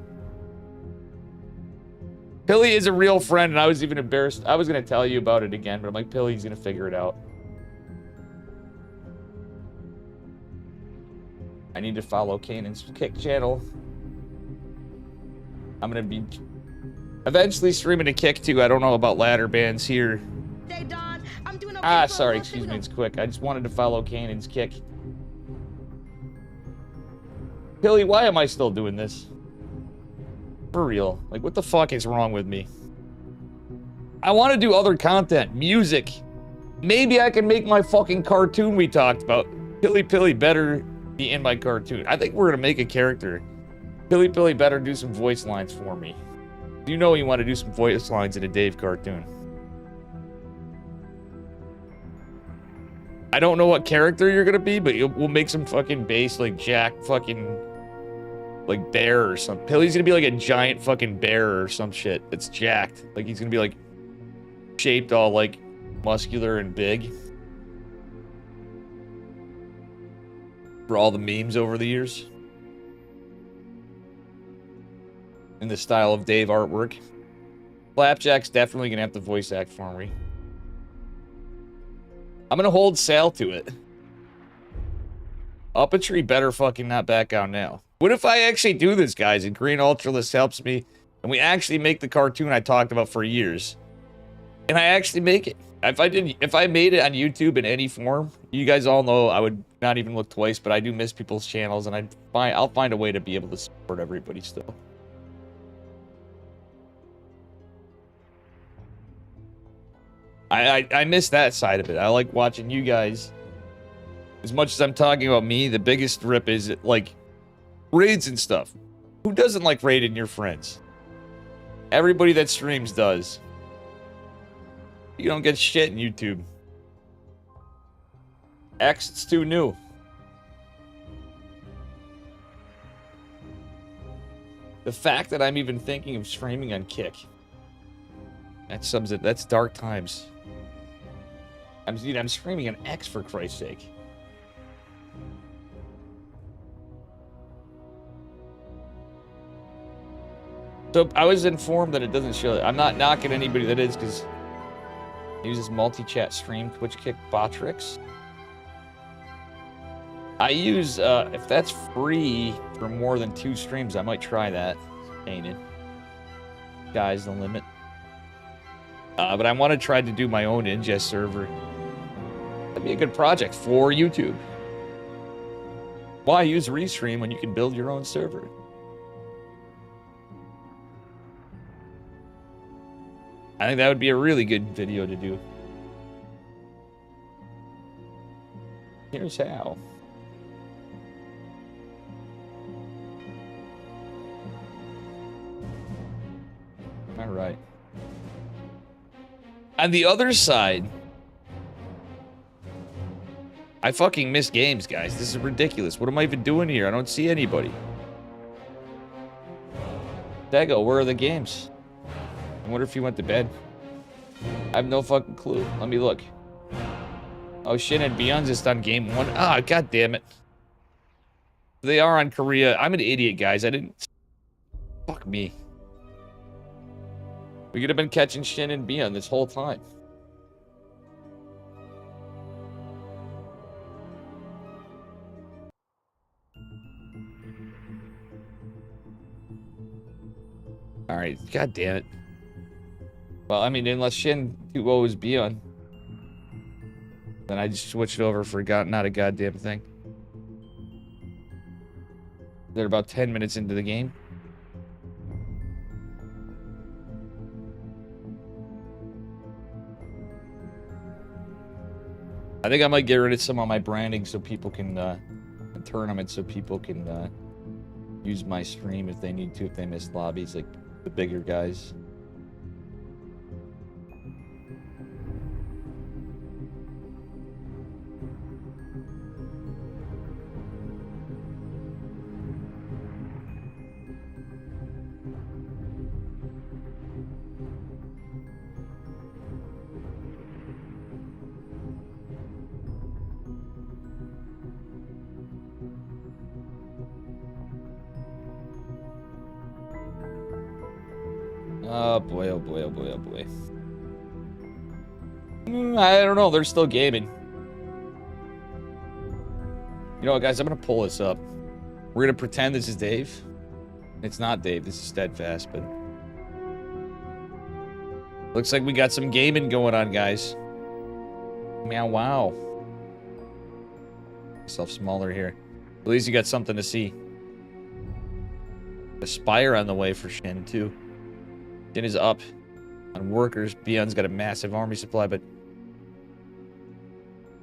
Pilly is a real friend, and I was even embarrassed. I was gonna tell you about it again, but I'm like, Pilly's gonna figure it out. I need to follow Kanan's Kick channel. I'm gonna be eventually streaming a Kick too. I don't know about ladder bands here. Hey Don, I'm doing okay, Sorry, excuse me, it's quick. I just wanted to follow Kanan's Kick. Pilly, why am I still doing this? For real. Like, what the fuck is wrong with me? I want to do other content, music. Maybe I can make my fucking cartoon we talked about. Pilly better be in my cartoon. I think we're gonna make a character. Pilly better do some voice lines for me. You know you want to do some voice lines in a Dave cartoon. I don't know what character you're gonna be, but we'll make some fucking base like Jack fucking like bear or something. Pilly's gonna be like a giant fucking bear or some shit that's jacked. Like he's gonna be like shaped all like muscular and big. For all the memes over the years. In the style of Dave artwork. Flapjack's definitely gonna have to voice act for me. I'm gonna hold Sal to it. Up a tree better fucking not back out now. What if I actually do this, guys, and Green Ultralist helps me, and we actually make the cartoon I talked about for years? And I actually make it. If I made it on YouTube in any form, you guys all know I would not even look twice, but I do miss people's channels, and I'll find a way to be able to support everybody still. I miss that side of it. I like watching you guys. As much as I'm talking about me, the biggest rip is like raids and stuff. Who doesn't like raiding your friends? Everybody that streams does. You don't get shit in YouTube. X, it's too new. The fact that I'm even thinking of streaming on Kick. That sums it. That's dark times. I'm streaming on X for Christ's sake. So I was informed that it doesn't show. I'm not knocking anybody that is, because it uses multi-chat stream Twitch Kick Botrix. I use if that's free for more than 2 streams, I might try that. Ain't it? Sky's the limit. But I want to try to do my own ingest server. That'd be a good project for YouTube. Why use Restream when you can build your own server? I think that would be a really good video to do. Here's how. All right. On the other side, I fucking miss games, guys. This is ridiculous. What am I even doing here? I don't see anybody. Dago, where are the games? I wonder if he went to bed. I have no fucking clue. Let me look. Oh, Shin and Beyond's just on game 1. Ah, god damn it. They are on Korea. I'm an idiot, guys. I didn't... Fuck me. We could have been catching Shin and Beyond this whole time. Alright, god damn it. Well, I mean, unless Shin 2-0 is Beyond, then I just switched over for not a goddamn thing. They're about 10 minutes into the game. I think I might get rid of some of my branding so people can, tournaments so people can, use my stream if they need to, if they miss lobbies, like the bigger guys. Oh boy, oh boy, oh boy, oh boy. I don't know, they're still gaming. You know what, guys, I'm gonna pull this up. We're gonna pretend this is Dave. It's not Dave, this is Steadfast, but... Looks like we got some gaming going on, guys. Meow, wow. Myself smaller here. At least you got something to see. A Spire on the way for Shin, too. Shin is up on workers. Beyond's got a massive army supply, but...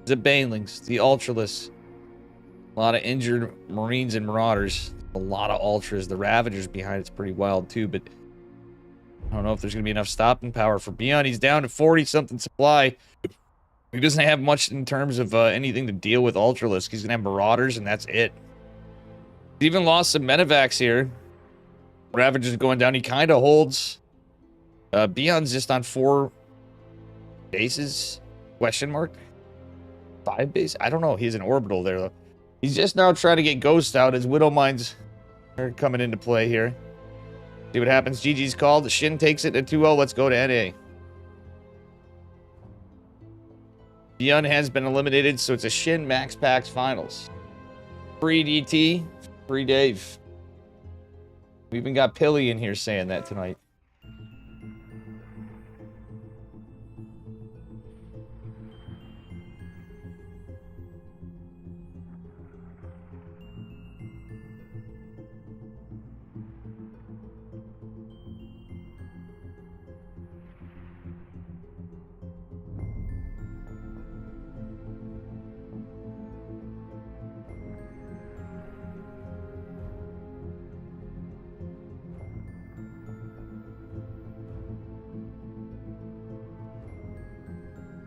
The Banelings, the Ultralists. A lot of injured Marines and Marauders. A lot of Ultras. The Ravagers behind it's pretty wild, too, but... I don't know if there's going to be enough stopping power for Beyond. He's down to 40-something supply. He doesn't have much in terms of anything to deal with Ultralisk. He's going to have Marauders, and that's it. He even lost some Medivacs here. Ravager's going down. He kind of holds. Beyond's just on 4 bases? Question mark? 5 bases? I don't know. He's an orbital there, though. He's just now trying to get Ghost out as Widow Mines are coming into play here. See what happens. GG's called. Shin takes it at 2-0. Let's go to NA. Beyond has been eliminated, so it's a Shin Max Packs Finals. Free DT, free Dave. We even got Pilly in here saying that tonight.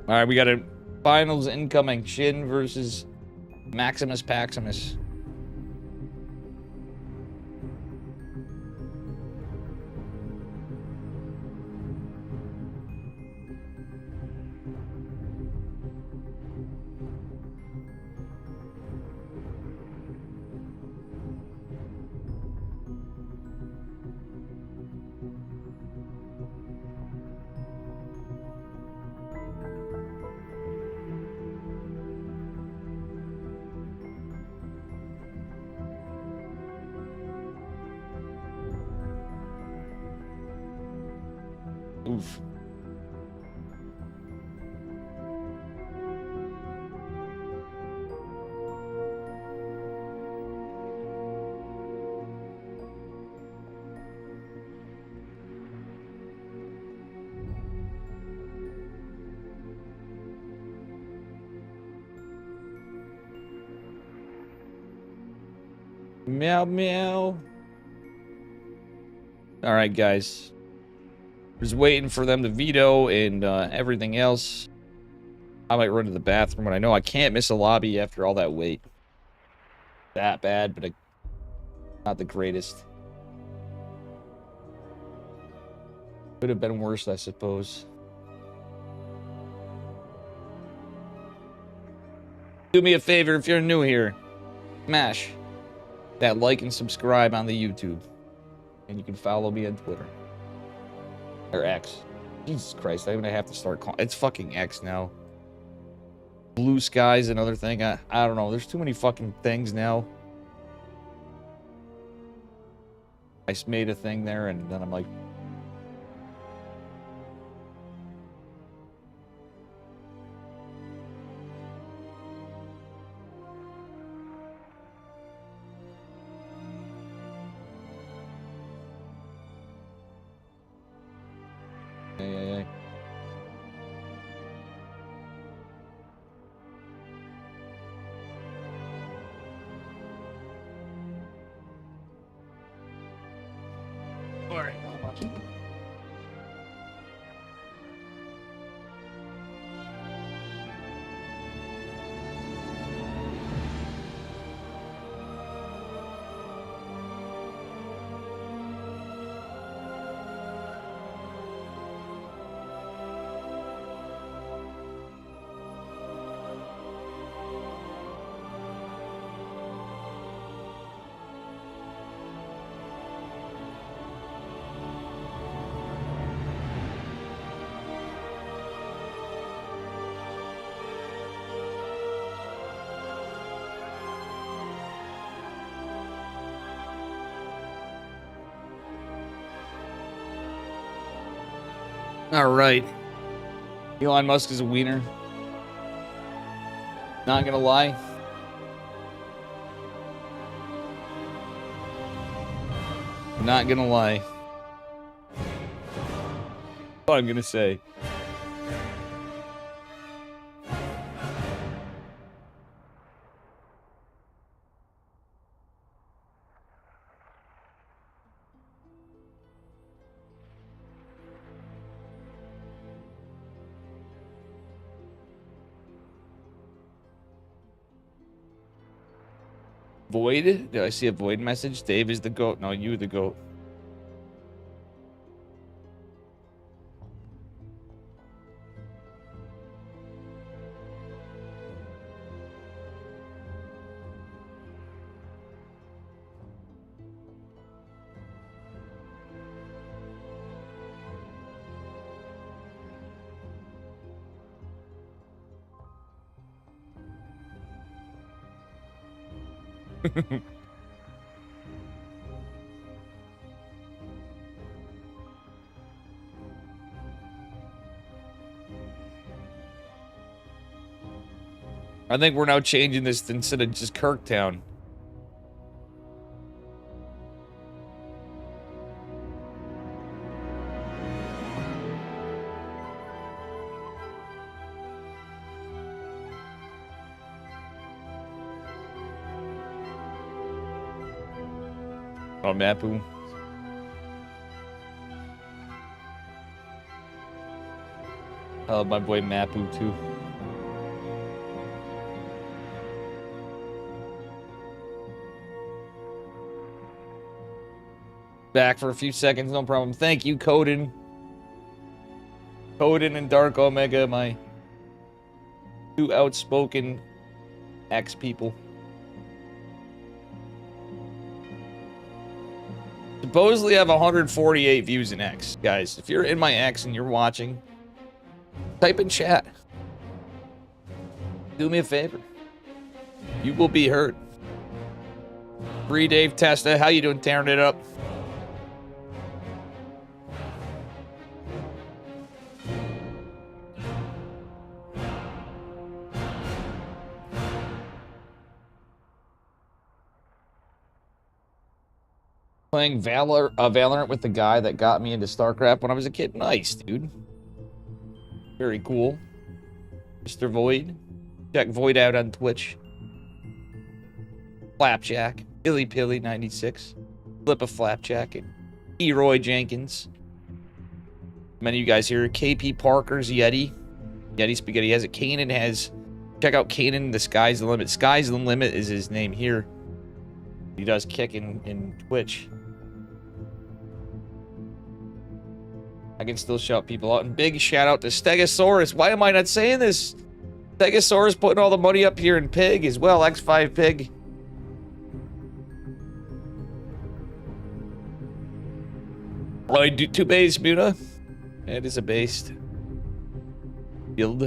All right, we got a finals incoming. Shin versus Maximus Paximus. Oof. Meow, meow. All right, guys. Just waiting for them to veto and everything else. I might run to the bathroom, but I know I can't miss a lobby after all that wait. That bad, but not the greatest. Could have been worse, I suppose. Do me a favor if you're new here. Smash that like and subscribe on the YouTube. And you can follow me on Twitter. Or X. Jesus Christ, I'm gonna have to start calling. It's fucking X now. Blue Sky's another thing. I don't know. There's too many fucking things now. I just made a thing there and then I'm like... Yeah. Alright, how much? All right. Elon Musk is a wiener. Not gonna lie. Not gonna lie. What I'm gonna say. Void? Did I see a void message? Dave is the goat. No, you the goat. I think we're now changing this instead of just Kirktown. Oh, Mapu. I love my boy Mapu too. Back for a few seconds, no problem. Thank you, Coden. Coden and Dark Omega, my two outspoken X people. Supposedly I have 148 views in X. Guys, if you're in my X and you're watching, type in chat. Do me a favor. You will be heard. Free Dave Testa, how you doing? Tearing it up. Playing Valorant with the guy that got me into Starcraft when I was a kid. Nice, dude. Very cool. Mr. Void. Check Void out on Twitch. Flapjack. Billy Pilly 96, Flip a Flapjack, and Eroy Jenkins. Many of you guys here. KP Parker's Yeti Spaghetti has it. Kanan has. Check out Kanan. The Sky's the Limit. Sky's the Limit is his name here. He does kick in Twitch. I can still shout people out. And big shout out to Stegosaurus. Why am I not saying this? Stegosaurus putting all the money up here in Pig as well. X5 Pig. Oh, I do 2 base, Muna. It is a based build.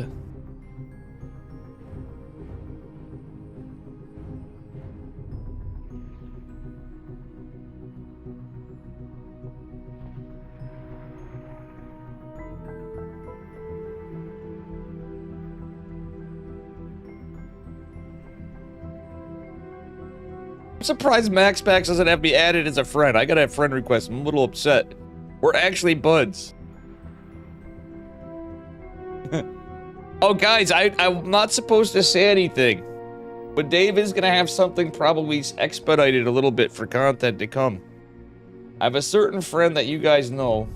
I'm surprised Max Pax doesn't have me added as a friend. I gotta have friend requests. I'm a little upset. We're actually buds. Oh, guys, I'm not supposed to say anything. But Dave is gonna have something probably expedited a little bit for content to come. I have a certain friend that you guys know.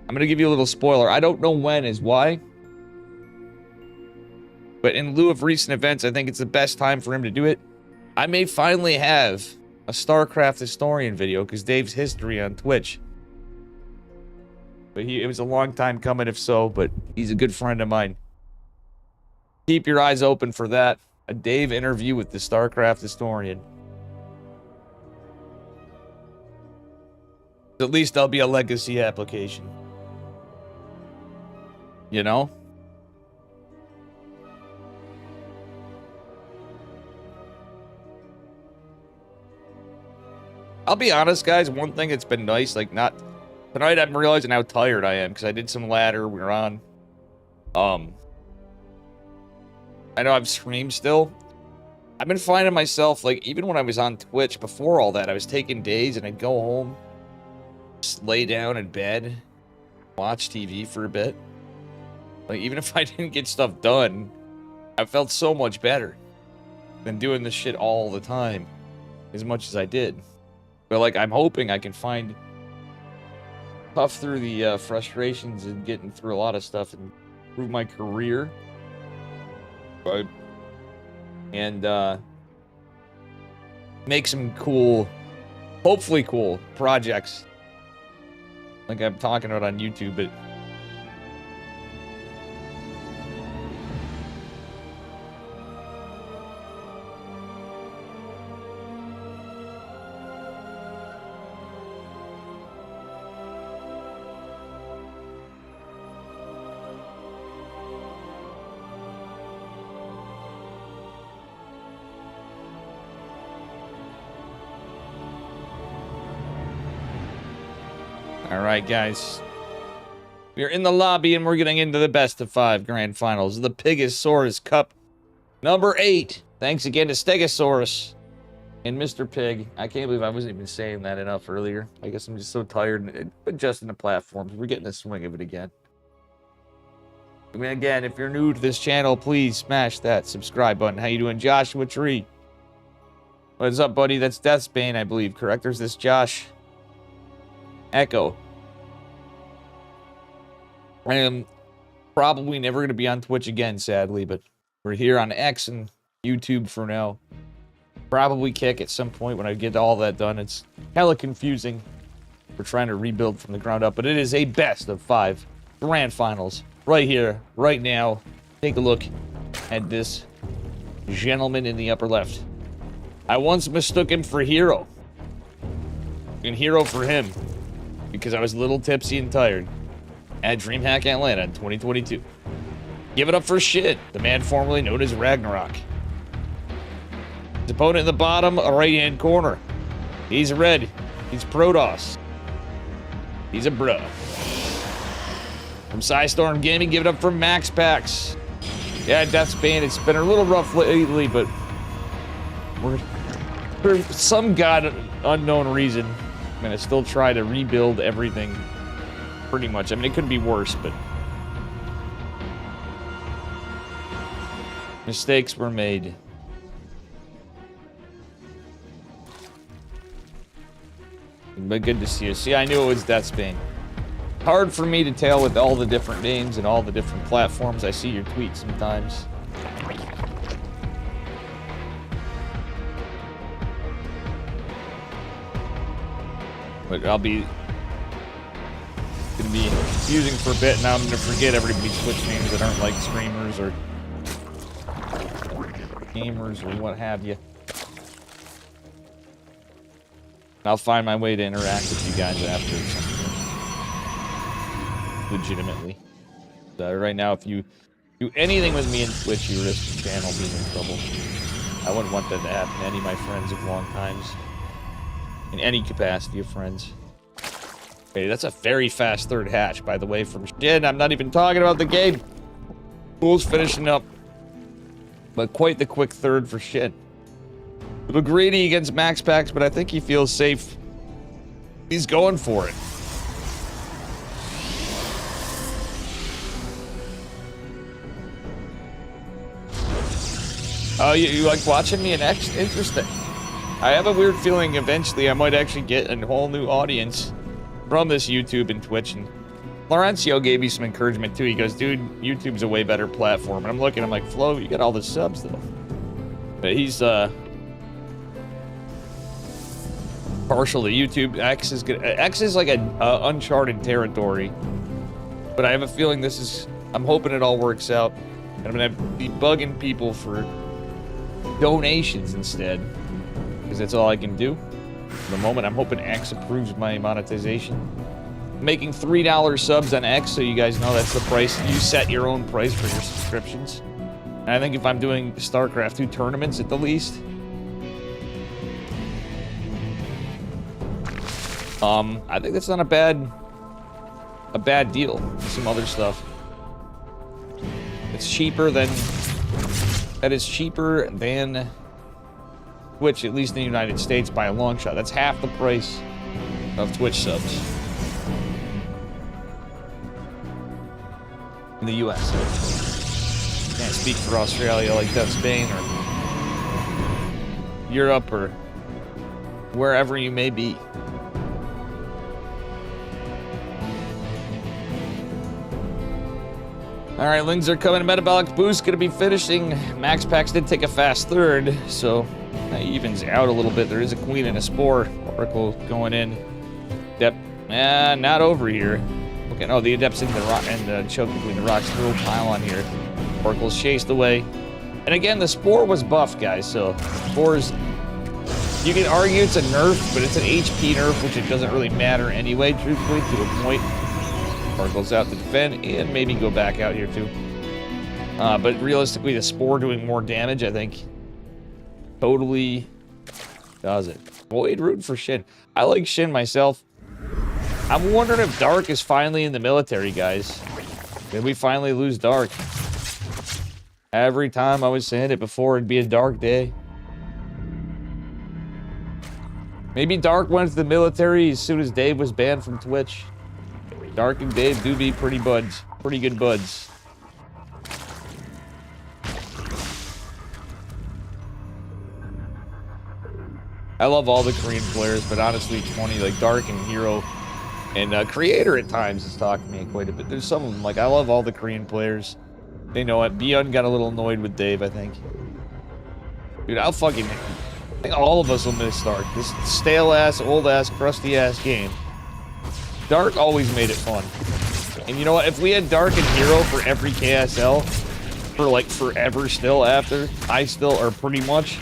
I'm gonna give you a little spoiler. I don't know when is why. But in lieu of recent events, I think it's the best time for him to do it. I may finally have a Starcraft historian video because Dave's history on Twitch. But it was a long time coming if so, but he's a good friend of mine. Keep your eyes open for that. A Dave interview with the Starcraft historian. At least there'll be a legacy application. You know? I'll be honest, guys. One thing that's been nice, like not... Tonight I'm realizing how tired I am because I did some ladder. We were on. I know I've streamed still. I've been finding myself, like, even when I was on Twitch before all that, I was taking days and I'd go home, just lay down in bed, watch TV for a bit. Like, even if I didn't get stuff done, I felt so much better than doing this shit all the time, as much as I did. But, like, I'm hoping I can puff through the frustrations and getting through a lot of stuff and improve my career. And make some cool, hopefully cool projects like I'm talking about on YouTube. But Alright, guys. We're in the lobby and we're getting into the best of 5 grand finals of the PigOSaur Cup number 8. Thanks again to Stegosaurus and Mr. Pig. I can't believe I wasn't even saying that enough earlier. I guess I'm just so tired and adjusting the platforms. We're getting the swing of it again. I mean, again, if you're new to this channel, please smash that subscribe button. How you doing, Joshua Tree? What's up, buddy? That's Deathsbane, I believe, correct? There's this Josh Echo. I am probably never going to be on Twitch again, sadly, but we're here on X and YouTube for now. Probably Kick at some point when I get all that done. It's hella confusing. We're trying to rebuild from the ground up, but it is a best of 5 grand finals right here, right now. Take a look at this gentleman in the upper left. I once mistook him for Hero. And Hero for him. Because I was a little tipsy and tired. At DreamHack Atlanta in 2022. Give it up for Shit, the man formerly known as Ragnarok. His opponent in the bottom, a right-hand corner. He's red. He's Protoss. He's a bruh. From Psystorm Gaming, give it up for Max Pax. Yeah, Deathsbane, it's been a little rough lately, but we're for some god unknown reason, I'm gonna still try to rebuild everything. Pretty much. I mean, it could be worse, but mistakes were made. but good to see you. See, I knew it was Deathsbane. Hard for me to tell with all the different names and all the different platforms. I see your tweets sometimes. But I'll be gonna be using for a bit. Now I'm gonna forget everybody's Twitch names that aren't like streamers or gamers or what have you. I'll find my way to interact with you guys after legitimately. Right now, if you do anything with me in Twitch, you risk the channel being in trouble. I wouldn't want that to happen to any of my friends of long times. In any capacity of friends. Okay, that's a very fast third hatch, by the way, from Shin. I'm not even talking about the game. Pool's finishing up. But quite the quick third for Shin. A little greedy against Max Packs, but I think he feels safe. He's going for it. Oh, you like watching me in X? Interesting. I have a weird feeling eventually I might actually get a whole new audience from this YouTube and Twitch. And Laurencio gave me some encouragement too. He goes, dude, YouTube's a way better platform. And I'm looking, I'm like, Flo, you got all the subs though. But he's partial to YouTube. X is good. X is like an uncharted territory. But I have a feeling this is, I'm hoping it all works out. And I'm gonna be bugging people for donations instead. Because that's all I can do. For the moment, I'm hoping X approves my monetization. I'm making $3 subs on X, so you guys know that's the price. You set your own price for your subscriptions. And I think if I'm doing Starcraft 2 tournaments at the least, I think that's not a bad deal. Some other stuff. It's cheaper than, that is cheaper than Twitch, at least in the United States, by a long shot. That's half the price of Twitch subs in the US. Can't speak for Australia like that, Spain or Europe or wherever you may be. All right, Lings are coming. Metabolic Boost gonna be finishing. Max Packs did take a fast third, so that evens out a little bit. There is a Queen and a Spore. Oracle going in. Yep. Not over here. Okay, no, the Adept's in the rock and the choke between the rocks. Little pile on here. Oracle's chased away. And again, the Spore was buffed, guys, so Spore's, you can argue it's a nerf, but it's an HP nerf, which it doesn't really matter anyway, truthfully, to a point. Oracle's out to defend and maybe go back out here too. But realistically, the Spore doing more damage, I think, totally does it. Void rooting for Shin. I like Shin myself. I'm wondering if Dark is finally in the military, guys. Did we finally lose Dark? Every time I was saying it before, it'd be a dark day. Maybe Dark went to the military as soon as Dave was banned from Twitch. Dark and Dave do be pretty buds. Pretty good buds. I love all the Korean players, but honestly, 20, like Dark and Hero and Creator at times has talked to me quite a bit. There's some of them, like, I love all the Korean players. They know it. Beyond got a little annoyed with Dave, I think. Dude, I think all of us will miss Dark. This stale-ass, old-ass, crusty-ass game. Dark always made it fun. And you know what? If we had Dark and Hero for every KSL, for like forever still after, or pretty much,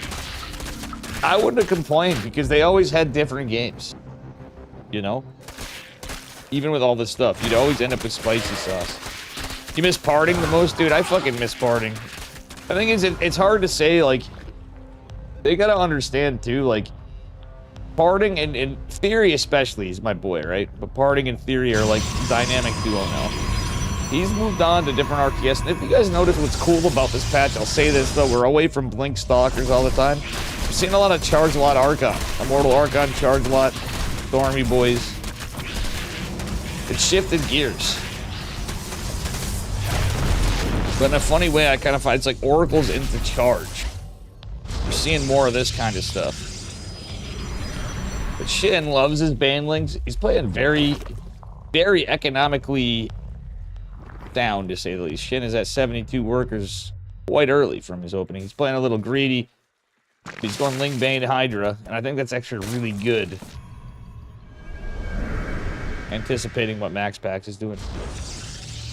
I wouldn't have complained because they always had different games. You know? Even with all this stuff, you'd always end up with spicy sauce. You miss parting the most? Dude, I fucking miss parting. The thing is, it's hard to say, like, they gotta understand too, like, Parting and Theory especially is my boy, right? But Parting and Theory are like dynamic duo now. He's moved on to different RTS. And if you guys notice what's cool about this patch, I'll say this though, we're away from Blink Stalkers all the time. I'm seeing a lot of Charge a Lot Archon. Immortal Archon, Charge a Lot, Stormy boys. It shifted gears. But in a funny way, I kind of find it's like Oracle's into Charge. We're seeing more of this kind of stuff. But Shin loves his banelings. He's playing very, very economically down, to say the least. Shin is at 72 workers quite early from his opening. He's playing a little greedy. He's going Ling Bane Hydra, and I think that's actually really good. Anticipating what Max Pax is doing.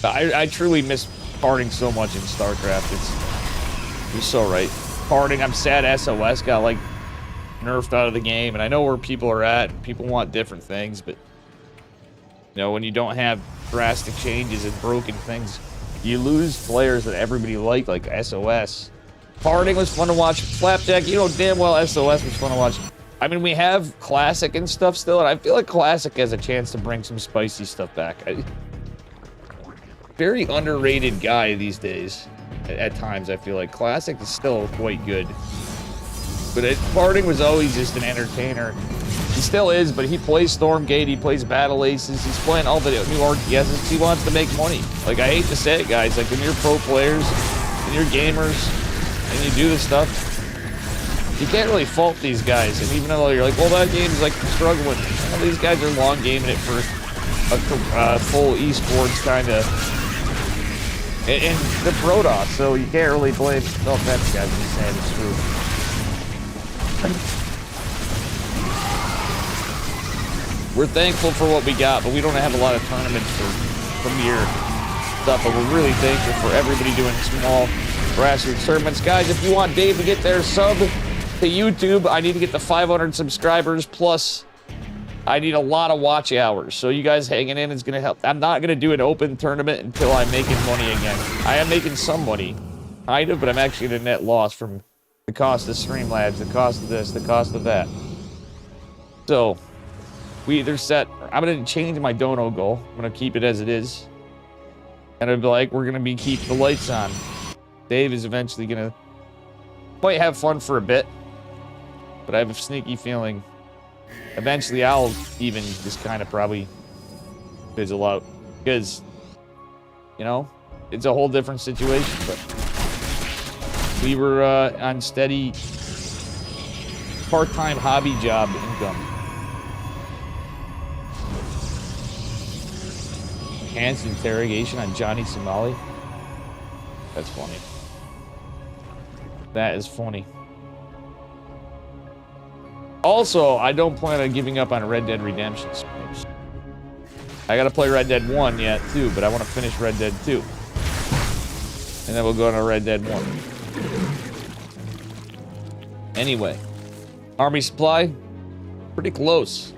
I truly miss parting so much in StarCraft. You're so right. Parting, I'm sad SOS got, like, nerfed out of the game, and I know where people are at, and people want different things, but, you know, when you don't have drastic changes and broken things, you lose players that everybody liked, like SOS. Parting was fun to watch. Flapjack, you know damn well SOS was fun to watch. I mean, we have Classic and stuff still, and I feel like Classic has a chance to bring some spicy stuff back. Very underrated guy these days. At times, I feel like Classic is still quite good. But Parting was always just an entertainer. He still is, but he plays Stormgate, he plays Battle Aces, he's playing all the new RTSs. He wants to make money. Like, I hate to say it, guys. Like, when you're pro players, and you're gamers, and you do this stuff, you can't really fault these guys. And even though you're like, well, that game's, like, struggling. Well, these guys are long gaming it for a full esports kind of... And the Protoss, so you can't really blame... Oh, that's guys saying it's true. We're thankful for what we got, but we don't have a lot of tournaments for premier stuff, but we're really thankful for everybody doing small grassroots tournaments. Guys, if you want Dave to get their sub to YouTube, I need to get to 500 subscribers, plus I need a lot of watch hours. So you guys hanging in is going to help. I'm not going to do an open tournament until I'm making money again. I am making some money, kind of, but I'm actually at a net loss from the cost of Streamlabs, the cost of this, the cost of that. So... we either set... I'm going to change my dono goal. I'm going to keep it as it is. And I'd be like, we're going to keep the lights on. Dave is eventually going to... might have fun for a bit. But I have a sneaky feeling... eventually I'll even just kind of probably... fizzle out. Because... you know? It's a whole different situation, but... we were on steady... part-time hobby job income. Enhanced interrogation on Johnny Somali. That's funny. That is funny. Also, I don't plan on giving up on Red Dead Redemption. I gotta play Red Dead 1 yet, too, but I want to finish Red Dead 2. And then we'll go to Red Dead 1. Anyway. Army supply. Pretty close.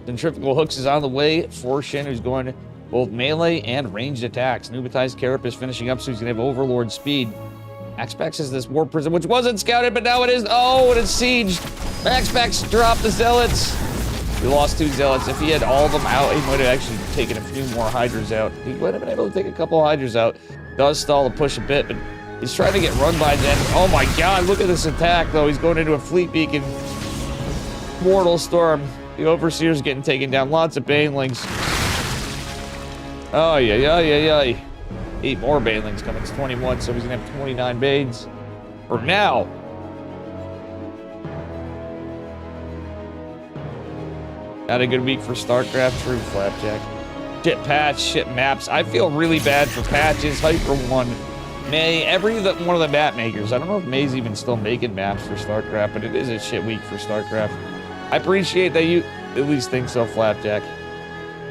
Centrifugal hooks is on the way for Shin, who's going to both melee and ranged attacks. Nubatized Carapace finishing up, so he's going to have Overlord speed. Maxpax is this war prison, which wasn't scouted, but now it is. Oh, and it's sieged. Maxpax dropped the Zealots. We lost 2 Zealots. If he had all of them out, he might have actually taken a few more Hydras out. He might have been able to take a couple of Hydras out. Does stall the push a bit, but he's trying to get run by then. Oh my god, look at this attack, though. He's going into a Fleet Beacon. Mortal Storm. The Overseer's getting taken down. Lots of Banelings. Oh, yeah. 8 more Banelings coming. It's 21, so he's gonna have 29 Banes. For now. Not a good week for StarCraft. True, Flapjack. Shit patch, shit maps. I feel really bad for patches. Hyper 1. May, one of the map makers. I don't know if May's even still making maps for StarCraft, but it is a shit week for StarCraft. I appreciate that you at least think so, Flapjack.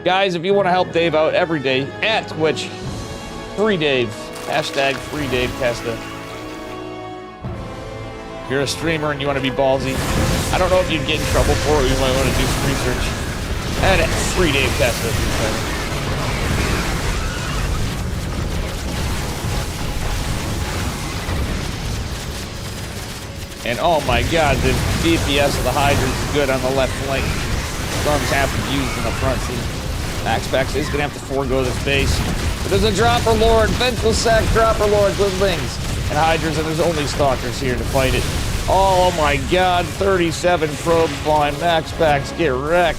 Guys, if you want to help Dave out every day at Twitch, Free Dave. Hashtag Free Dave Testa. If you're a streamer and you want to be ballsy, I don't know if you'd get in trouble for it. You might want to do some research. And Free Dave Testa. And oh my god, the DPS of the Hydras is good on the left flank. Storm's half used in the front. Maxpax is going to have to forego this base. But there's a Dropper Lord, Vengeful Sack Dropper Lords with Lings and Hydras, and there's only Stalkers here to fight it. Oh my god, 37 probe climb. Maxpax, get wrecked.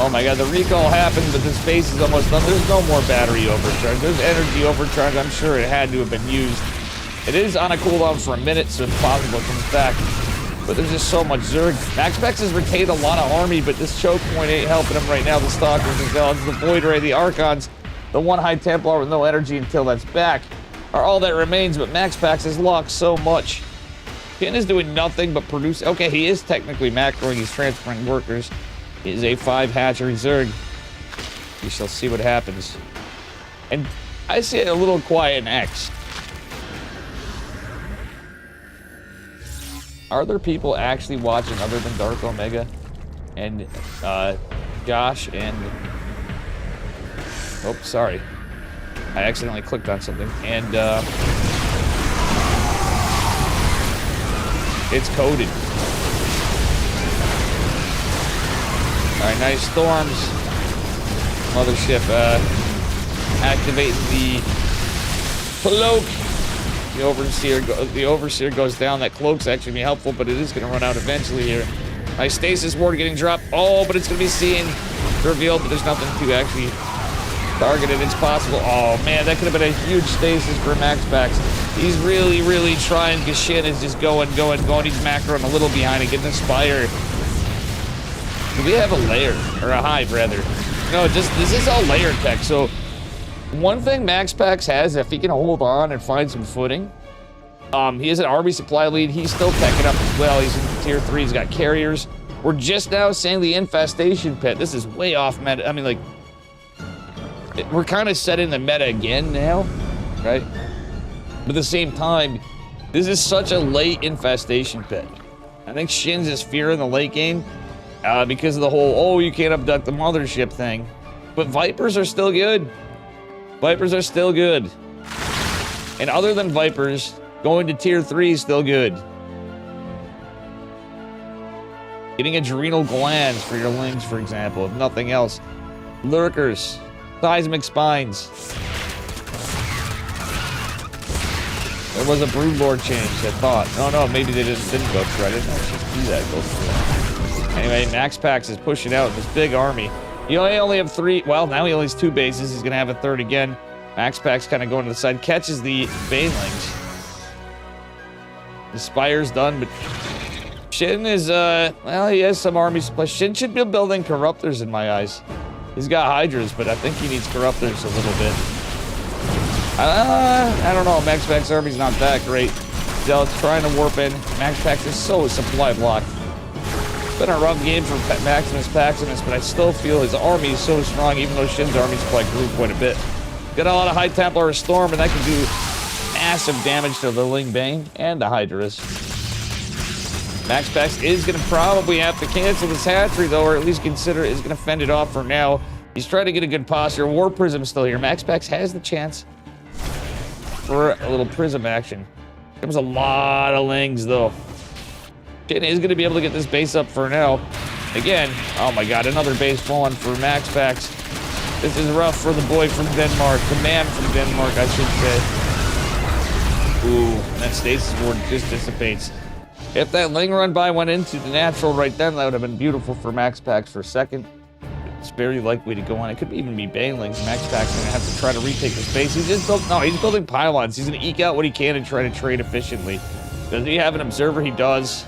Oh my god, the recall happened, but this base is almost done. There's no more battery overcharge. There's energy overcharge. I'm sure it had to have been used. It is on a cooldown for a minute, so if possible it comes back. But there's just so much Zerg. MaxPax has retained a lot of army, but this choke point ain't helping him right now. The Stalkers, the Zealots, the Void Ray, the Archons, the one High Templar with no energy until that's back are all that remains, but MaxPax has locked so much. Shin is doing nothing but produce. Okay, he is technically macroing. He's transferring workers. He is a 5 hatchery Zerg. We shall see what happens. And I see it a little quiet in X. Are there people actually watching other than Dark Omega and Josh and... Oh, sorry. I accidentally clicked on something. And it's coded. Alright, nice storms. Mothership activating the cloak. The overseer goes down. That cloak's actually be helpful, but it is going to run out eventually here. Nice stasis ward getting dropped. Oh, but it's going to be seen, revealed, but there's nothing to actually target it. It's possible. Oh man, that could have been a huge stasis for MaxPax. He's really, really trying because Shin is just going. He's macroing a little behind and getting a Spire. Do we have a lair or a hive rather? No, just this is all layer tech. So one thing MaxPax has, if he can hold on and find some footing, he has an army supply lead. He's still teching up as well. He's in tier 3. He's got carriers. We're just now saying the infestation pit. This is way off meta. I mean, like, we're kind of setting the meta again now, right? But at the same time, this is such a late infestation pit. I think Shin's is fear in the late game because of the whole, oh, you can't abduct the mothership thing. But Vipers are still good. Vipers are still good. And other than Vipers, going to tier 3 is still good. Getting adrenal glands for your lings, for example, if nothing else. Lurkers. Seismic spines. There was a Broodlord change, I thought. No, maybe they didn't go through. I didn't actually do that go through. Anyway, MaxPax is pushing out this big army. He only have 3. Well, now he only has 2 bases. He's going to have a 3rd again. MaxPax kind of going to the side. Catches the Banelings. The Spire's done, but Shin is, well, he has some army supply. Shin should be building Corruptors in my eyes. He's got Hydras, but I think he needs Corruptors a little bit. I don't know. MaxPax army's not that great. Zealot's trying to warp in. MaxPax is so supply blocked. Been a rough game for Maximus Paximus, but I still feel his army is so strong, even though Shin's army supply grew quite a bit. Got a lot of High Templar Storm, and that can do massive damage to the Ling Bane and the Hydras. MaxPax is going to probably have to cancel this hatchery, though, or at least consider is going to fend it off for now. He's trying to get a good posture. War Prism's still here. MaxPax has the chance for a little Prism action. There's a lot of Lings, though. Shin is going to be able to get this base up for now. Again, oh my god, another base falling for MaxPax. This is rough for the boy from Denmark. The man from Denmark, I should say. Ooh, that stasis ward just dissipates. If that Ling run by went into the natural right then, that would have been beautiful for MaxPax for a second. It's very likely to go on. It could even be Banelings. MaxPax is going to have to try to retake the space. He's just built, no, he's building pylons. He's going to eke out what he can and try to trade efficiently. Does he have an observer? He does.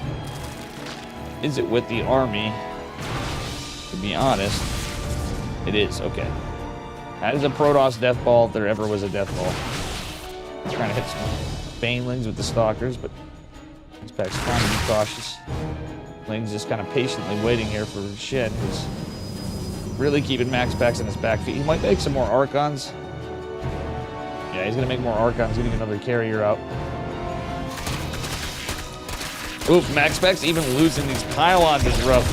Is it with the army? To be honest, it is. Okay. That is a Protoss death ball if there ever was a death ball. He's trying to hit some Banelings with the Stalkers, but MaxPax trying to be cautious. Ling's just kind of patiently waiting here for Shin, who's really keeping MaxPax in his back feet. He might make some more Archons. Yeah, he's going to make more Archons, getting another carrier out. Oof, MaxPax even losing these pylons is rough.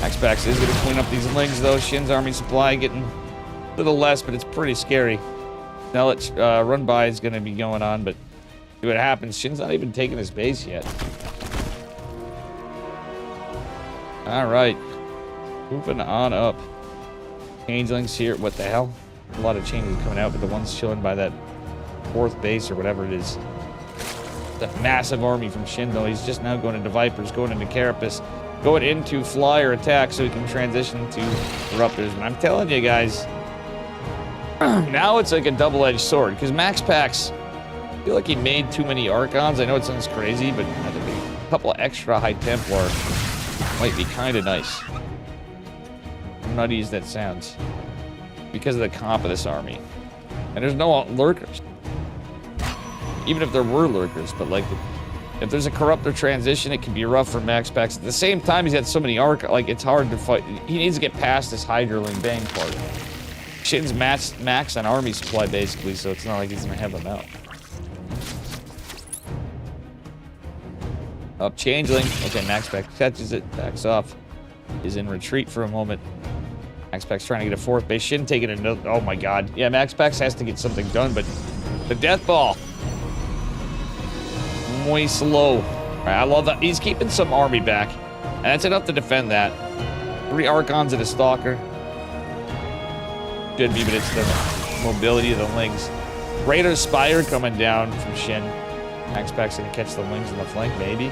MaxPax is going to clean up these Lings, though. Shin's army supply getting a little less, but it's pretty scary. Now let's run by is going to be going on, but see what happens. Shin's not even taking his base yet. All right, moving on up. Changelings here. What the hell? A lot of changes coming out, but the one's chilling by that 4th base or whatever it is. That massive army from Shin, though. He's just now going into Vipers, going into Carapace, going into Flyer attack so he can transition to Corruptors. And I'm telling you guys, Now it's like a double-edged sword, because Max Packs, I feel like he made too many Archons. I know it sounds crazy, but I think a couple of extra High Templar might be kind of nice. Nutty as that sounds. Because of the comp of this army. And there's no lurkers. Even if there were lurkers, but like, if there's a Corruptor transition, it can be rough for Max Packs. At the same time, he's had so many like, it's hard to fight. He needs to get past this Hydraling Bang part. Shin's max on army supply, basically, so it's not like he's gonna have them out. Up Changeling. Okay, Max Pack catches it, backs off. Is in retreat for a moment. Max Pack's trying to get a 4th base. Shin taking another. Oh my god. Yeah, Max Packs has to get something done, but the Death Ball. Muy slow. Alright, I love that. He's keeping some army back. And that's enough to defend that. 3 Archons and a Stalker. Should be, but it's the mobility of the Lings. Raider's Spire coming down from Shin. Max Pack's gonna catch the Lings in the flank, maybe.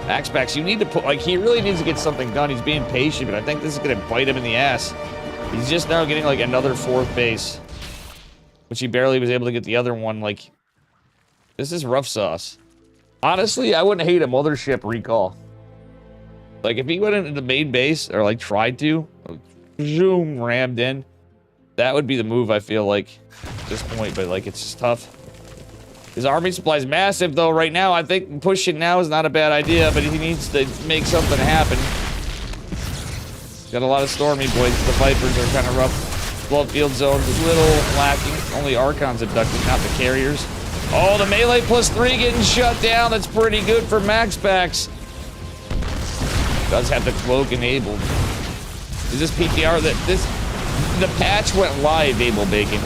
Max Packs, you need to put, like, he really needs to get something done. He's being patient, but I think this is gonna bite him in the ass. He's just now getting, like, another 4th base. Which he barely was able to get the other one, like... This is rough sauce. Honestly, I wouldn't hate a Mothership recall. Like, if he went into the main base, or, like, tried to, zoom, rammed in, that would be the move, I feel like, at this point, but, like, it's just tough. His army supply is massive, though, right now. I think pushing now is not a bad idea, but he needs to make something happen. Got a lot of Stormy boys. The Vipers are kind of rough. Blood field zone is a little lacking. Only Archons abducted, not the carriers. Oh, the melee +3 getting shut down. That's pretty good for Max Packs. Does have the cloak enabled. Is this PTR that this... The patch went live, Abel Bacon.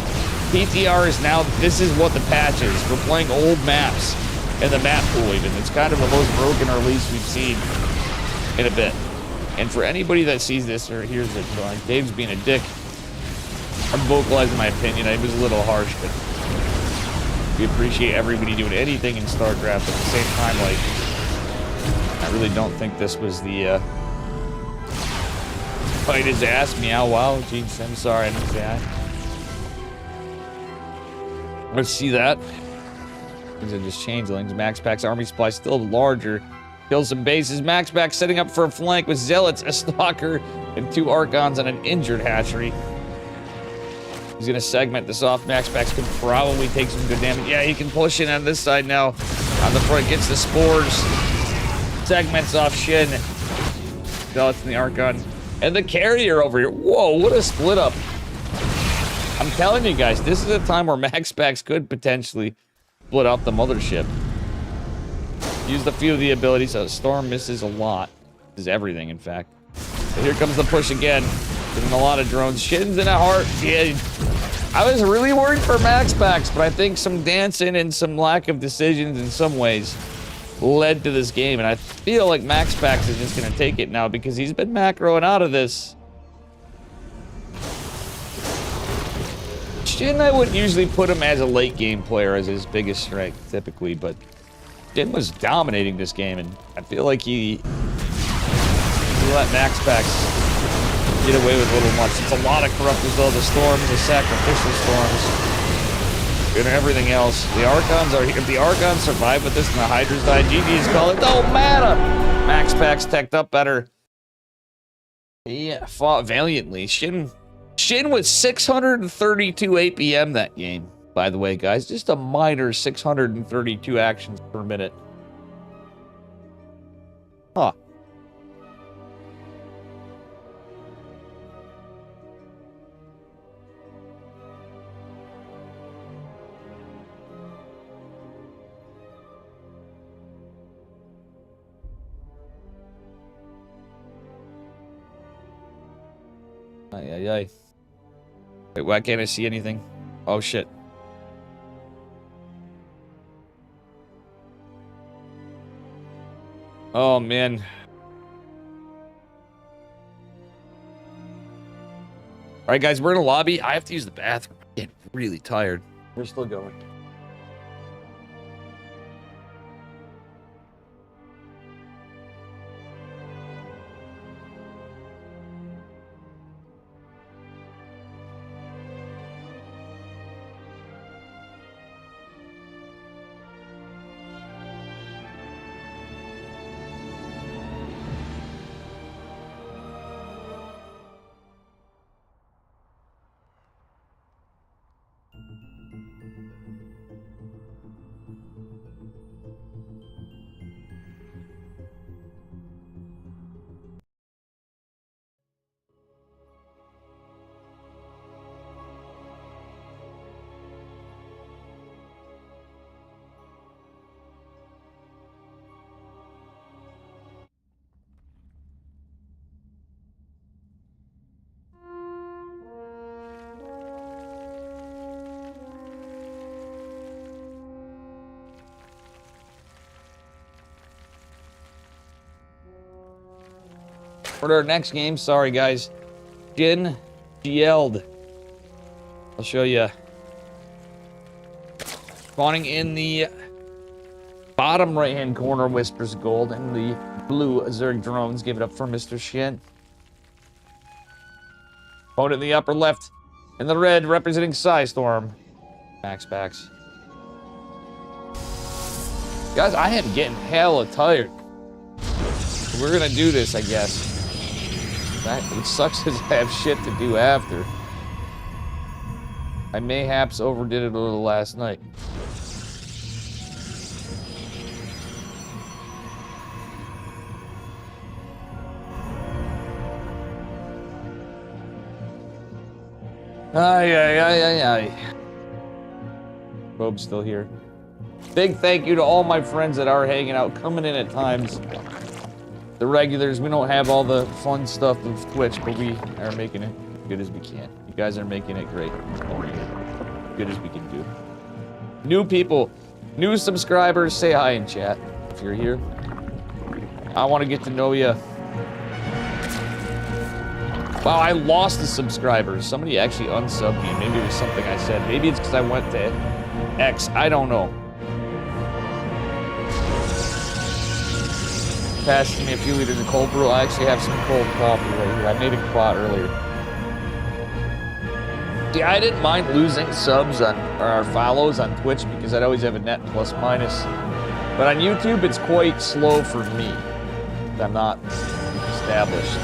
PTR is now, this is what the patch is. We're playing old maps in the map pool even. It's kind of the most broken release we've seen in a bit. And for anybody that sees this or hears it, like, Dave's being a dick. I'm vocalizing my opinion. I was a little harsh, but we appreciate everybody doing anything in StarCraft. At the same time, like, I really don't think this was the, fight his ass, meow, wow, jeez, I'm sorry, I didn't say that. Let's see that. These are just changelings. Max Pack's army supply still larger. Kill some bases. Max Pack setting up for a flank with Zealots, a Stalker, and 2 Archons and an injured hatchery. He's gonna segment this off. Max Pax can probably take some good damage. Yeah, he can push in on this side now. On the front, gets the spores. Segments off Shin. Zealots and the Archon. And the carrier over here. Whoa, what a split up. I'm telling you guys, this is a time where Max Pax could potentially split up the mothership. Used a few of the abilities. So Storm misses a lot. Is everything, in fact. But here comes the push again. Getting a lot of drones. Shin's in a heart. Yeah, I was really worried for Max Pax, but I think some dancing and some lack of decisions in some ways led to this game. And I feel like Max Pax is just going to take it now because he's been macroing out of this. Shin, I wouldn't usually put him as a late game player as his biggest strength, typically, but Shin was dominating this game, and I feel like he let Max Pax get away with a little much. It's a lot of corruptors, though. The storms, the sacrificial storms, and everything else. The Archons are here. If the Archons survive with this and the Hydras die, GG's call it. Don't matter! Max Pax teched up better. He fought valiantly. Shin was 632 APM that game, by the way, guys. Just a minor 632 actions per minute. Huh. Ay, ay, ay. Wait, why can't I see anything? Oh, shit. Oh, man. Alright, guys, we're in a lobby. I have to use the bathroom. I'm getting really tired. We're still going. For our next game, sorry guys. Jin Gield. I'll show you. Spawning in the bottom right-hand corner, Whispers Gold, and the blue Zerg drones. Give it up for Mr. Shin. Opponent in the upper left, and the red representing Psystorm. Max packs. Guys, I am getting hella tired. We're gonna do this, I guess. It sucks because I have shit to do after. I mayhaps overdid it a little last night. Ay. Robe's still here. Big thank you to all my friends that are hanging out, coming in at times. The regulars, we don't have all the fun stuff of Twitch, but we are making it as good as we can. You guys are making it great. As good as we can do. New people, new subscribers, say hi in chat if you're here. I want to get to know you. Wow, I lost the subscribers. Somebody actually unsubbed me. Maybe it was something I said. Maybe it's because I went to X. I don't know. Passed me a few liters of cold brew. I actually have some cold coffee right here. I made a pot earlier. See, I didn't mind losing subs on or follows on Twitch because I'd always have a net plus minus. But on YouTube, it's quite slow for me. I'm not established.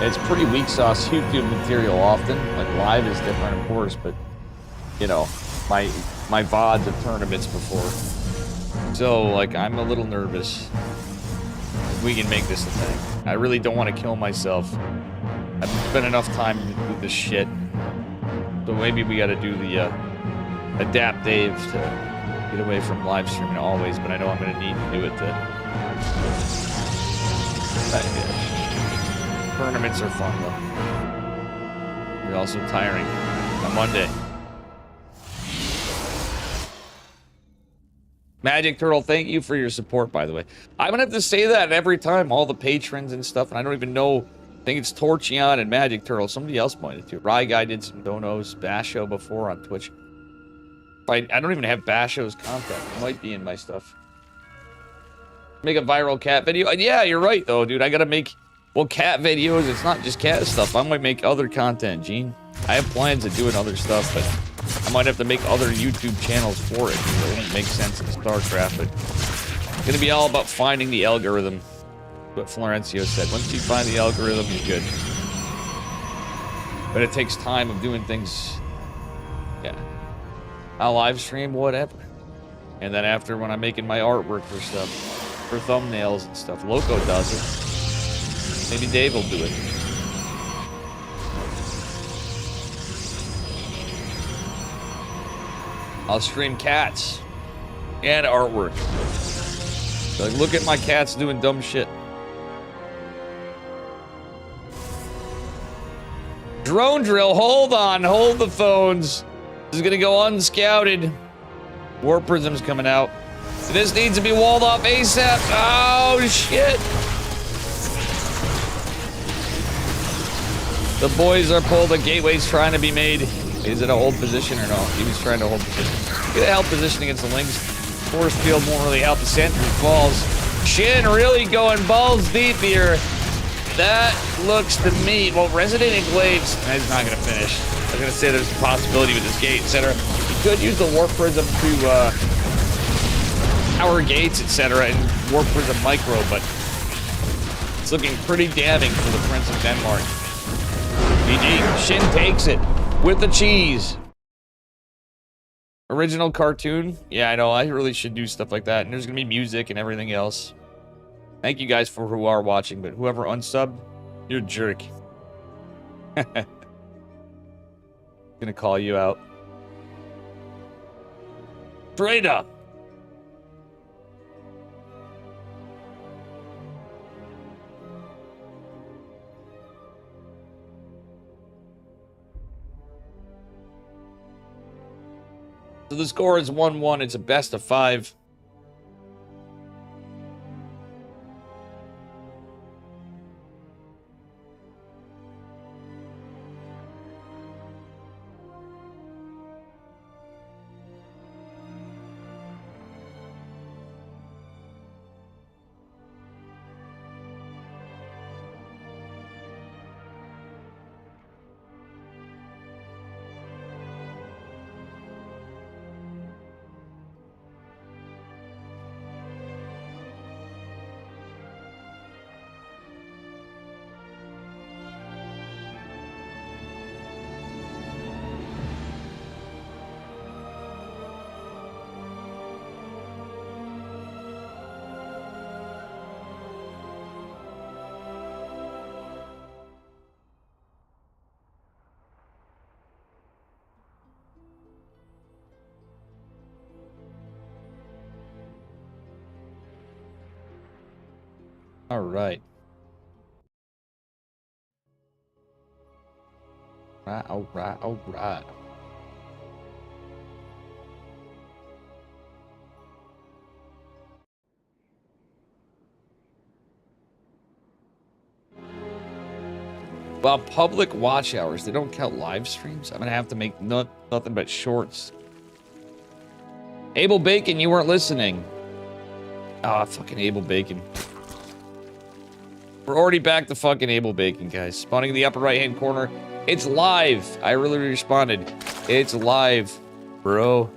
It's pretty weak sauce YouTube material often. Like live is different, of course, but you know, my VODs of tournaments before. So like I'm a little nervous. We can make this a thing. I really don't want to kill myself. I've spent enough time with this shit. So maybe we gotta do the adapt Dave to get away from live streaming always, but I know I'm gonna need to do it to tournaments are fun though. They're also tiring on Monday. Magic Turtle, thank you for your support, by the way. I'm gonna have to say that every time, all the patrons and stuff, and I don't even know. I think it's Torchion and Magic Turtle. Somebody else pointed to. Rye Guy did some donos, Basho before on Twitch. I don't even have Basho's contact. It might be in my stuff. Make a viral cat video. Yeah, you're right though, dude. I gotta make, well, cat videos. It's not just cat stuff. I might make other content, Gene. I have plans of doing other stuff, but I might have to make other YouTube channels for it. It won't make sense in Starcraft, but it's gonna be all about finding the algorithm. What Florencio said. Once you find the algorithm, you're good. But it takes time of doing things. Yeah. I'll live stream, whatever. And then after, when I'm making my artwork for stuff, for thumbnails and stuff, Loco does it. Maybe Dave will do it. I'll stream cats and artwork. So, like, look at my cats doing dumb shit. Drone drill, hold on, hold the phones. This is gonna go unscouted. War Prism's coming out. This needs to be walled off ASAP. Oh, shit. The boys are pulled. The gateway's trying to be made. Is it a hold position or no? He was trying to hold position. Get a help position against the Lynx. Force field won't really help. The sentry falls. Shin really going balls deep here. That looks to me, well, Resident Enclaves, he's not going to finish. I was going to say there's a possibility with this gate, etc. You could use the Warp Prism to power gates, etc. and Warp Prism Micro, but it's looking pretty damning for the Prince of Denmark. GG. Shin takes it with the cheese. Original cartoon? Yeah, I know. I really should do stuff like that. And there's going to be music and everything else. Thank you guys for who are watching, but whoever unsubbed, you're a jerk. Gonna call you out. Straight up. So the score is 1-1. It's a best of 5. All right. All right. Well, public watch hours, they don't count live streams. I'm gonna have to make nothing but shorts. Abel Bacon, you weren't listening. Ah, fucking Abel Bacon. We're already back to fucking Abel Bacon, guys. Spawning in the upper right-hand corner. It's live. I really responded. It's live, bro.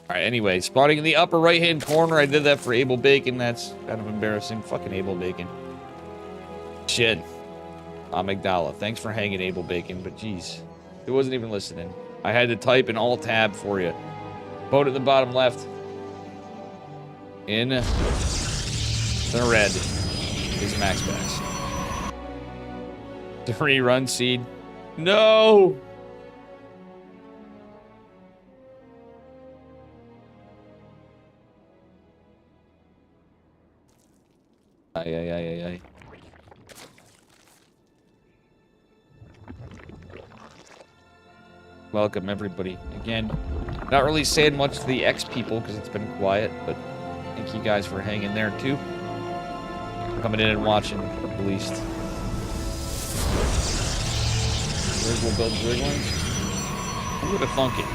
Alright, anyway, spawning in the upper right-hand corner. I did that for Abel Bacon. That's kind of embarrassing. Fucking Abel Bacon. Shit. Amygdala. Thanks for hanging, Abel Bacon, but jeez. It wasn't even listening. I had to type an alt-tab for you. Vote at the bottom left. In the red is Max Bass. 3-run seed. No! Ay. Welcome, everybody. Again, not really saying much to the X people because it's been quiet, but thank you guys for hanging there, too. Coming in and watching, at least. Where's we'll build rig lines? Who would have thunk it?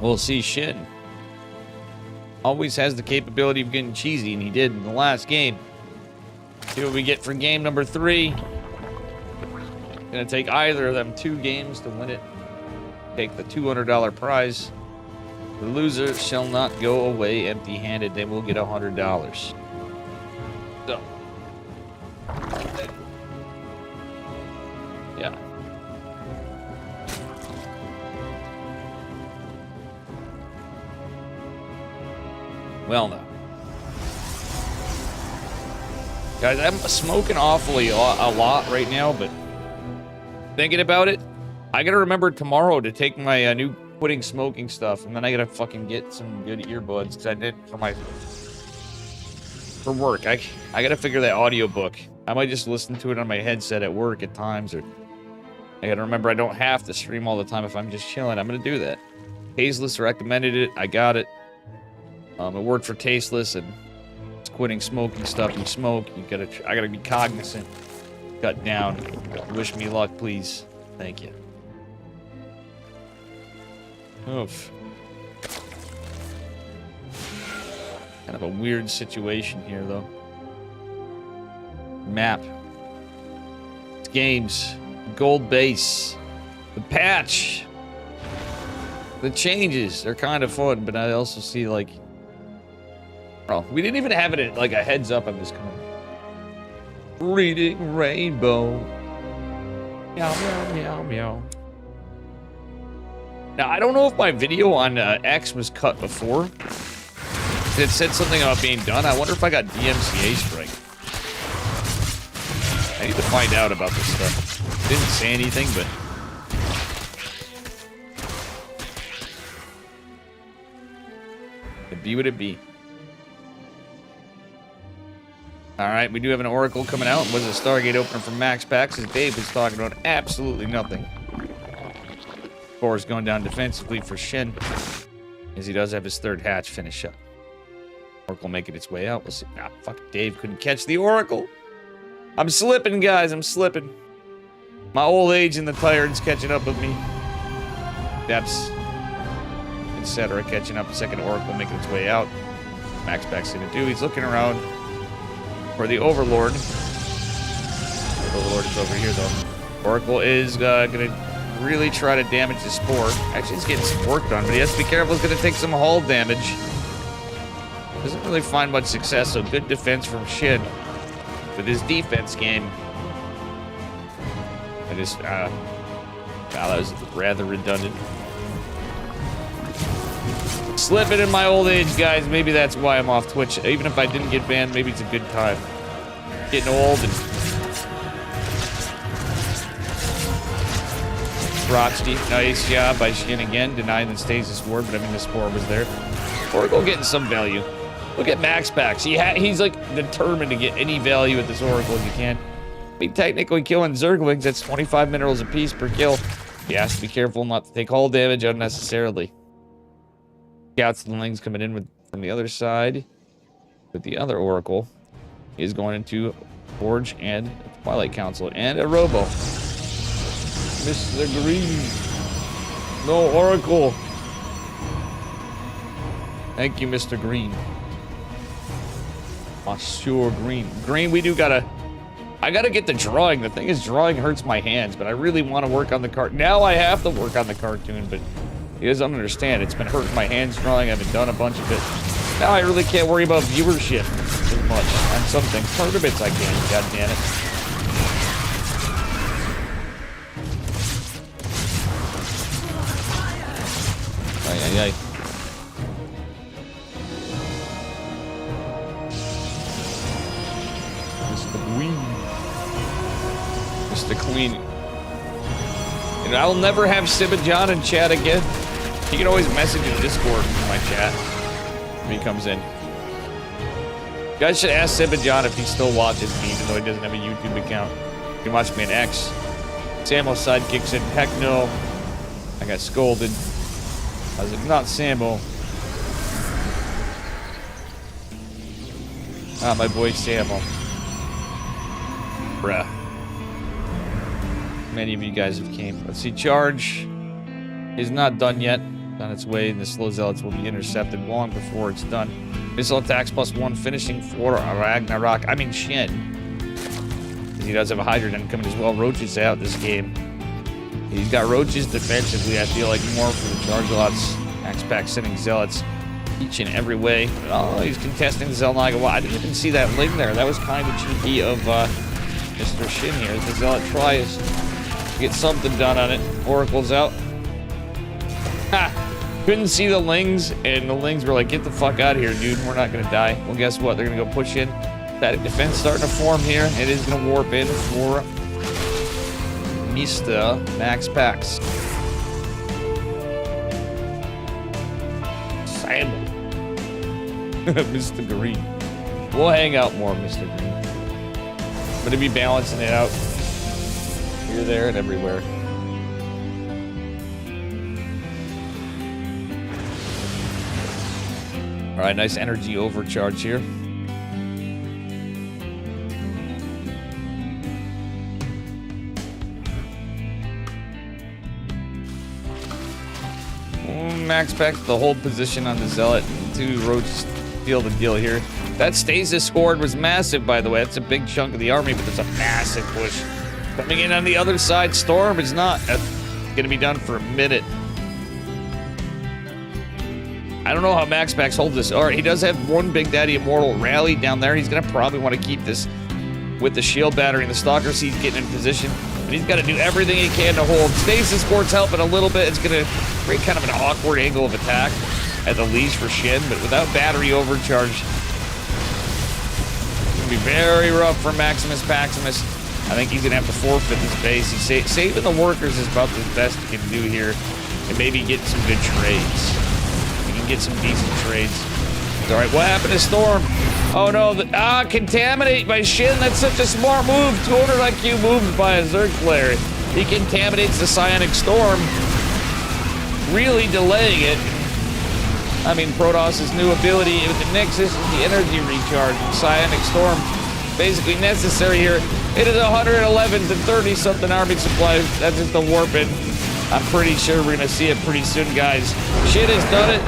We'll see. Shin always has the capability of getting cheesy, and he did in the last game. See what we get for game number 3. Gonna take either of them 2 games to win it. Take the $200 prize. The loser shall not go away empty-handed. They will get $100. So. Yeah. Well, no. Guys, I'm smoking awfully a lot right now, but thinking about it, I gotta remember tomorrow to take my new quitting smoking stuff, and then I gotta fucking get some good earbuds, because I did for work. I gotta figure that audiobook. I might just listen to it on my headset at work at times, or I gotta remember I don't have to stream all the time if I'm just chilling. I'm gonna do that. Tasteless recommended it. I got it. It worked for Tasteless, and it's quitting smoking stuff. You smoke, I gotta be cognizant. Cut down. Wish me luck, please. Thank you. Oof. Kind of a weird situation here, though. Map. It's games. Gold base. The patch. The changes. They're kind of fun, but I also see, like... Oh, we didn't even have it like a heads up on this coming. Reading Rainbow. Meow, meow, meow, meow. Now, I don't know if my video on X was cut before. It said something about being done. I wonder if I got DMCA strike. I need to find out about this stuff. Didn't say anything, but... It be what it be. Alright, we do have an Oracle coming out. Was a Stargate opener from Max Packs, as Dave was talking about absolutely nothing. Is going down defensively for Shin, as he does have his 3rd hatch finish up. Oracle making its way out. We'll see. Ah, fuck, Dave couldn't catch the Oracle. I'm slipping, guys. I'm slipping. My old age and the tired's catching up with me. Depths, etc. catching up. 2nd Oracle making its way out. Max Pack's gonna do. He's looking around for the Overlord. The Overlord is over here, though. Oracle is gonna really try to damage the Spore. Actually, he's getting some work done, but he has to be careful. He's going to take some hull damage. Doesn't really find much success, so good defense from Shin. With his defense game. I just, wow, that was rather redundant. Slipping in my old age, guys. Maybe that's why I'm off Twitch. Even if I didn't get banned, maybe it's a good time. Getting old and... Rotsty. Nice job by Shin again. Denying the stasis ward, but I mean the spore was there. Oracle getting some value. Look at Max Packs. He's like determined to get any value at this Oracle as he can. I mean, technically killing Zerglings, that's 25 minerals apiece per kill. He has to be careful not to take hull damage unnecessarily. Scouts and Lings coming in from the other side. With the other Oracle is going into Forge and Twilight Council and a Robo. Mr. Green. No Oracle. Thank you, Mr. Green. Monsieur Green. Green, we do gotta... I gotta get the drawing. The thing is, drawing hurts my hands, but I really want to work on the cart. Now I have to work on the cartoon, but he doesn't understand. It's been hurting my hands drawing. I haven't done a bunch of it. Now I really can't worry about viewership as much on some things. Tournaments I can, god damn it. Ay, ay, ay. Mr. Queen. Mr. Queen. And I'll never have Sib and John in chat again. You can always message in Discord in my chat when he comes in. You guys should ask Sib and John if he still watches me, even though he doesn't have a YouTube account. He can watch me in X. Sammo sidekicks in. Heck no. I got scolded. I was like, not Sammo. Ah, my boy Sammo. Bruh. Many of you guys have came. Let's see, charge is not done yet. On its way, the slow zealots will be intercepted long before it's done. Missile attacks +1, finishing for Ragnarok. I mean Shin. He does have a Hydra Den coming as well. Roaches out this game. He's got Roaches defensively, I feel like, more for the charge lots. Max Pack sending zealots each and every way. Oh, he's contesting the Zelnaga. Well, I didn't even see that Ling there. That was kind of cheeky of Mr. Shin here. The zealot tries to get something done on it. Oracle's out. Ha! Couldn't see the Lings, and the Lings were like, get the fuck out of here, dude. We're not gonna die. Well, guess what? They're gonna go push in. Static defense starting to form here. It is gonna warp in for Mr. Max Pax. Simon. Mr. Green. We'll hang out more, Mr. Green. I'm gonna be balancing it out here, there, and everywhere. All right, nice energy overcharge here. Max Pack the hold position on the Zealot. 2 Roaches seal the deal here. That stasis scored was massive, by the way. That's a big chunk of the army, but there's a massive push coming in on the other side. Storm is not going to be done for a minute. I don't know how Max Pax holds this. All right, he does have one Big Daddy Immortal rally down there. He's going to probably want to keep this with the shield battery and the Stalker Seed getting in position. But he's got to do everything he can to hold. Stasis Sport's helping a little bit. It's going to create kind of an awkward angle of attack at the least for Shin, but without battery overcharge, it's going to be very rough for Maximus Paximus. I think he's going to have to forfeit this base. He's saving the workers is about the best he can do here, and maybe get some good trades. He can get some decent trades. All right, what happened to Storm? Oh no, Contaminate by Shin. That's such a smart move. 200 IQ moves by a Zerg player. He contaminates the Psionic Storm, really delaying it. I mean, Protoss's new ability with the Nexus is the energy recharge. And Psionic Storm, basically necessary here. It is 111 to 30 something army supply. That's just the warping. I'm pretty sure we're gonna see it pretty soon, guys. Shin has done it.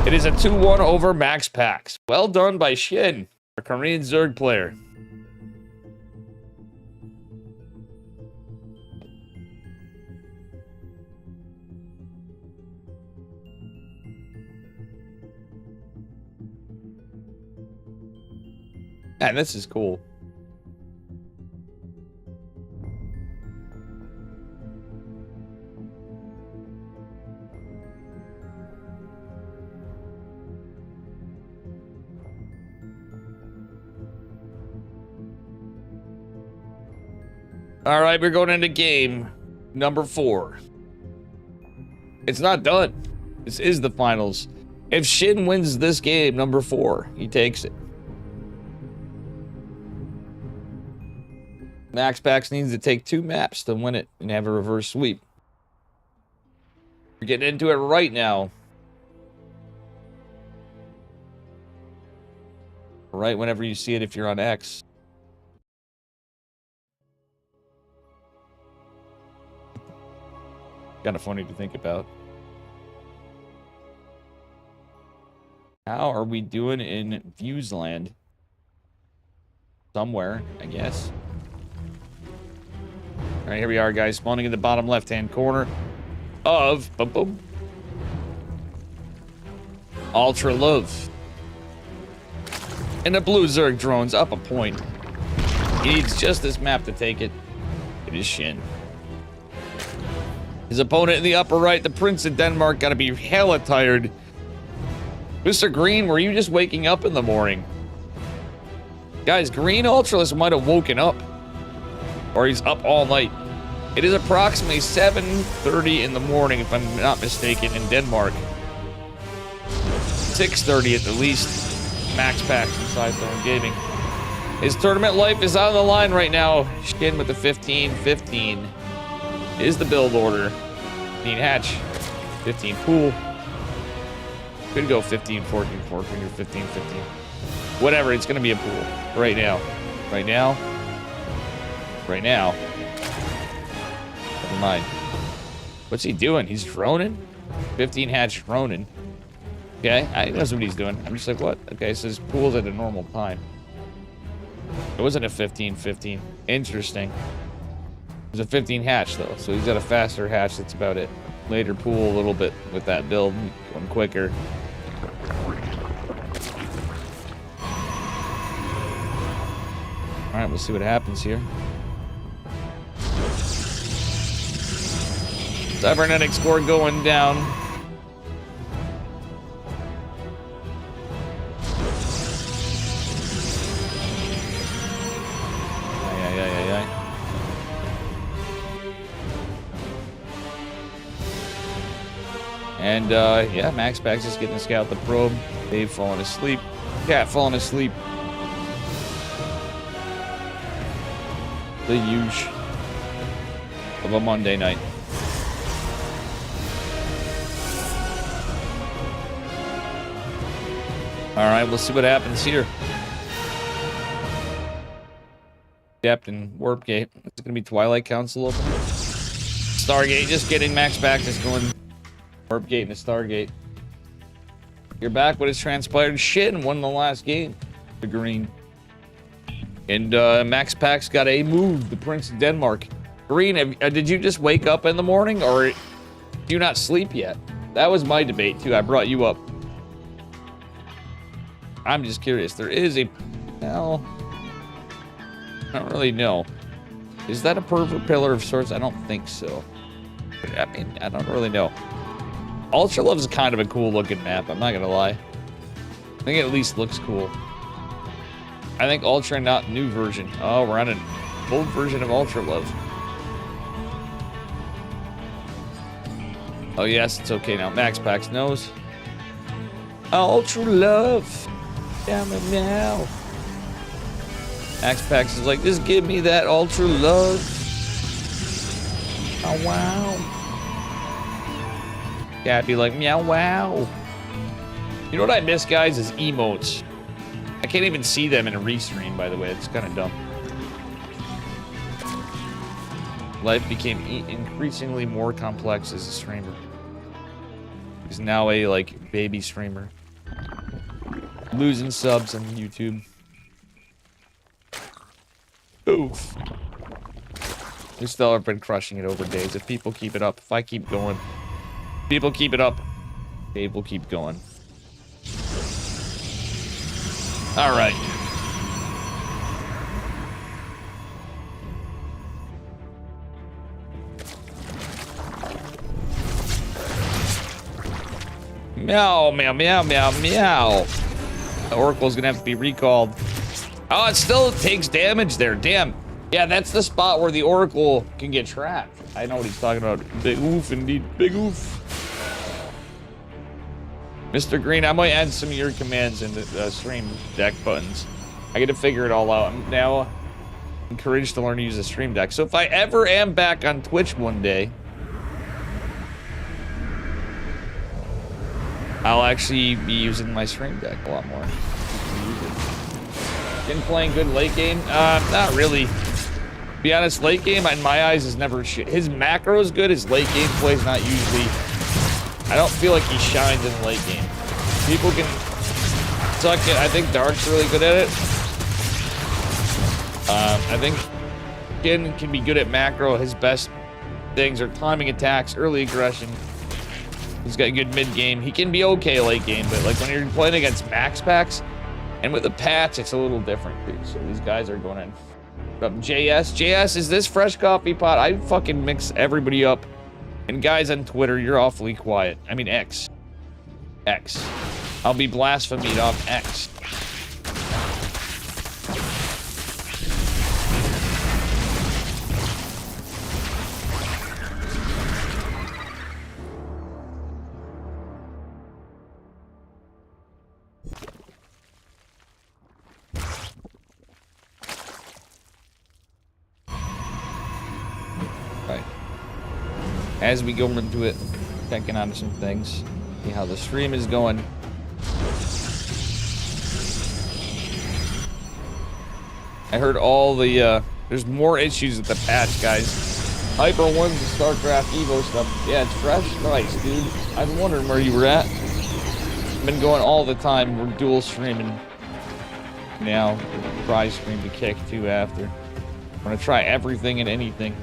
It is a 2-1 over Max Pax. Well done by Shin, a Korean Zerg player. Man, this is cool. All right, we're going into game number 4. It's not done. This is the finals. If Shin wins this game, number 4, he takes it. Max Pax needs to take 2 maps to win it and have a reverse sweep. We're getting into it right now. Right whenever you see it if you're on X. Kind of funny to think about. How are we doing in Viewsland? Somewhere, I guess. All right, here we are, guys. Spawning in the bottom left-hand corner of boom, boom, Ultra Love. And the blue Zerg drone's up a point. He needs just this map to take it. It is Shin. His opponent in the upper right, the Prince of Denmark, gotta be hella tired. Mr. Green, were you just waking up in the morning? Guys, Green Ultralist might have woken up. Or he's up all night. It is approximately 7:30 in the morning, if I'm not mistaken, in Denmark. 6:30 at the least. Max Pax inside Zone Gaming. His tournament life is on the line right now. Shin with the 15-15 is the build order. 15 hatch, 15 pool. Could go 15-14, 14 or 15-15. Whatever, it's gonna be a pool. Right now. Right now. Right now. Never mind. What's he doing? He's droning? 15 hatch droning. Okay, I know what he's doing. I'm just like, what? Okay, so his pool's at a normal time. It wasn't a 15-15. Interesting. It was a 15 hatch, though, so he's got a faster hatch. That's about it. Later pool a little bit with that build. Going quicker. Alright, we'll see what happens here. Cybernetic score going down. And, yeah, Max Pax just getting to scout the probe. Dave falling asleep. Cat falling asleep. The huge of a Monday night. Alright, we'll see what happens here. Captain Warpgate. It's gonna be Twilight Council open. Stargate, just getting Max Pax is going Warpgate and the Stargate. You're back. What has transpired? Shit, and won the last game. The Green. And Max Pax got a move. The Prince of Denmark. Green, did you just wake up in the morning, or do you not sleep yet? That was my debate too. I brought you up. I'm just curious. There is a, well, I don't really know. Is that a pervert pillar of sorts? I don't think so. I mean, I don't really know. Ultra Love is kind of a cool looking map, I'm not gonna lie. I think it at least looks cool. I think Ultra, not new version. Oh, we're on an old version of Ultra Love. Oh yes, it's okay now. Max Pax knows. Ultra Love. Damn it now. Max Pax is like, just give me that Ultra Love. Oh wow. Yeah, I'd be like, meow, wow. You know what I miss, guys, is emotes. I can't even see them in a restream, by the way. It's kind of dumb. Life became increasingly more complex as a streamer. He's now a, like, baby streamer. Losing subs on YouTube. Oof. We still have been crushing it over days. If people keep it up, if I keep going... People keep it up. Dave will keep going. All right. Meow, meow, meow, meow, meow. The Oracle's gonna have to be recalled. Oh, it still takes damage there. Damn. Yeah, that's the spot where the Oracle can get trapped. I know what he's talking about. Big oof, indeed. Big oof. Mr. Green, I might add some of your commands in the stream deck buttons. I gotta figure it all out. I'm now encouraged to learn to use a stream deck. So if I ever am back on Twitch one day, I'll actually be using my stream deck a lot more. Been playing good late game? Not really. To be honest, late game in my eyes is never shit. His macro is good, his late game play is not usually. I don't feel like he shines in the late game. People can suck it. I think Dark's really good at it. I think Ken can be good at macro. His best things are timing attacks, early aggression. He's got a good mid game. He can be okay late game, but like when you're playing against max packs, and with the patch, it's a little different too. So these guys are going in. JS, is this fresh coffee pot? I fucking mix everybody up. And guys on Twitter, you're awfully quiet. I mean X. I'll be blasphemed off X. As we go into it, checking on some things, see how the stream is going. I heard all the, there's more issues with the patch, guys. Hyper 1's the Starcraft Evo stuff. Yeah, it's fresh. Nice, dude. I was wondering where you were at. Been going all the time. We're dual streaming now. Try stream to kick too after. I'm gonna try everything and anything.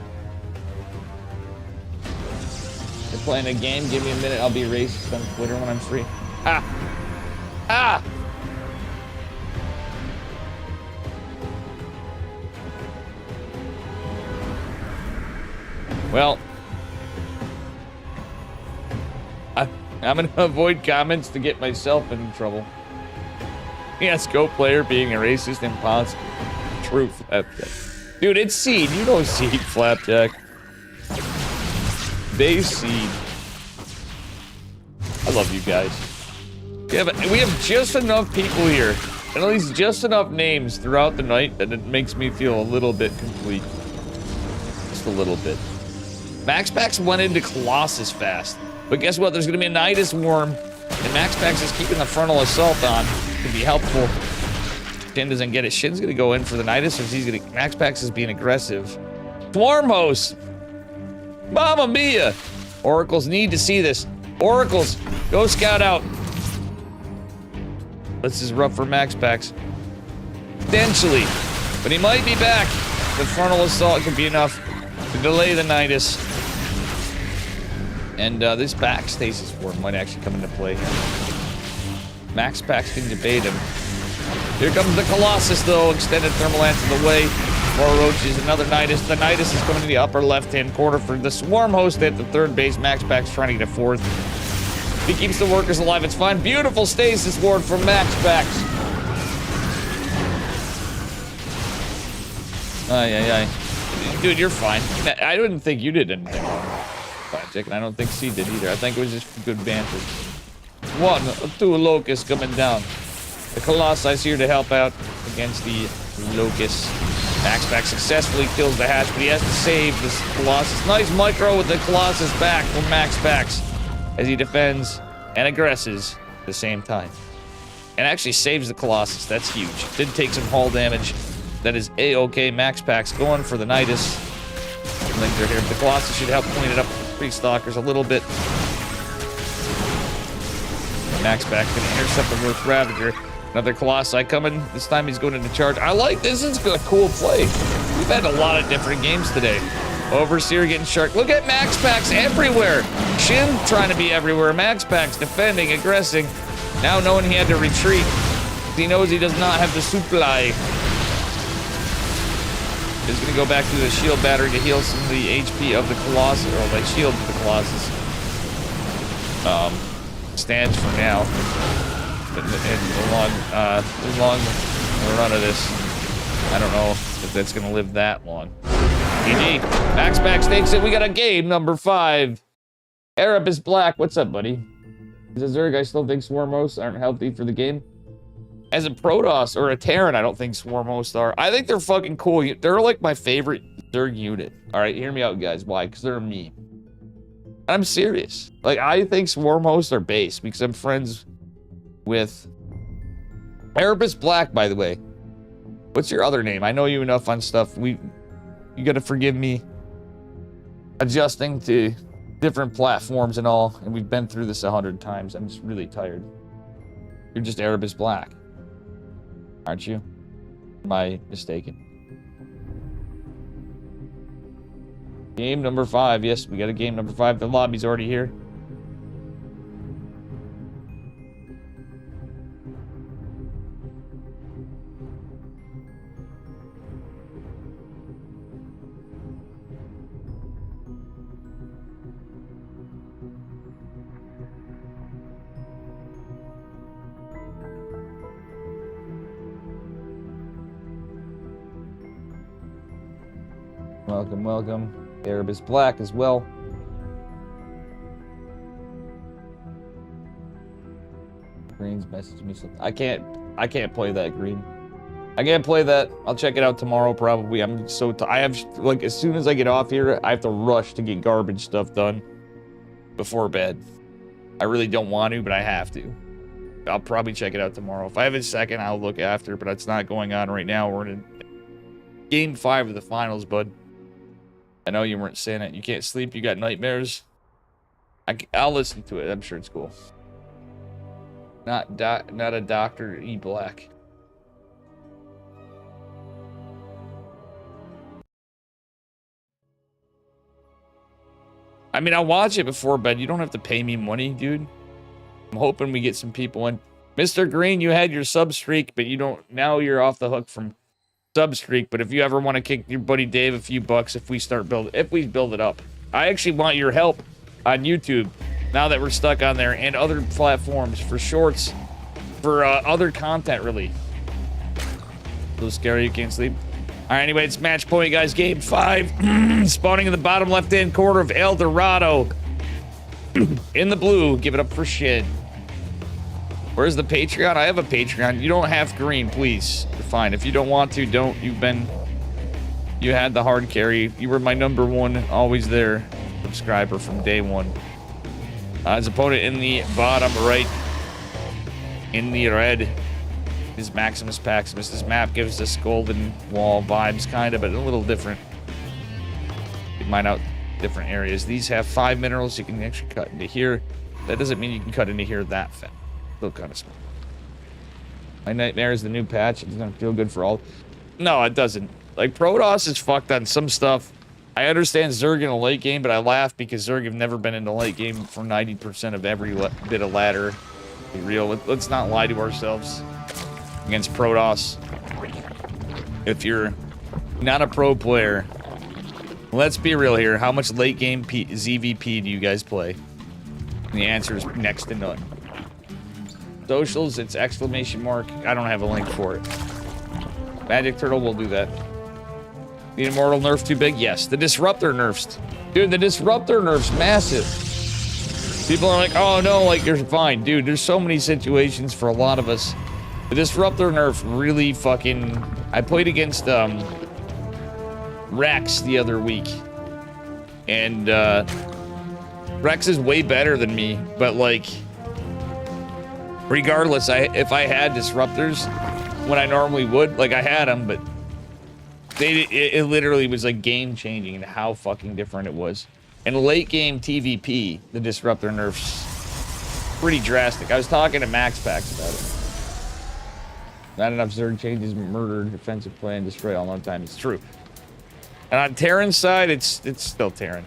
You're playing a game, give me a minute, I'll be racist on Twitter when I'm free. Ha! Well, I'm gonna avoid comments to get myself in trouble. Yes, go player being a racist impossible. True, Flapjack. Dude, it's Seed. You know Seed, Flapjack. They Seed. I love you guys. Yeah, but we have just enough people here, and at least just enough names throughout the night that it makes me feel a little bit complete. Just a little bit. Max Pax went into Colossus fast, but guess what? There's gonna be a Nidus Worm, and Max Pax is keeping the frontal assault on. Could be helpful. Shin doesn't get it. Shin's gonna go in for the Nidus, or he's gonna. Max Pax is being aggressive. Swarm host. Mamma mia! Oracles need to see this. Oracles, go scout out. This is rough for Max Pax. Potentially, but he might be back. The frontal assault could be enough to delay the Nidus. And this backstasis form might actually come into play here. Max Pax can debate him. Here comes the Colossus, though. Extended thermal lance in the way. More roaches, another Nidus. The Nidus is coming to the upper left-hand corner for the Swarm host at the third base. Max Pax trying to get a fourth. He keeps the workers alive. It's fine. Beautiful stasis ward from Max Pax. Ay. Dude, you're fine. I didn't think you did anything wrong. And I don't think C did either. I think it was just good banter. 1, 2 locusts coming down. The Colossus here to help out against the locusts. Max Pax successfully kills the hatch, but he has to save this Colossus. Nice micro with the Colossus back from Max Pax as he defends and aggresses at the same time. And actually saves the Colossus. That's huge. Did take some hull damage. That is A-OK. Max Pax going for the Nidus. Linger here. The Colossus should help clean it up with the Stalkers a little bit. Max Pax gonna intercept the Earth Ravager. Another Colossi coming. This time he's going into charge. I like this. It's a cool play. We've had a lot of different games today. Overseer getting shark. Look at Max Pax everywhere. Shin trying to be everywhere. Max Pax defending, aggressing. Now knowing he had to retreat. He knows he does not have the supply. He's going to go back to the shield battery to heal some of the HP of the Colossus, or the shield of the Colossus. Stands for now. In the long run of this, I don't know if that's going to live that long. GG. Max Pax takes it. We got a game number 5. Arab is black. What's up, buddy? As a Zerg, I still think Swarmos aren't healthy for the game. As a Protoss or a Terran, I don't think Swarmos are. I think they're fucking cool. They're like my favorite Zerg unit. All right, hear me out, guys. Why? Because they're me. I'm serious. Like, I think Swarmos are base because I'm friends with Erebus Black, by the way. What's your other name? I know you enough on stuff. You gotta forgive me adjusting to different platforms and all, and we've been through this 100 times. I'm just really tired. You're just Erebus Black, aren't you? Am I mistaken? Game number 5. Yes, we got a game number 5. The lobby's already here. Welcome, welcome. Erebus Black as well. Green's messaged me something. I can't play that, Green. I can't play that. I'll check it out tomorrow probably. I'm so I have, like, as soon as I get off here, I have to rush to get garbage stuff done before bed. I really don't want to, but I have to. I'll probably check it out tomorrow. If I have a second, I'll look after, but it's not going on right now. We're in game 5 of the finals, bud. I know you weren't saying it. You can't sleep. You got nightmares. I'll listen to it. I'm sure it's cool. Not a Dr. E. Black. I mean, I'll watch it before bed. You don't have to pay me money, dude. I'm hoping we get some people in. Mr. Green, you had your sub streak, but you don't. Now you're off the hook from sub streak. But if you ever want to kick your buddy Dave a few bucks, if we build it up, I actually want your help on YouTube now that we're stuck on there and other platforms for shorts, for other content, really. A little scary, you can't sleep. All right, anyway, it's match point, guys. Game 5, spawning in the bottom left-hand corner of El Dorado. In the blue, give it up for Shin. Where's the Patreon? I have a Patreon. You don't have green, please. You're fine. If you don't want to, don't. You had the hard carry. You were my #1, always there subscriber from day 1. His opponent in the bottom right, in the red, is Maximus Paximus. This map gives us Golden Wall vibes, kind of, but a little different. You mine out different areas. These have 5 minerals. You can actually cut into here. That doesn't mean you can cut into here that fast. Still kind of small. My nightmare is the new patch. It's gonna feel good for all. No, it doesn't. Like, Protoss is fucked on some stuff. I understand Zerg in a late game, but I laugh because Zerg have never been in the late game for 90% of every bit of ladder. Be real. Let's not lie to ourselves against Protoss. If you're not a pro player, let's be real here. How much late game ZVP do you guys play? And the answer is next to none. Socials, it's exclamation mark. I don't have a link for it. Magic Turtle will do that. The Immortal nerf too big? Yes. The Disruptor nerfs. Dude, the Disruptor nerfs massive. People are like, oh no, like, you're fine. Dude, there's so many situations for a lot of us. The Disruptor nerf really fucking... I played against Rex the other week. And Rex is way better than me, but like... Regardless, if I had disruptors when I normally would, like, I had them, but it literally was like game changing and how fucking different it was. And late game TVP, the disruptor nerfs, pretty drastic. I was talking to Max Pax about it. Not enough Zerg changes, murder, defensive plan, destroy all on time. It's true. And on Terran's side, it's still Terran.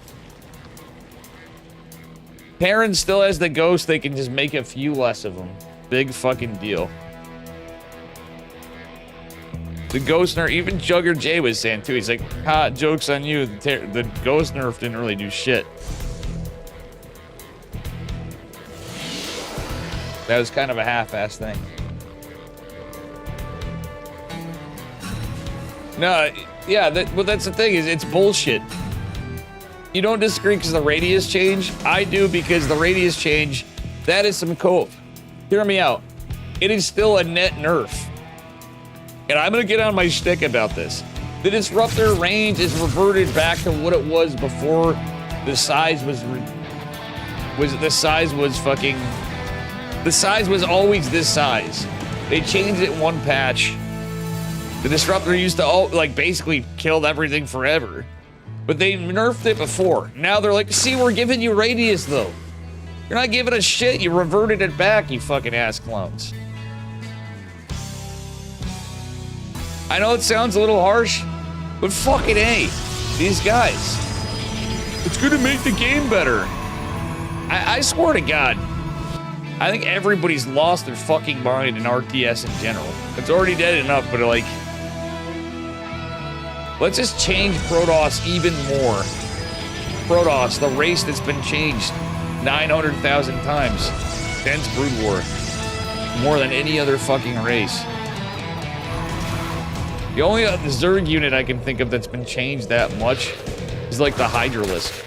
Terran still has the ghost. They can just make a few less of them. Big fucking deal. The ghost nerf, even Jugger J was saying too. He's like, ha, joke's on you. The ghost nerf didn't really do shit. That was kind of a half-ass thing. No, yeah, well, that's the thing, is it's bullshit. You don't disagree because the radius change? I do, because the radius change That is some cope. Hear me out. It is still a net nerf. And I'm gonna get on my shtick about this. The disruptor range is reverted back to what it was before the size was always this size. They changed it in one patch. The disruptor used to basically killed everything forever. But they nerfed it before. Now they're like, see, we're giving you radius though. You're not giving us shit, you reverted it back, you fucking ass clones. I know it sounds a little harsh, but fucking A, these guys. It's gonna make the game better. I swear to God, I think everybody's lost their fucking mind in RTS in general. It's already dead enough, but like, let's just change Protoss even more. Protoss, the race that's been changed 900,000 times since Brood War. More than any other fucking race. The only Zerg unit I can think of that's been changed that much is like the Hydralisk.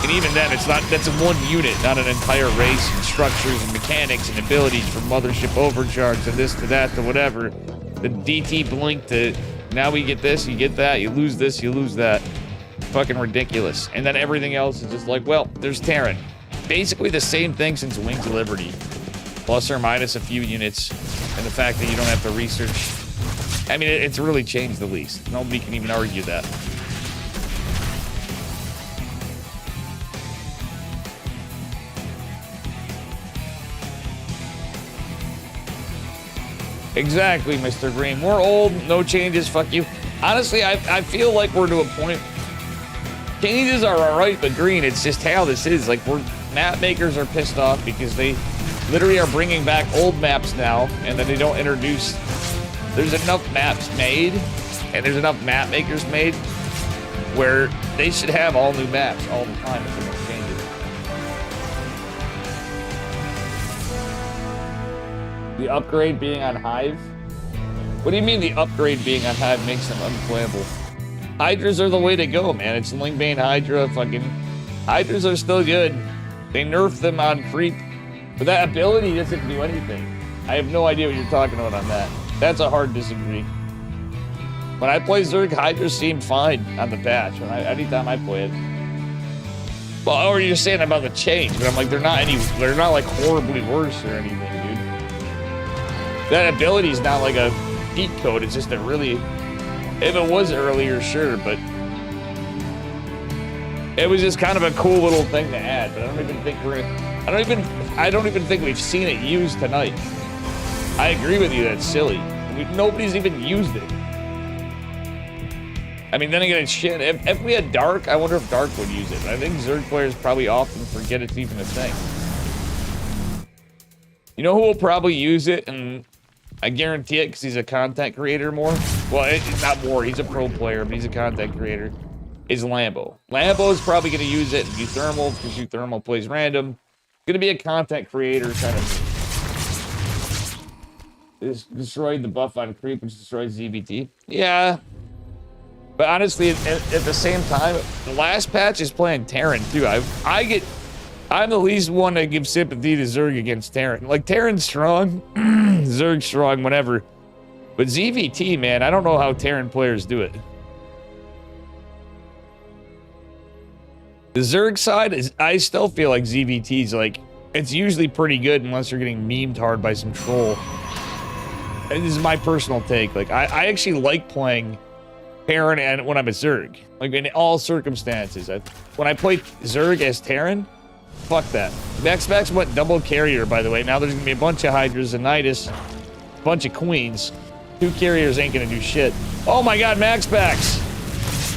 And even then, that's one unit, not an entire race, and structures and mechanics and abilities from Mothership Overcharge to this to that to whatever. The DT Blink to, now we get this, you get that, you lose this, you lose that. Fucking ridiculous. And then everything else is just like, well, there's Terran. Basically the same thing since Wings of Liberty. Plus or minus a few units. And the fact that you don't have to research. I mean, it's really changed the least. Nobody can even argue that. Exactly, Mr. Green. We're old, no changes, fuck you. Honestly, I feel like we're to a point. Changes are alright, but Green, it's just how this is. Like, map makers are pissed off because they literally are bringing back old maps now, and then they don't introduce. There's enough maps made, and there's enough map makers made, where they should have all new maps all the time if they're gonna change it. The upgrade being on Hive? What do you mean the upgrade being on Hive makes them unplayable? Hydras are the way to go, man. It's Lingbane Hydra, fucking... Hydras are still good. They nerfed them on Creep. But that ability doesn't do anything. I have no idea what you're talking about on that. That's a hard disagree. When I play Zerg, Hydras seem fine on the patch. Anytime I play it. Well, or you're saying about the change, but I'm like, they're not like horribly worse or anything, dude. That ability's not like a cheat code, it's just a really... If it was earlier, sure, but... It was just kind of a cool little thing to add, but I don't even think I don't even think we've seen it used tonight. I agree with you, that's silly. Nobody's even used it. I mean, then again, it's shit. If we had Dark, I wonder if Dark would use it. I think Zerg players probably often forget it's even a thing. You know who will probably use it, and I guarantee it because he's a content creator more? Well, not more, he's a pro player, but he's a content creator. Is Lambo. Lambo is probably going to use it and do thermal because thermal plays random. Going to be a content creator kind of. Destroyed the buff on Creep, which destroys ZBT. Yeah. But honestly, at the same time, the last patch is playing Terran too. I'm the least one to give sympathy to Zerg against Terran. Like, Terran's strong, Zerg's strong, whatever. But ZVT, man, I don't know how Terran players do it. The Zerg side is, I still feel like ZVT's like, it's usually pretty good unless you're getting memed hard by some troll. And this is my personal take. Like, I actually like playing Terran and when I'm a Zerg. Like, in all circumstances. When I play Zerg as Terran, fuck that. Max went double carrier, by the way. Now there's gonna be a bunch of Hydras and Nidus, a bunch of Queens. 2 carriers ain't gonna do shit. Oh my god, Max Backs!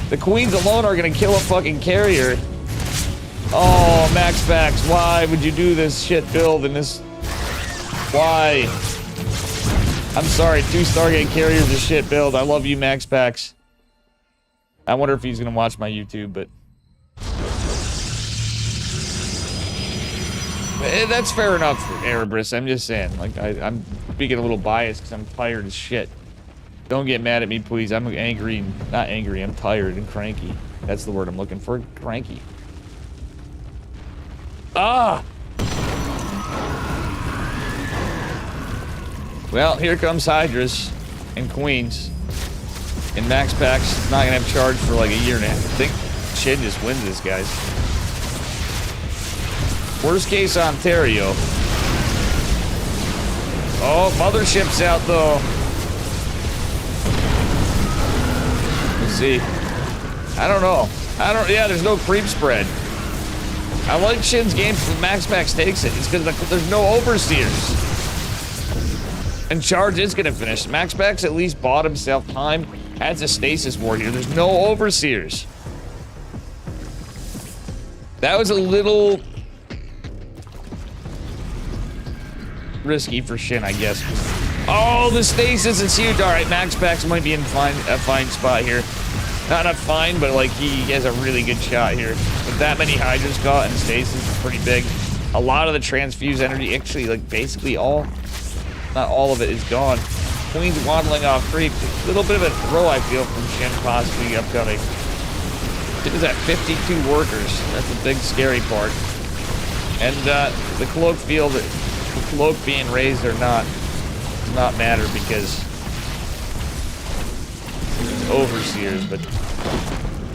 The Queens alone are gonna kill a fucking carrier. Oh, Max Backs, why would you do this shit build in this? Why? I'm sorry, 2 Stargate carriers is shit build. I love you, Max Backs. I wonder if he's gonna watch my YouTube, but... That's fair enough, Erebus. I'm just saying. Like, I'm speaking a little biased because I'm tired as shit. Don't get mad at me, please. I'm angry. Not angry. I'm tired and cranky. That's the word I'm looking for. Cranky. Ah! Well, here comes Hydras and Queens. And Max Pac's not gonna have charge for like a year and a half. I think Shin just wins this, guys. Worst case, Ontario. Oh, Mothership's out though. Let's see. I don't know. Yeah, there's no creep spread. I like Shin's games when Max Pax takes it. It's because there's no overseers. And charge is gonna finish. Max Pax at least bought himself time. Adds a stasis ward here. There's no overseers. That was a little risky for Shin, I guess. Oh, the stasis is huge. All right, Max Pax might be in a fine spot here. Not a fine, but like he has a really good shot here. With that many Hydras caught and stasis is pretty big. A lot of the transfuse energy, actually, like basically all, not all of it is gone. Queen's waddling off creep. A little bit of a throw, I feel, from Shin possibly upcoming. It is at 52 workers. That's the big scary part. And the cloak field, the cloak being raised or not, does not matter because it's overseers, but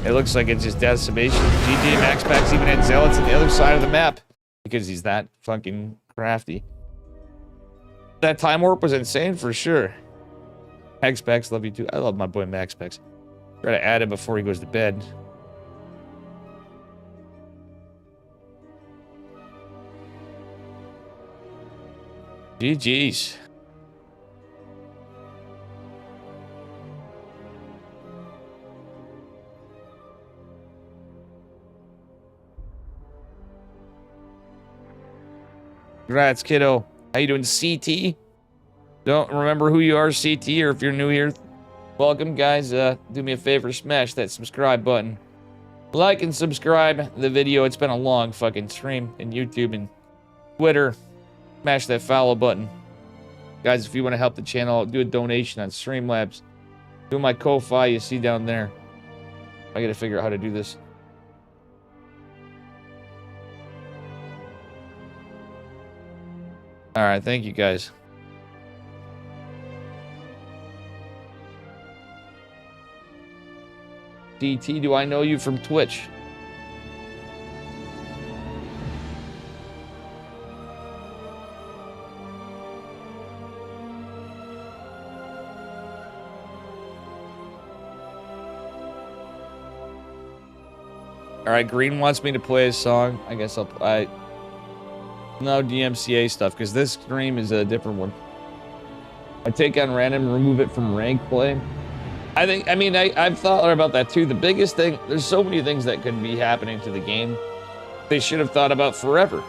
it looks like it's just decimation. GG Max Pax even had zealots on the other side of the map because he's that fucking crafty. That time warp was insane for sure. Max Pax, love you too. I love my boy Max Pax. Try to add him before he goes to bed. GG's. Congrats, kiddo. How you doing, CT? Don't remember who you are, CT, or if you're new here, welcome, guys. Do me a favor, smash that subscribe button. Like and subscribe the video. It's been a long fucking stream in YouTube and Twitter. Smash that follow button. Guys, if you want to help the channel, do a donation on Streamlabs. Do my Ko-Fi you see down there. I gotta figure out how to do this. Alright, thank you guys. DT, do I know you from Twitch? Alright, Green wants me to play a song. I guess no DMCA stuff, because this stream is a different one. I take on random, remove it from rank play. I've thought about that too. The biggest thing, there's so many things that could be happening to the game. They should have thought about forever.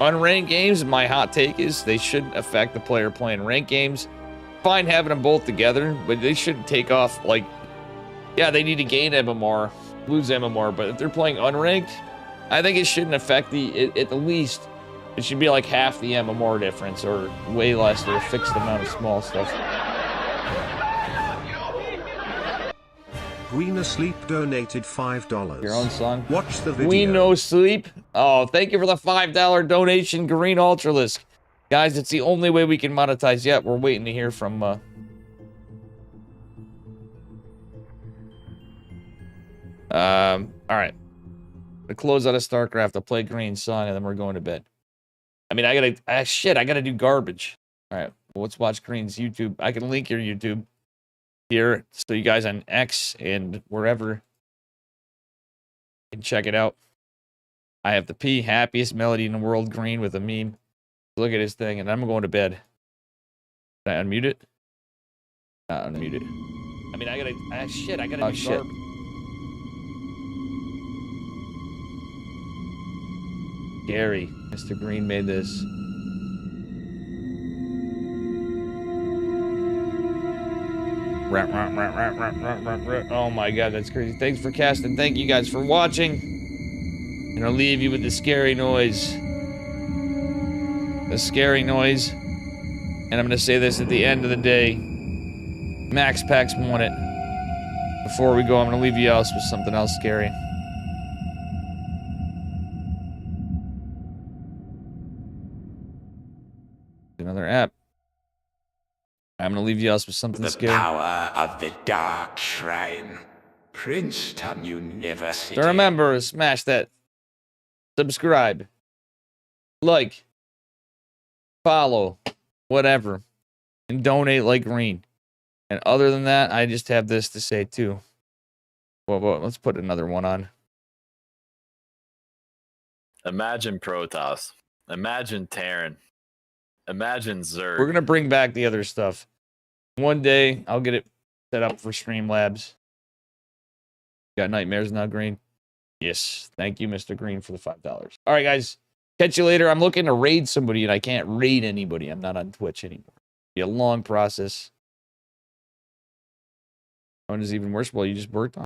Unranked games, my hot take is they shouldn't affect the player playing ranked games. Fine having them both together, but they shouldn't take off, like, yeah, they need to gain MMR, lose MMR, but if they're playing unranked, I think it shouldn't affect at the least, it should be like half the MMR difference or way less, or a fixed amount of small stuff. Green Asleep donated $5. Your own song. Watch the video. We No Sleep. Oh, thank you for the $5 donation, Green Ultralisk. Guys, it's the only way we can monetize yet. We're waiting to hear from all right. To close out of Starcraft, I'll play Green's song and then we're going to bed. I mean, I gotta do garbage. All right, well, let's watch Green's YouTube. I can link your YouTube here so you guys on X and wherever can check it out. I have the P, happiest melody in the world, Green, with a meme. Look at his thing, and I'm going to bed. Can I unmute it? Unmute it. I mean, I gotta do garbage. Gary, Mr. Green made this. Oh my god, that's crazy. Thanks for casting. Thank you guys for watching. And I'll leave you with the scary noise. The scary noise. And I'm gonna say this at the end of the day. Max Pax won it. Before we go, I'm gonna leave you else with something else scary. another app. I'm going to leave you us with something The scary. power of the dark shrine. Princeton University. So remember, smash that subscribe, like, follow, whatever, and donate like green. And other than that, I just have this to say too. Well, let's put another one on. Imagine Protoss. Imagine Terran. Imagine Zerg. We're going to bring back the other stuff. One day, I'll get it set up for Streamlabs. Got nightmares now, Green? Yes. Thank you, Mr. Green, for the $5. All right, guys. Catch you later. I'm looking to raid somebody, and I can't raid anybody. I'm not on Twitch anymore. It'll be a long process. One is even worse. Well, you just worked on